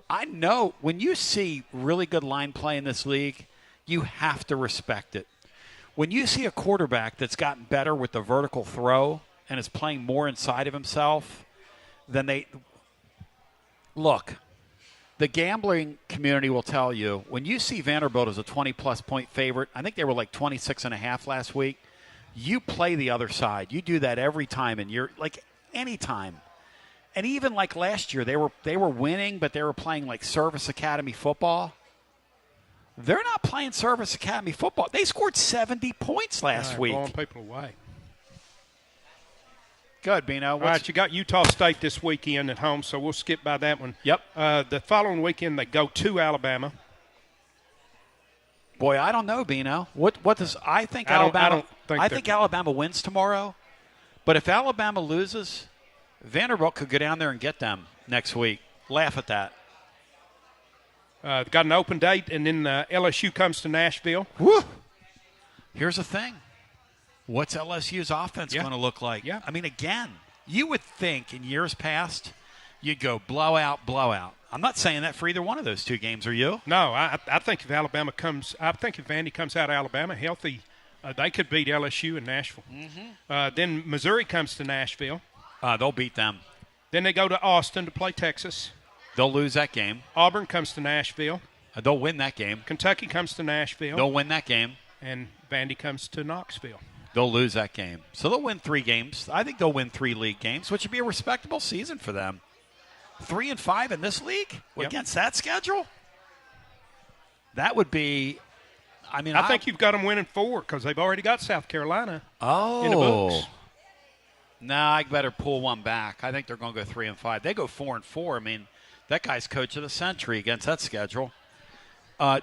I know when you see really good line play in this league, you have to respect it. When you see a quarterback that's gotten better with the vertical throw and is playing more inside of himself, then look, the gambling community will tell you, when you see Vanderbilt as a 20-plus point favorite, I think they were like 26.5 last week, you play the other side. You do that every time, and you're like any time. And even like last year, they were winning, but they were playing like Service Academy football. They're not playing Service Academy football. They scored 70 points last week. Blowing people away. Good, Bino. All right, you got Utah State this weekend at home, so we'll skip by that one. Yep. The following weekend, they go to Alabama. Boy, I don't know, Bino. What does I think Alabama? I think Alabama wins tomorrow. But if Alabama loses, Vanderbilt could go down there and get them next week. Laugh at that. Got an open date, and then LSU comes to Nashville. Woo! Here's the thing. What's LSU's offense going to look like? Yeah. Again, you would think in years past you'd go blowout, blowout. I'm not saying that for either one of those two games. Are you? No, I think if Vandy comes out of Alabama healthy, they could beat LSU in Nashville. Then Missouri comes to Nashville. They'll beat them. Then they go to Austin to play Texas. They'll lose that game. Auburn comes to Nashville. They'll win that game. Kentucky comes to Nashville. They'll win that game. And Vandy comes to Knoxville. They'll lose that game. So they'll win 3 games. I think they'll win 3 league games, which would be a respectable season for them. 3-5 in this league against that schedule? That would be – I think you've got them winning 4 because they've already got South Carolina in the books. Nah, I better pull one back. I think they're going to go 3-5. They go 4-4. I mean, that guy's coach of the century against that schedule.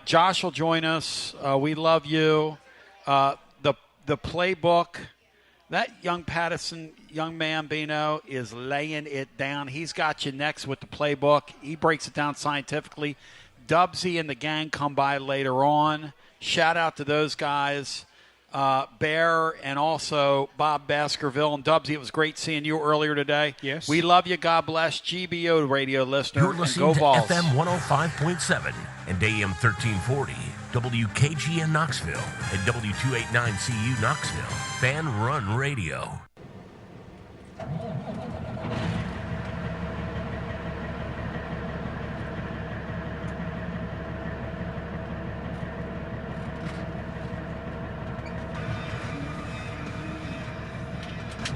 Josh will join us. We love you. The playbook, that young Patterson, young man, Bino, is laying it down. He's got you next with the playbook. He breaks it down scientifically. Dubsy and the gang come by later on. Shout out to those guys. Bear and also Bob Baskerville and Dubsy. It was great seeing you earlier today. Yes. We love you. God bless. GBO radio listener. You're listening and go to Vols. FM 105.7 and AM 1340. WKGN Knoxville and W289CU Knoxville. Fan Run Radio.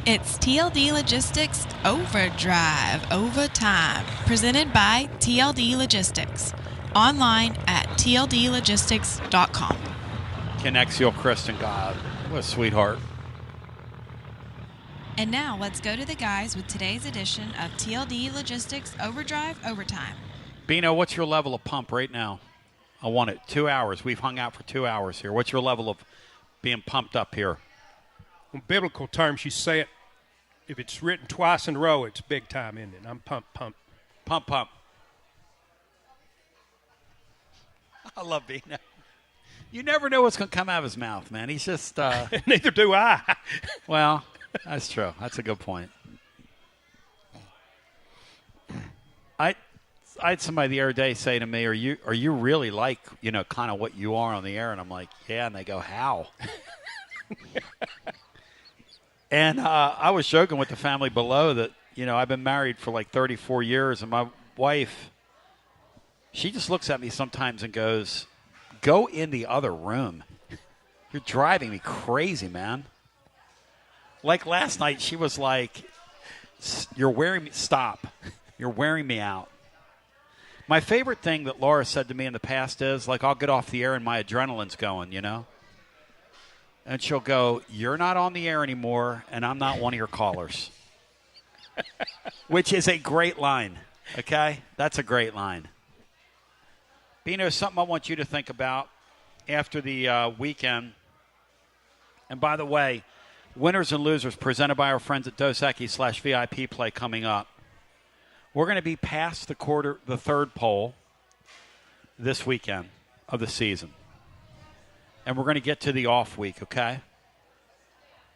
It's TLD Logistics Overdrive Overtime, presented by TLD Logistics. Online at tldlogistics.com. Connexio Kristen, God, what a sweetheart. And now let's go to the guys with today's edition of TLD Logistics Overdrive Overtime. Bino, what's your level of pump right now? I want it. 2 hours. We've hung out for 2 hours here. What's your level of being pumped up here? In biblical terms, you say it, if it's written twice in a row, it's big time, isn't it? I'm pumped. Pump. I love Bino. You never know what's going to come out of his mouth, man. He's just... Neither do I. Well, that's true. That's a good point. I had somebody the other day say to me, are you really like, kind of what you are on the air? And I'm like, yeah. And they go, how? And I was joking with the family below that, I've been married for like 34 years, and my wife, she just looks at me sometimes and goes, go in the other room. You're driving me crazy, man. Like last night, she was like, you're wearing me, stop. You're wearing me out. My favorite thing that Laura said to me in the past is, like, I'll get off the air and my adrenaline's going, And she'll go, you're not on the air anymore, and I'm not one of your callers. Which is a great line, okay? That's a great line. Bino, something I want you to think about after the weekend. And by the way, winners and losers presented by our friends at Dos Equis /VIP play coming up. We're going to be past the third poll this weekend of the season. And we're going to get to the off week, okay?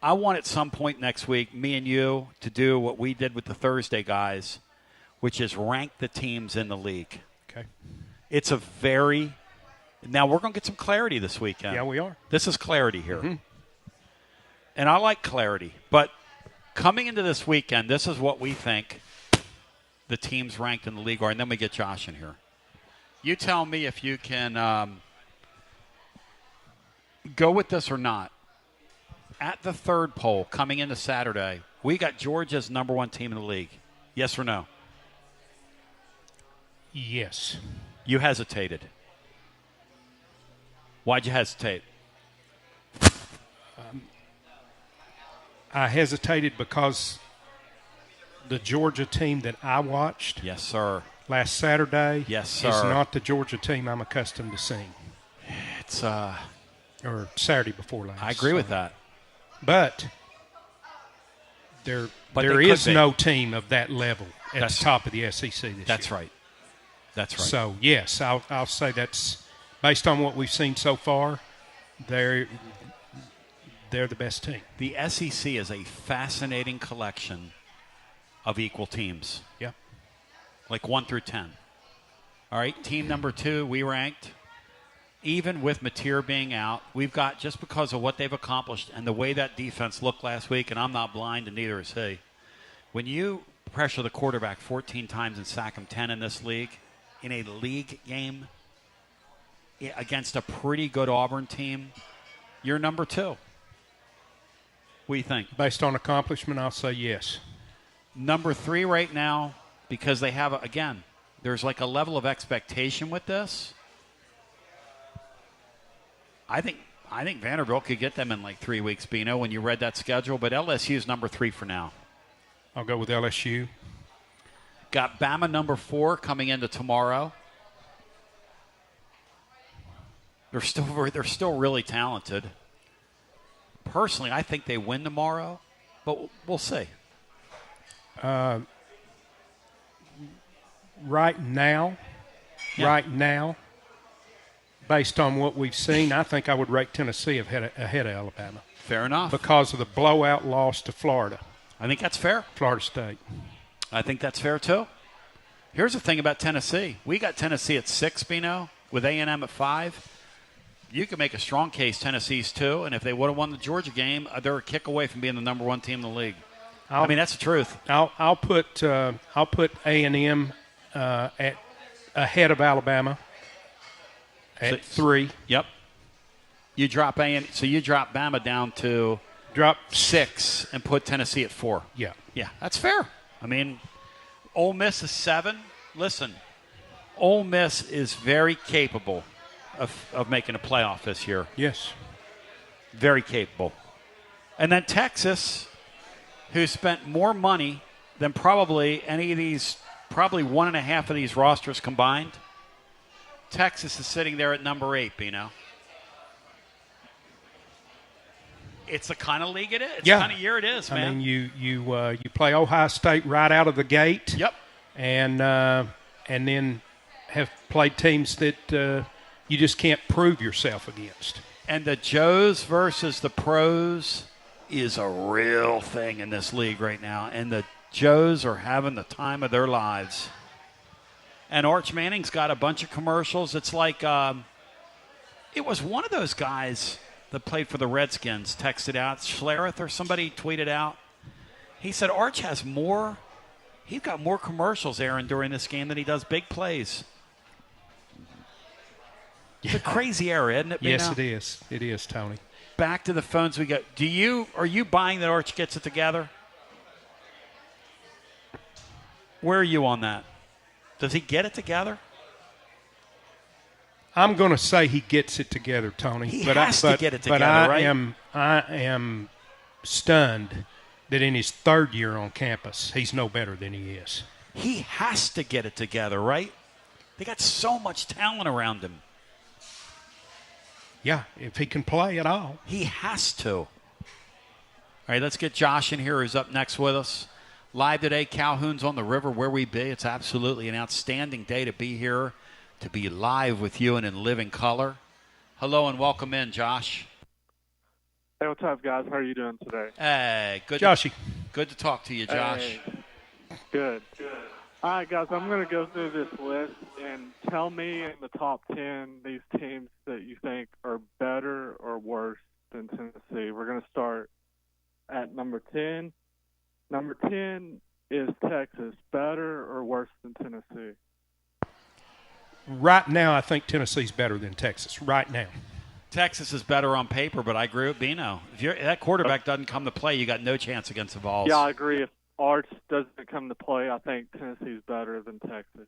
I want at some point next week, me and you, to do what we did with the Thursday guys, which is rank the teams in the league. Okay. It's a very – now we're going to get some clarity this weekend. Yeah, we are. This is clarity here. Mm-hmm. And I like clarity. But coming into this weekend, this is what we think the teams ranked in the league are. And then we get Josh in here. You tell me if you can go with this or not. At the third poll coming into Saturday, we got Georgia's number 1 team in the league. Yes or no? Yes. You hesitated. Why'd you hesitate? I hesitated because the Georgia team that I watched yes, sir, last Saturday yes, sir, is not the Georgia team I'm accustomed to seeing. It's or Saturday before last. I agree with that. But there is no team of that level at the top of the SEC this year. That's right. That's right. So, yes, I'll say that's based on what we've seen so far, they're the best team. The SEC is a fascinating collection of equal teams. Yeah. like 1 through 10. All right, team number 2, we ranked. Even with Mateer being out, we've got, just because of what they've accomplished and the way that defense looked last week, and I'm not blind and neither is he, when you pressure the quarterback 14 times and sack him 10 in this league, in a league game against a pretty good Auburn team, you're number 2. What do you think? Based on accomplishment, I'll say yes. Number 3 right now, because they have, again, there's like a level of expectation with this. I think Vanderbilt could get them in like 3 weeks, Bino, when you read that schedule. But LSU is number 3 for now. I'll go with LSU. Got Bama number 4 coming into tomorrow. They're still really talented. Personally, I think they win tomorrow, but we'll see. Right now, based on what we've seen, I think I would rate Tennessee ahead of Alabama. Fair enough. Because of the blowout loss to Florida. I think that's fair. Florida State. I think that's fair, too. Here's the thing about Tennessee. We got Tennessee at 6, Bino, with A&M at 5. You can make a strong case Tennessee's 2, and if they would have won the Georgia game, they're a kick away from being the number 1 team in the league. I mean, that's the truth. I'll put A&M at ahead of Alabama at 3. Yep. You drop you drop Bama down to 6 and put Tennessee at 4. Yeah. Yeah, that's fair. I mean, Ole Miss is 7. Listen, Ole Miss is very capable of making a playoff this year. Yes. Very capable. And then Texas, who spent more money than probably any of these, probably 1.5 of these rosters combined. Texas is sitting there at number 8, Bino. It's the kind of league it is. It's the kind of year it is, man. I mean, you play Ohio State right out of the gate. Yep. And then have played teams that you just can't prove yourself against. And the Joes versus the pros is a real thing in this league right now. And the Joes are having the time of their lives. And Arch Manning's got a bunch of commercials. It's like it was one of those guys that played for the Redskins texted out, Schlereth or somebody tweeted out. He said Arch has more. He's got more commercials, Aaron, during this game than he does big plays. It's a crazy era, isn't it? Yes, it is. It is, Tony. Back to the phones we got. Are you buying that Arch gets it together? Where are you on that? Does he get it together? I'm going to say he gets it together, Tony. He has to get it together, right? I am stunned that in his 3rd year on campus, he's no better than he is. He has to get it together, right? They got so much talent around him. Yeah, if he can play at all. He has to. All right, let's get Josh in here, who's up next with us. Live today, Calhoun's on the river where we be. It's absolutely an outstanding day to be here, to be live with you and in living color. Hello and welcome in, Josh. Hey, what's up, guys? How are you doing today? Hey, good. Joshy. Good to talk to you, Josh. Hey. Good. All right, guys, I'm going to go through this list and tell me in the top 10 these teams that you think are better or worse than Tennessee. We're going to start at number 10. Number 10 is Texas. Better or worse than Tennessee? Right now, I think Tennessee's better than Texas. Right now. Texas is better on paper, but I agree with Bino. If that quarterback doesn't come to play, you got no chance against the Vols. Yeah, I agree. If Arch doesn't come to play, I think Tennessee's better than Texas.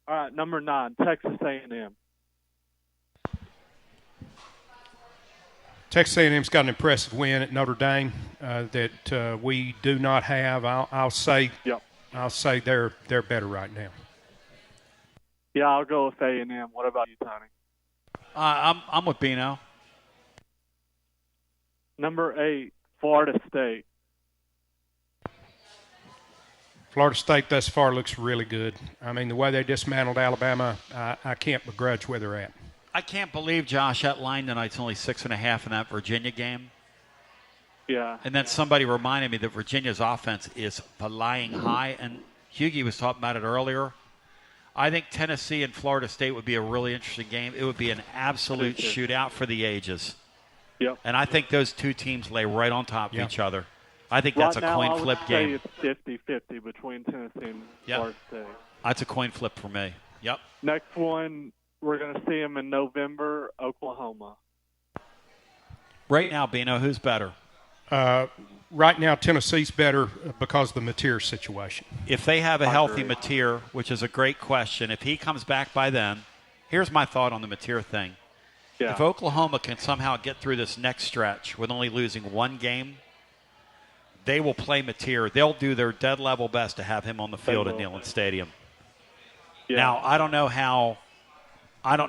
All right, number 9, Texas A&M. Texas A&M's got an impressive win at Notre Dame that we do not have. I'll say they're better right now. Yeah, I'll go with A&M. What about you, Tony? I'm with Bino. Number 8, Florida State. Florida State thus far looks really good. I mean, the way they dismantled Alabama, I can't begrudge where they're at. I can't believe, Josh, that line tonight's only 6.5 in that Virginia game. Yeah. And then somebody reminded me that Virginia's offense is flying high, and Hughie was talking about it earlier. I think Tennessee and Florida State would be a really interesting game. It would be an absolute shootout for the ages. Yep. And I think those two teams lay right on top of each other. I think that's a coin flip game. Right now, I would say it's 50-50 between Tennessee and Florida State. That's a coin flip for me. Yep. Next one, we're going to see them in November, Oklahoma. Right now, Bino, who's better? Right now, Tennessee's better because of the Mateer situation. If they have a healthy Mateer, which is a great question, if he comes back by then, here's my thought on the Mateer thing. Yeah. If Oklahoma can somehow get through this next stretch with only losing one game, they will play Mateer. They'll do their dead level best to have him on the field at Neyland Stadium. Yeah. Now, I don't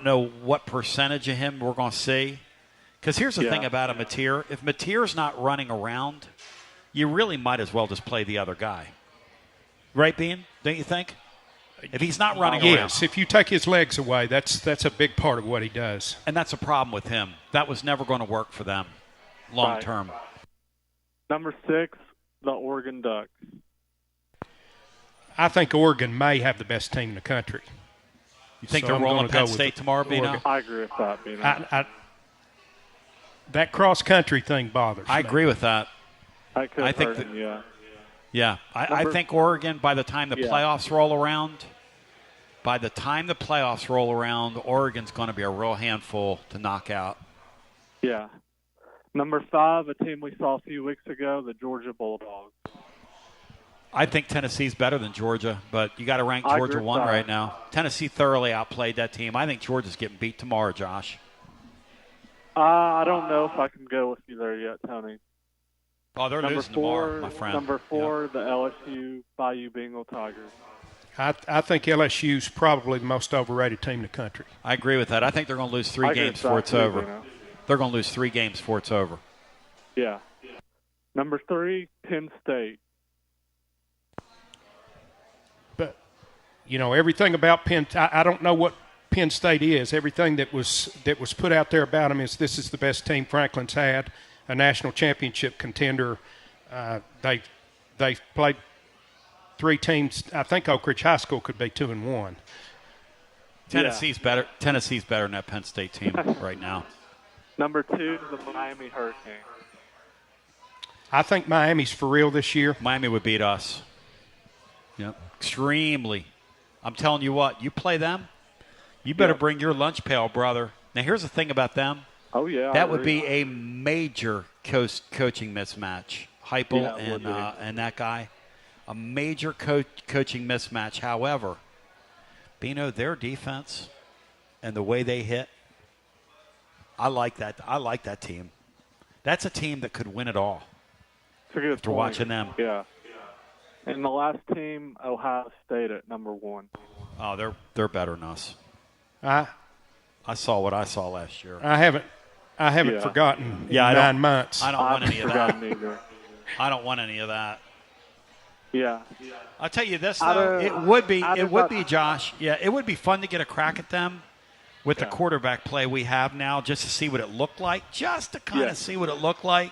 know what percentage of him we're going to see. Because here's the thing about a Mateer. If Mateer's not running around, you really might as well just play the other guy. Right, Bean? Don't you think? If he's not running around. Yes, if you take his legs away, that's a big part of what he does. And that's a problem with him. That was never going to work for them long term. Number 6, the Oregon Ducks. I think Oregon may have the best team in the country. You think they're rolling Penn State tomorrow, Bino? I agree with that, Bino. That cross-country thing bothers me. I agree with that. I think Yeah, I think Oregon, by the time the playoffs roll around, Oregon's going to be a real handful to knock out. Yeah. Number 5, a team we saw a few weeks ago, the Georgia Bulldogs. I think Tennessee's better than Georgia, but you got to rank Georgia 1 right now. Tennessee thoroughly outplayed that team. I think Georgia's getting beat tomorrow, Josh. I don't know if I can go with you there yet, Tony. Oh, they're losing tomorrow, my friend. Number 4, the LSU Bayou Bengal Tigers. I think LSU's probably the most overrated team in the country. I agree with that. I think they're going to lose 3 games before it's over. They're going to lose 3 games before it's over. Yeah. Number 3, Penn State. But, everything about Penn – I don't know what Penn State is. Everything that was put out there about them is this is the best team Franklin's had, a national championship contender. They've played 3 teams. I think Oak Ridge High School could be 2-1. Tennessee's better. Tennessee's better than that Penn State team right now. Number 2, the Miami Hurricanes. I think Miami's for real this year. Miami would beat us. Yep, extremely. I'm telling you what, you play them, you better bring your lunch pail, brother. Now, here's the thing about them. Oh, yeah. That would be a major coaching mismatch. Heupel and that guy. A major coaching mismatch. However, Bino, their defense and the way they hit, I like that. I like that team. That's a team that could win it all. It's a good after watching them. Yeah. And the last team, Ohio State at number 1. Oh, they're better than us. I saw what I saw last year. I haven't forgotten. In 9 months. I don't want any of that. Either. I don't want any of that. Yeah. I'll tell you this though, it would be Josh. Yeah, it would be fun to get a crack at them with the quarterback play we have now, just to see what it looked like, just to kind of see what it looked like.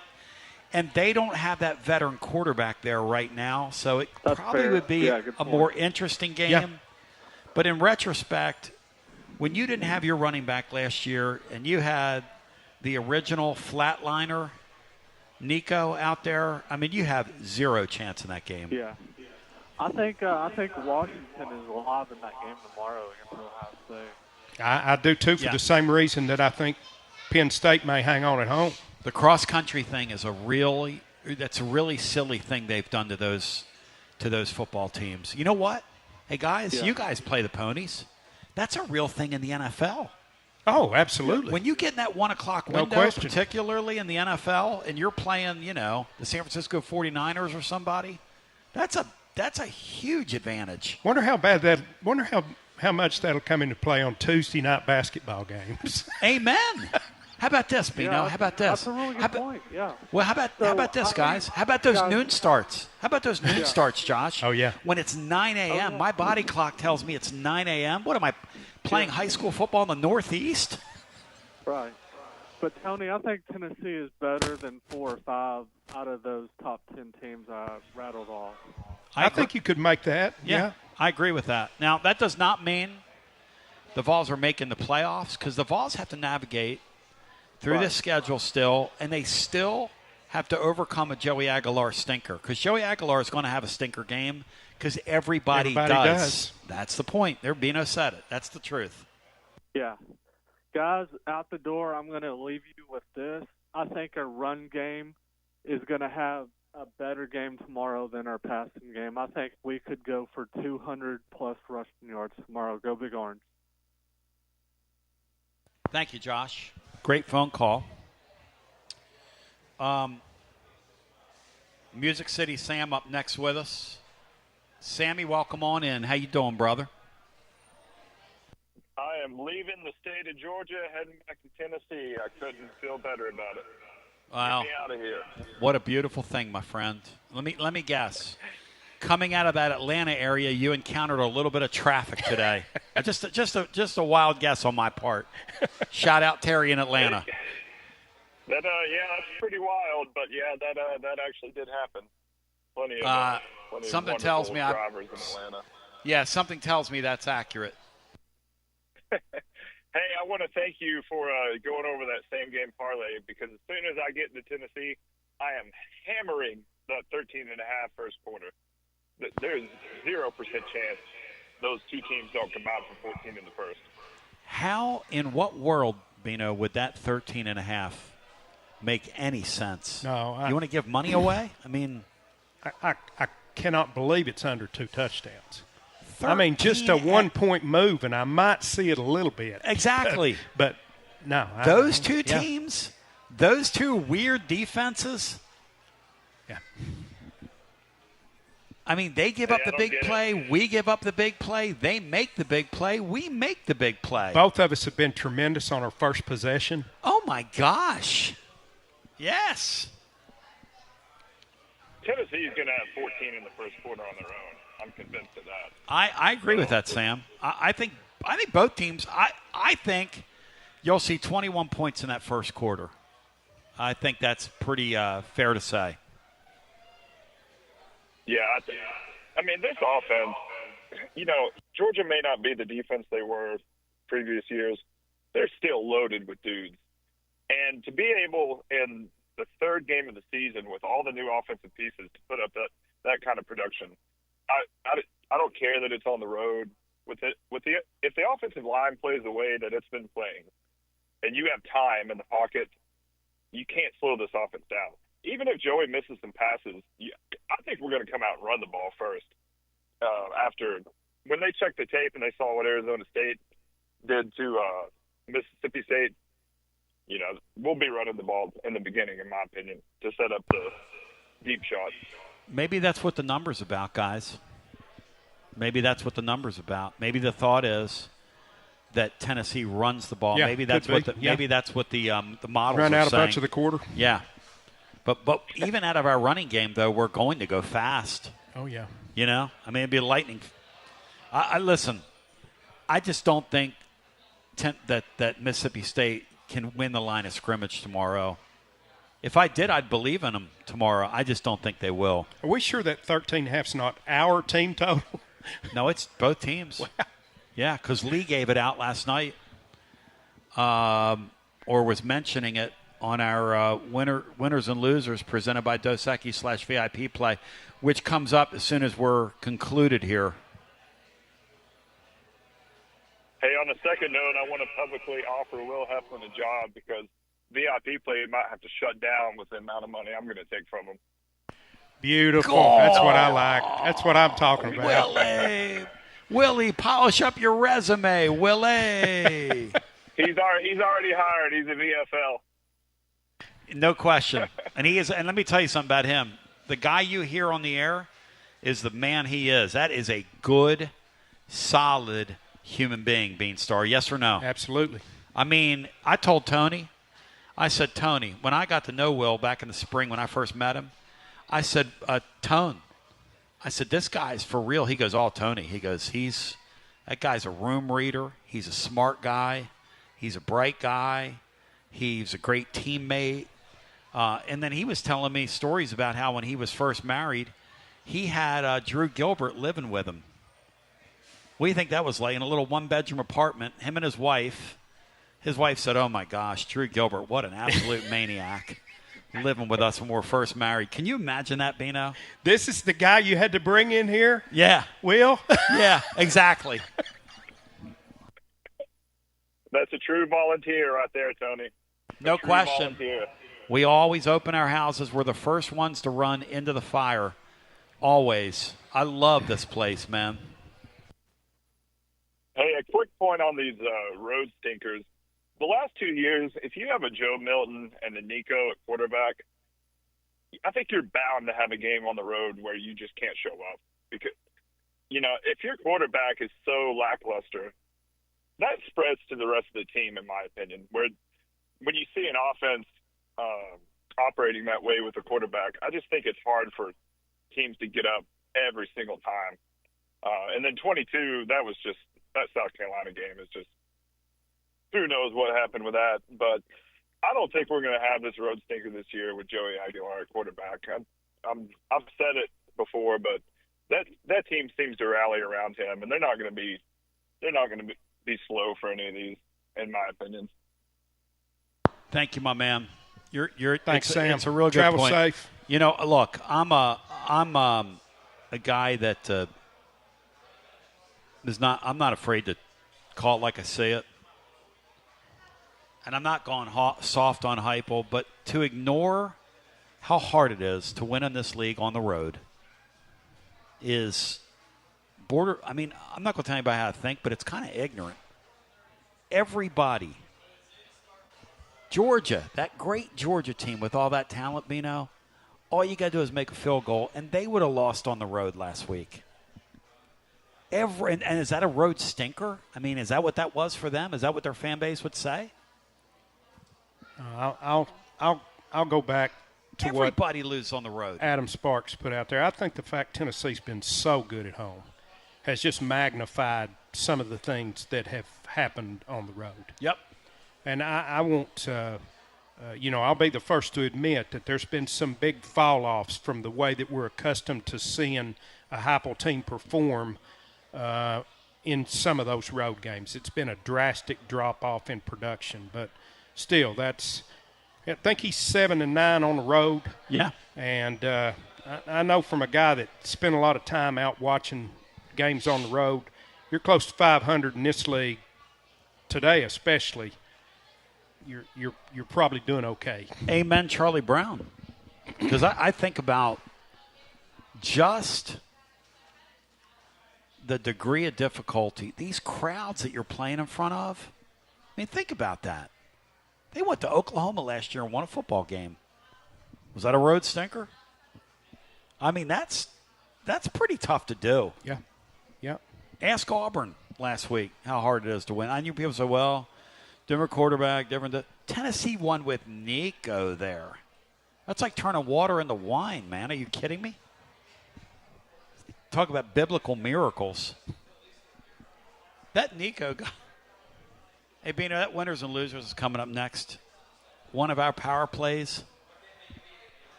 And they don't have that veteran quarterback there right now, so it probably would be a more interesting game. Yeah. But in retrospect, when you didn't have your running back last year and you had the original flatliner, Nico, out there, I mean, you have 0 chance in that game. Yeah. I think Washington is alive in that game tomorrow against Ohio State. I do, too, for the same reason that I think Penn State may hang on at home. The cross-country thing is a really silly thing they've done to those football teams. You know what? Hey, guys, you guys play the ponies. That's a real thing in the NFL. Oh, absolutely. When you get in that 1 o'clock window, particularly in the NFL, and you're playing, the San Francisco 49ers or somebody, that's a huge advantage. Wonder how much that'll come into play on Tuesday night basketball games. Amen. How about this, Bino? Yeah, how about this? That's a really good point, yeah. Well, how about this, guys? How about those noon starts? How about those noon starts, Josh? Oh, yeah. When it's 9 a.m., my body clock tells me it's 9 a.m. What am I, playing high school football in the Northeast? Right. But, Tony, I think Tennessee is better than 4 or 5 out of those top 10 teams I rattled off. I think you could make that. Yeah. I agree with that. Now, that does not mean the Vols are making the playoffs, because the Vols have to navigate through this schedule still, and they still have to overcome a Joey Aguilar stinker, because Joey Aguilar is going to have a stinker game because everybody does. That's the point. Bino said it. That's the truth. Yeah. Guys, out the door, I'm going to leave you with this. I think our run game is going to have a better game tomorrow than our passing game. I think we could go for 200-plus rushing yards tomorrow. Go Big Orange. Thank you, Josh. Great phone call. Music City Sam up next with us. Sammy, welcome on in. How you doing, brother? I am leaving the state of Georgia, heading back to Tennessee. I couldn't feel better about it. Wow. Get me out of here. What a beautiful thing, my friend. Let me guess. Coming out of that Atlanta area, you encountered a little bit of traffic today. just a wild guess on my part. Shout out Terry in Atlanta. That that's pretty wild, but yeah, that actually did happen. Plenty of something tells me drivers in Atlanta. Yeah, something tells me that's accurate. Hey, I want to thank you for going over that same game parlay, because as soon as I get into Tennessee, I am hammering that 13.5 first quarter. There's 0% chance those two teams don't come out for 14 in the first. How, in what world, Bino, would that 13.5 make any sense? No. You want to give money away? I mean, I cannot believe it's under 2 touchdowns. I mean, just a 1-point move, and I might see it a little bit. Exactly. But no. Those two teams, those two weird defenses. Yeah. I mean, they give up the big play. We give up the big play. They make the big play. We make the big play. Both of us have been tremendous on our first possession. Oh, my gosh. Yes. Tennessee's going to have 14 in the first quarter on their own. I'm convinced of that. I agree with that, Sam. I think both teams. I think you'll see 21 points in that first quarter. I think that's pretty fair to say. Yeah, I mean, this offense, Georgia may not be the defense they were previous years. They're still loaded with dudes. And to be able, in the third game of the season, with all the new offensive pieces, to put up that kind of production, I don't care that it's on the road. If the offensive line plays the way that it's been playing, and you have time in the pocket, you can't slow this offense down. Even if Joey misses some passes, I think we're going to come out and run the ball first. After when they checked the tape and they saw what Arizona State did to Mississippi State, we'll be running the ball in the beginning, in my opinion, to set up the deep shot. Maybe that's what the number's about, guys. Maybe that's what the number's about. Maybe the thought is that Tennessee runs the ball. Yeah, maybe that's what the models run are out saying. a bunch of the quarter. Yeah, but even out of our running game, though, we're going to go fast. Oh yeah. I mean, it'd be lightning. I listen. I just don't think that Mississippi State can win the line of scrimmage tomorrow. If I did, I'd believe in them tomorrow. I just don't think they will. Are we sure that 13.5's not our team total? No, it's both teams. Wow. Yeah, because Lee gave it out last night, or was mentioning it on our Winners and Losers presented by Dos Equis /VIP play, which comes up as soon as we're concluded here. Hey, on a second note, I want to publicly offer Will Heflin a job, because VIP play might have to shut down with the amount of money I'm going to take from him. Beautiful. That's what I like. That's what I'm talking about. Willie, polish up your resume, Willie. He's already hired. He's a VFL. No question. And he is. And let me tell you something about him. The guy you hear on the air is the man he is. That is a good, solid human being, Beanstar. Yes or no? Absolutely. I mean, I told Tony. I said, Tony, when I got to know Will back in the spring when I first met him, I said, Tone, I said, this guy's for real. He goes, oh, Tony. He goes, that guy's a room reader. He's a smart guy. He's a bright guy. He's a great teammate. And then he was telling me stories about how when he was first married, he had Drew Gilbert living with him. What do you think that was like? In a little one-bedroom apartment, him and his wife. His wife said, "Oh, my gosh, Drew Gilbert, what an absolute maniac. Living with us when we were first married." Can you imagine that, Bino? This is the guy you had to bring in here? Yeah. Will? Yeah, exactly. That's a true volunteer right there, Tony. No question. Volunteer. We always open our houses. We're the first ones to run into the fire. Always. I love this place, man. Hey, a quick point on these road stinkers. The last 2 years, if you have a Joe Milton and a Nico at quarterback, I think you're bound to have a game on the road where you just can't show up. Because, if your quarterback is so lackluster, that spreads to the rest of the team, in my opinion, where when you see an offense operating that way with a quarterback, I just think it's hard for teams to get up every single time. And then 22, that South Carolina game is just, who knows what happened with that. But I don't think we're going to have this road stinker this year with Joey Aguilar at quarterback. I've said it before, but that team seems to rally around him, and they're not going to be slow for any of these, in my opinion. Thank you, my man. Thanks, Sam. It's a real good Travel point. safe. Look, I'm a guy that I'm not afraid to call it like I see it. And I'm not going soft on Heupel, but to ignore how hard it is to win in this league on the road is I'm not going to tell anybody how to think, but it's kind of ignorant. Everybody. Georgia, that great Georgia team with all that talent, Bino, all you got to do is make a field goal, and they would have lost on the road last week. And is that a road stinker? I mean, is that what that was for them? Is that what their fan base would say? I'll go back to everybody loses on the road. Adam Sparks put out there. I think the fact Tennessee's been so good at home has just magnified some of the things that have happened on the road. Yep. And I won't, I'll be the first to admit that there's been some big fall-offs from the way that we're accustomed to seeing a Heupel team perform in some of those road games. It's been a drastic drop-off in production, but still, I think he's 7-9 on the road. Yeah. And I know from a guy that spent a lot of time out watching games on the road, you're close to 500 in this league today, especially. You're probably doing okay. Amen, Charlie Brown. Because I think about just the degree of difficulty, these crowds that you're playing in front of. I mean, think about that. They went to Oklahoma last year and won a football game. Was that a road stinker? I mean, that's pretty tough to do. Yeah. Yeah. Ask Auburn last week how hard it is to win. I knew people say, well, different quarterback, different. Tennessee won with Nico there. That's like turning water into wine, man. Are you kidding me? Talk about biblical miracles. That Nico guy. Hey, Bino, that winners and losers is coming up next. One of our power plays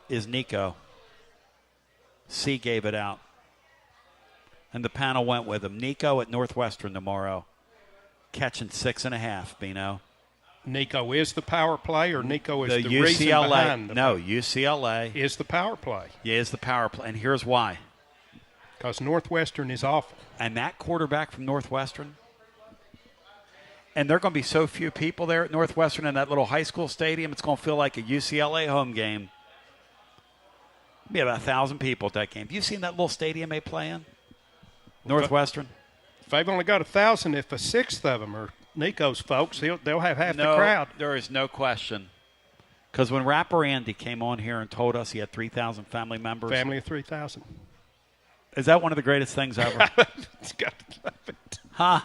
is Nico. C gave it out. And the panel went with him. Nico at Northwestern tomorrow. Catching 6.5, Bino. Nico is the power play, or Nico is the UCLA, reason behind No, UCLA. Is the power play. Yeah, is the power play. And here's why. Because Northwestern is awful. And that quarterback from Northwestern, and there are going to be so few people there at Northwestern in that little high school stadium, it's going to feel like a UCLA home game. There'll be about 1,000 people at that game. Have you seen that little stadium they play in? Northwestern? If they've only got 1,000, if a sixth of them are Nico's folks, they'll have half the crowd. There is no question. Because when Rapper Andy came on here and told us he had 3,000 family members. Family of 3,000. Is that one of the greatest things ever? It's got to love it. Huh?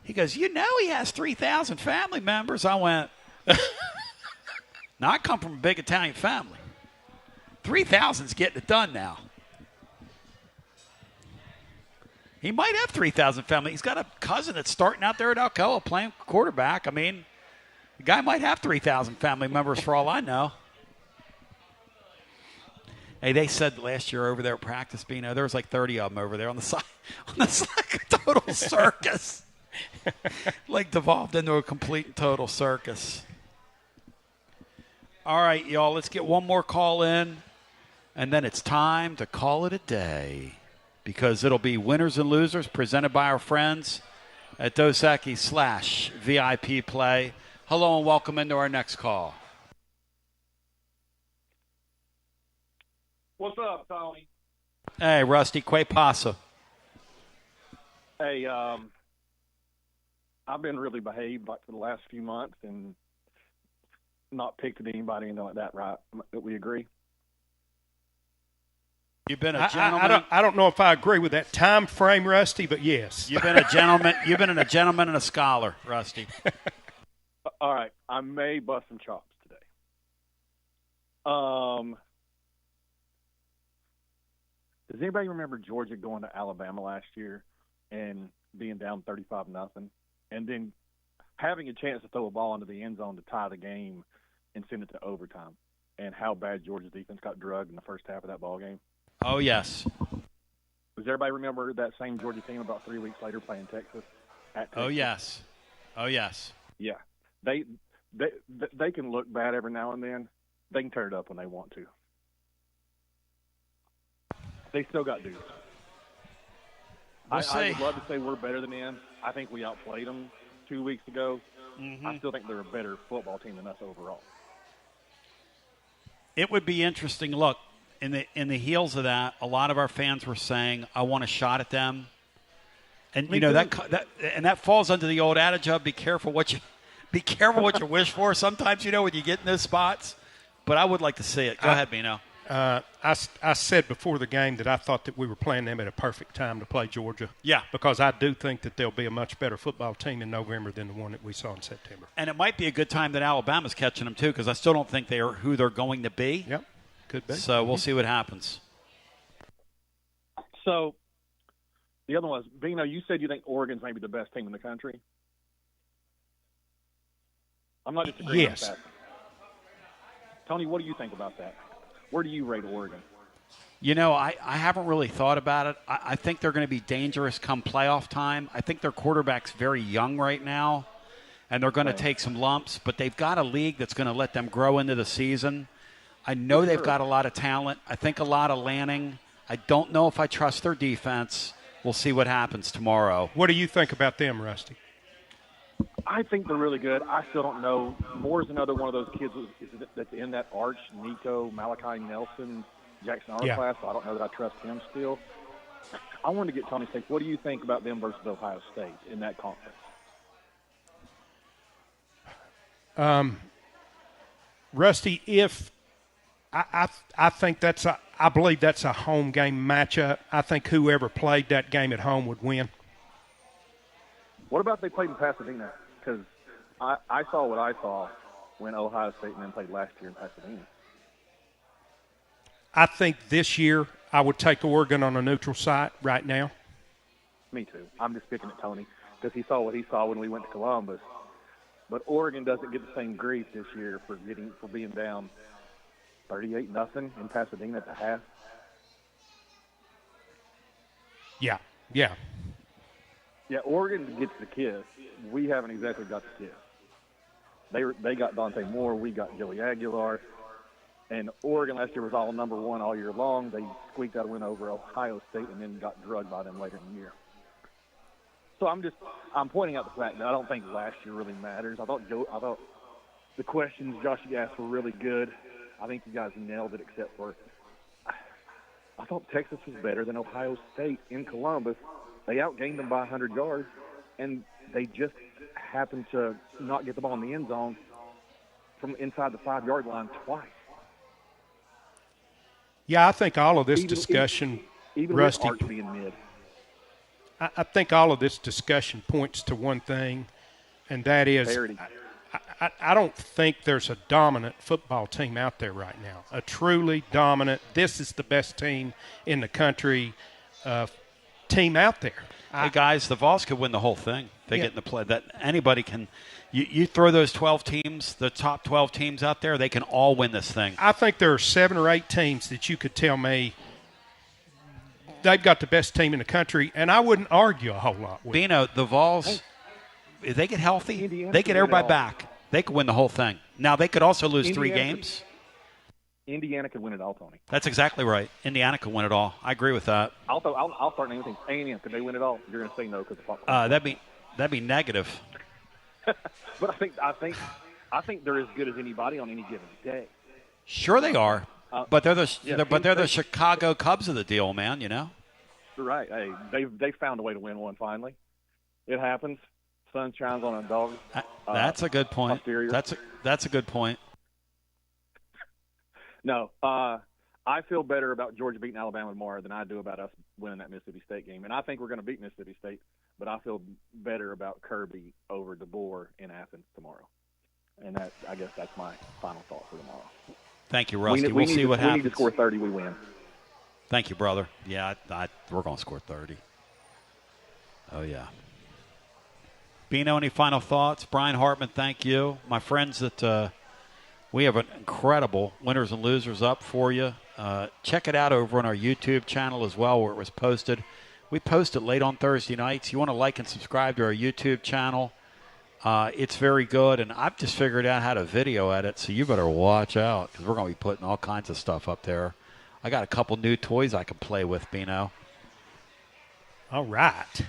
He goes, he has 3,000 family members. I went, now I come from a big Italian family. 3,000's getting it done now. He might have 3,000 family. He's got a cousin that's starting out there at Alcoa playing quarterback. I mean, the guy might have 3,000 family members for all I know. Hey, they said last year over there at practice, Bino, there was like 30 of them over there on the side. It's like a total circus. Like devolved into a complete and total circus. All right, y'all, let's get one more call in, and then it's time to call it a day because it'll be winners and losers presented by our friends at Dos Equis / VIP Play. Hello and welcome into our next call. What's up, Tony? Hey, Rusty, que pasa? Hey, I've been really behaved like for the last few months and not picked at anybody, anything like that, right? That we agree? You've been a gentleman. I don't know if I agree with that time frame, Rusty, but yes. You've been a gentleman. You've been a gentleman and a scholar, Rusty. All right, I may bust some chops today. Does anybody remember Georgia going to Alabama last year and being down 35-0, and then having a chance to throw a ball into the end zone to tie the game and send it to overtime, and how bad Georgia's defense got drugged in the first half of that ball game? Oh, yes. Does everybody remember that same Georgia team about 3 weeks later playing Texas? At Texas? Oh, yes. Oh, yes. Yeah. They can look bad every now and then. They can turn it up when they want to. They still got dudes. I would love to say we're better than them. I think we outplayed them 2 weeks ago. Mm-hmm. I still think they're a better football team than us overall. It would be interesting. Look, in the heels of that, a lot of our fans were saying, "I want a shot at them," and you know that falls under the old adage of be careful what you wish for. Sometimes when you get in those spots. But I would like to see it. Go ahead, Bino. I said before the game that I thought that we were playing them at a perfect time to play Georgia. Yeah. Because I do think that they'll be a much better football team in November than the one that we saw in September. And it might be a good time that Alabama's catching them, too, because I still don't think they are who they're going to be. Yep, could be. So we'll see what happens. So the other one was, Bino, you said you think Oregon's maybe the best team in the country. I'm not disagreeing with that. Tony, what do you think about that? Where do you rate Oregon? I haven't really thought about it. I think they're going to be dangerous come playoff time. I think their quarterback's very young right now, and they're going to take some lumps, but they've got a league that's going to let them grow into the season. I know they've got a lot of talent. I think a lot of Lanning. I don't know if I trust their defense. We'll see what happens tomorrow. What do you think about them, Rusty? I think they're really good. I still don't know. Moore's another one of those kids that's in that arch, Nico, Malachi Nelson, Jackson Arnold class, so I don't know that I trust him still. I wanted to get Tony's take. What do you think about them versus Ohio State in that conference? Rusty, if I think I believe that's a home game matchup. I think whoever played that game at home would win. What about if they played in Pasadena? Because I saw what I saw when Ohio State and then played last year in Pasadena. I think this year I would take Oregon on a neutral site right now. Me too. I'm just picking at Tony because he saw what he saw when we went to Columbus. But Oregon doesn't get the same grief this year for being down 38-0 in Pasadena at the half. Yeah. Yeah, Oregon gets the kiss. We haven't exactly got the kiss. They got Dante Moore. We got Joey Aguilar. And Oregon last year was all number one all year long. They squeaked out a win over Ohio State and then got drugged by them later in the year. So I'm pointing out the fact that I don't think last year really matters. I thought the questions Josh asked were really good. I think you guys nailed it, except for I thought Texas was better than Ohio State in Columbus. They outgained them by 100 yards, and they just happened to not get the ball in the end zone from inside the 5-yard line twice. Yeah, I think all of this discussion, even Rusty, with Arch being mid. I think all of this discussion points to one thing, and that is I don't think there's a dominant football team out there right now, a truly dominant, this is the best team in the country team out there. Hey, guys, the Vols could win the whole thing. They get in the play. That anybody can. You throw those 12 teams, the top 12 teams out there, they can all win this thing. I think there are 7 or 8 teams that you could tell me they've got the best team in the country, and I wouldn't argue a whole lot with Bino, the Vols, if they get healthy, they get everybody back. They could win the whole thing. Now, they could also lose 3 games. Indiana could win it all, Tony. That's exactly right. Indiana could win it all. I agree with that. I'll start naming things. A&M, could they win it all? You're going to say no because that'd be negative. But I think they're as good as anybody on any given day. Sure, they are. But they're the Chicago Cubs of the deal, man. You know. You're right. Hey, they found a way to win one finally. It happens. Sun shines on a dog. That's a good point. Posterior. That's a good point. No, I feel better about Georgia beating Alabama tomorrow than I do about us winning that Mississippi State game. And I think we're going to beat Mississippi State, but I feel better about Kirby over DeBoer in Athens tomorrow. And I guess that's my final thought for tomorrow. Thank you, Rusty. We'll see what happens. We need to score 30, we win. Thank you, brother. Yeah, we're going to score 30. Oh, yeah. Bino, any final thoughts? Brian Hartman, thank you. My friends, we have an incredible Winners and Losers up for you. Check it out over on our YouTube channel as well, where it was posted. We post it late on Thursday nights. You want to like and subscribe to our YouTube channel. It's very good, and I've just figured out how to video edit, so you better watch out because we're going to be putting all kinds of stuff up there. I got a couple new toys I can play with, Bino. All right.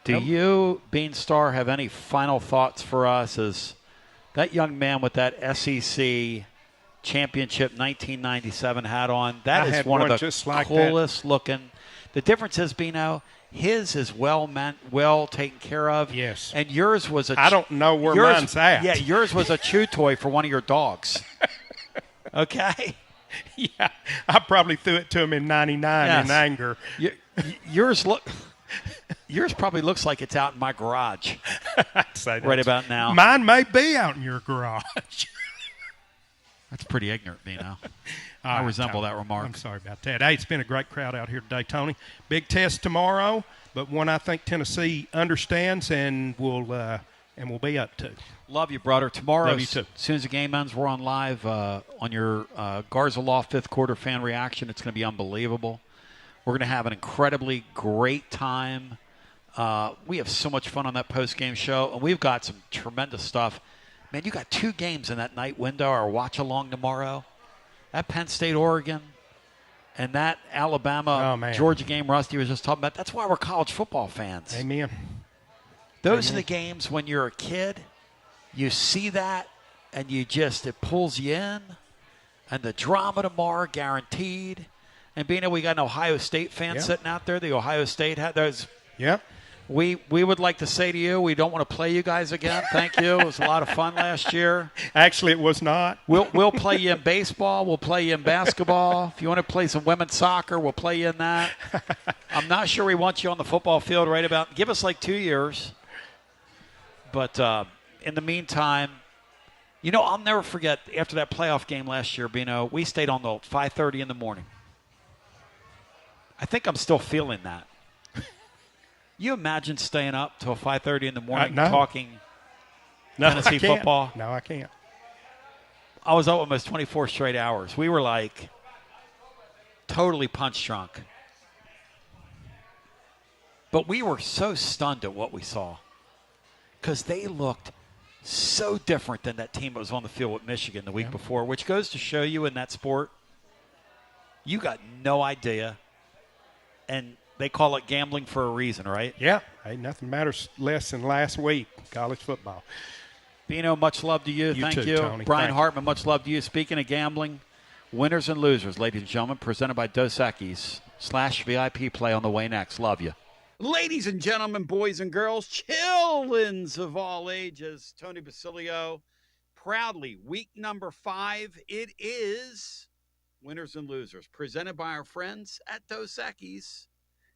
Do you, Beanstar, have any final thoughts for us as that young man with that SEC championship 1997 hat on? That is one of the coolest looking. The difference is, Bino, his is well taken care of. Yes. And yours was I don't know where mine's at. Yeah, yours was a chew toy for one of your dogs. Okay? Yeah. I probably threw it to him in 99 in anger. Yours probably looks like it's out in my garage right about now. Mine may be out in your garage. That's pretty ignorant, Bino. I resemble that remark. I'm sorry about that. Hey, it's been a great crowd out here today, Tony. Big test tomorrow, but one I think Tennessee understands and will be up to. Love you, brother. Tomorrow, Love you too. As soon as the game ends, we're on live on your Garza Law 5th quarter fan reaction. It's going to be unbelievable. We're going to have an incredibly great time. We have so much fun on that post-game show, and we've got some tremendous stuff. Man, you got 2 games in that night window or watch-along tomorrow. That Penn State-Oregon and that Alabama-Georgia game Rusty was just talking about. That's why we're college football fans. Amen. Those are the games when you're a kid, you see that, and it pulls you in, and the drama tomorrow guaranteed. And being that we got an Ohio State fan sitting out there, the Ohio State had those. Yep. We would like to say to you, we don't want to play you guys again. Thank you. It was a lot of fun last year. Actually, it was not. We'll play you in baseball. We'll play you in basketball. If you want to play some women's soccer, we'll play you in that. I'm not sure we want you on the football field right about. Give us like 2 years. But in the meantime, I'll never forget after that playoff game last year, Bino, we stayed on till 5:30 in the morning. I think I'm still feeling that. You imagine staying up till 5:30 in the morning talking Tennessee football? No, I can't. I was up almost 24 straight hours. We were like totally punch drunk. But we were so stunned at what we saw because they looked so different than that team that was on the field with Michigan the week before, which goes to show you in that sport, you got no idea. And they call it gambling for a reason, right? Yeah. Hey, nothing matters less than last week, college football. Bino, much love to you. Thank you. Tony. Brian Hartman, much love to you. Speaking of gambling, winners and losers, ladies and gentlemen, presented by Dos Equis /VIP play on the way next. Love you. Ladies and gentlemen, boys and girls, children of all ages, Tony Basilio, proudly, week number 5, it is Winners and Losers, presented by our friends at Dos Equis.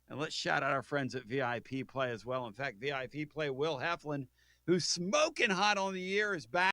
And let's shout out our friends at VIP Play as well. In fact, VIP Play, Will Heflin, who's smoking hot on the year, is back.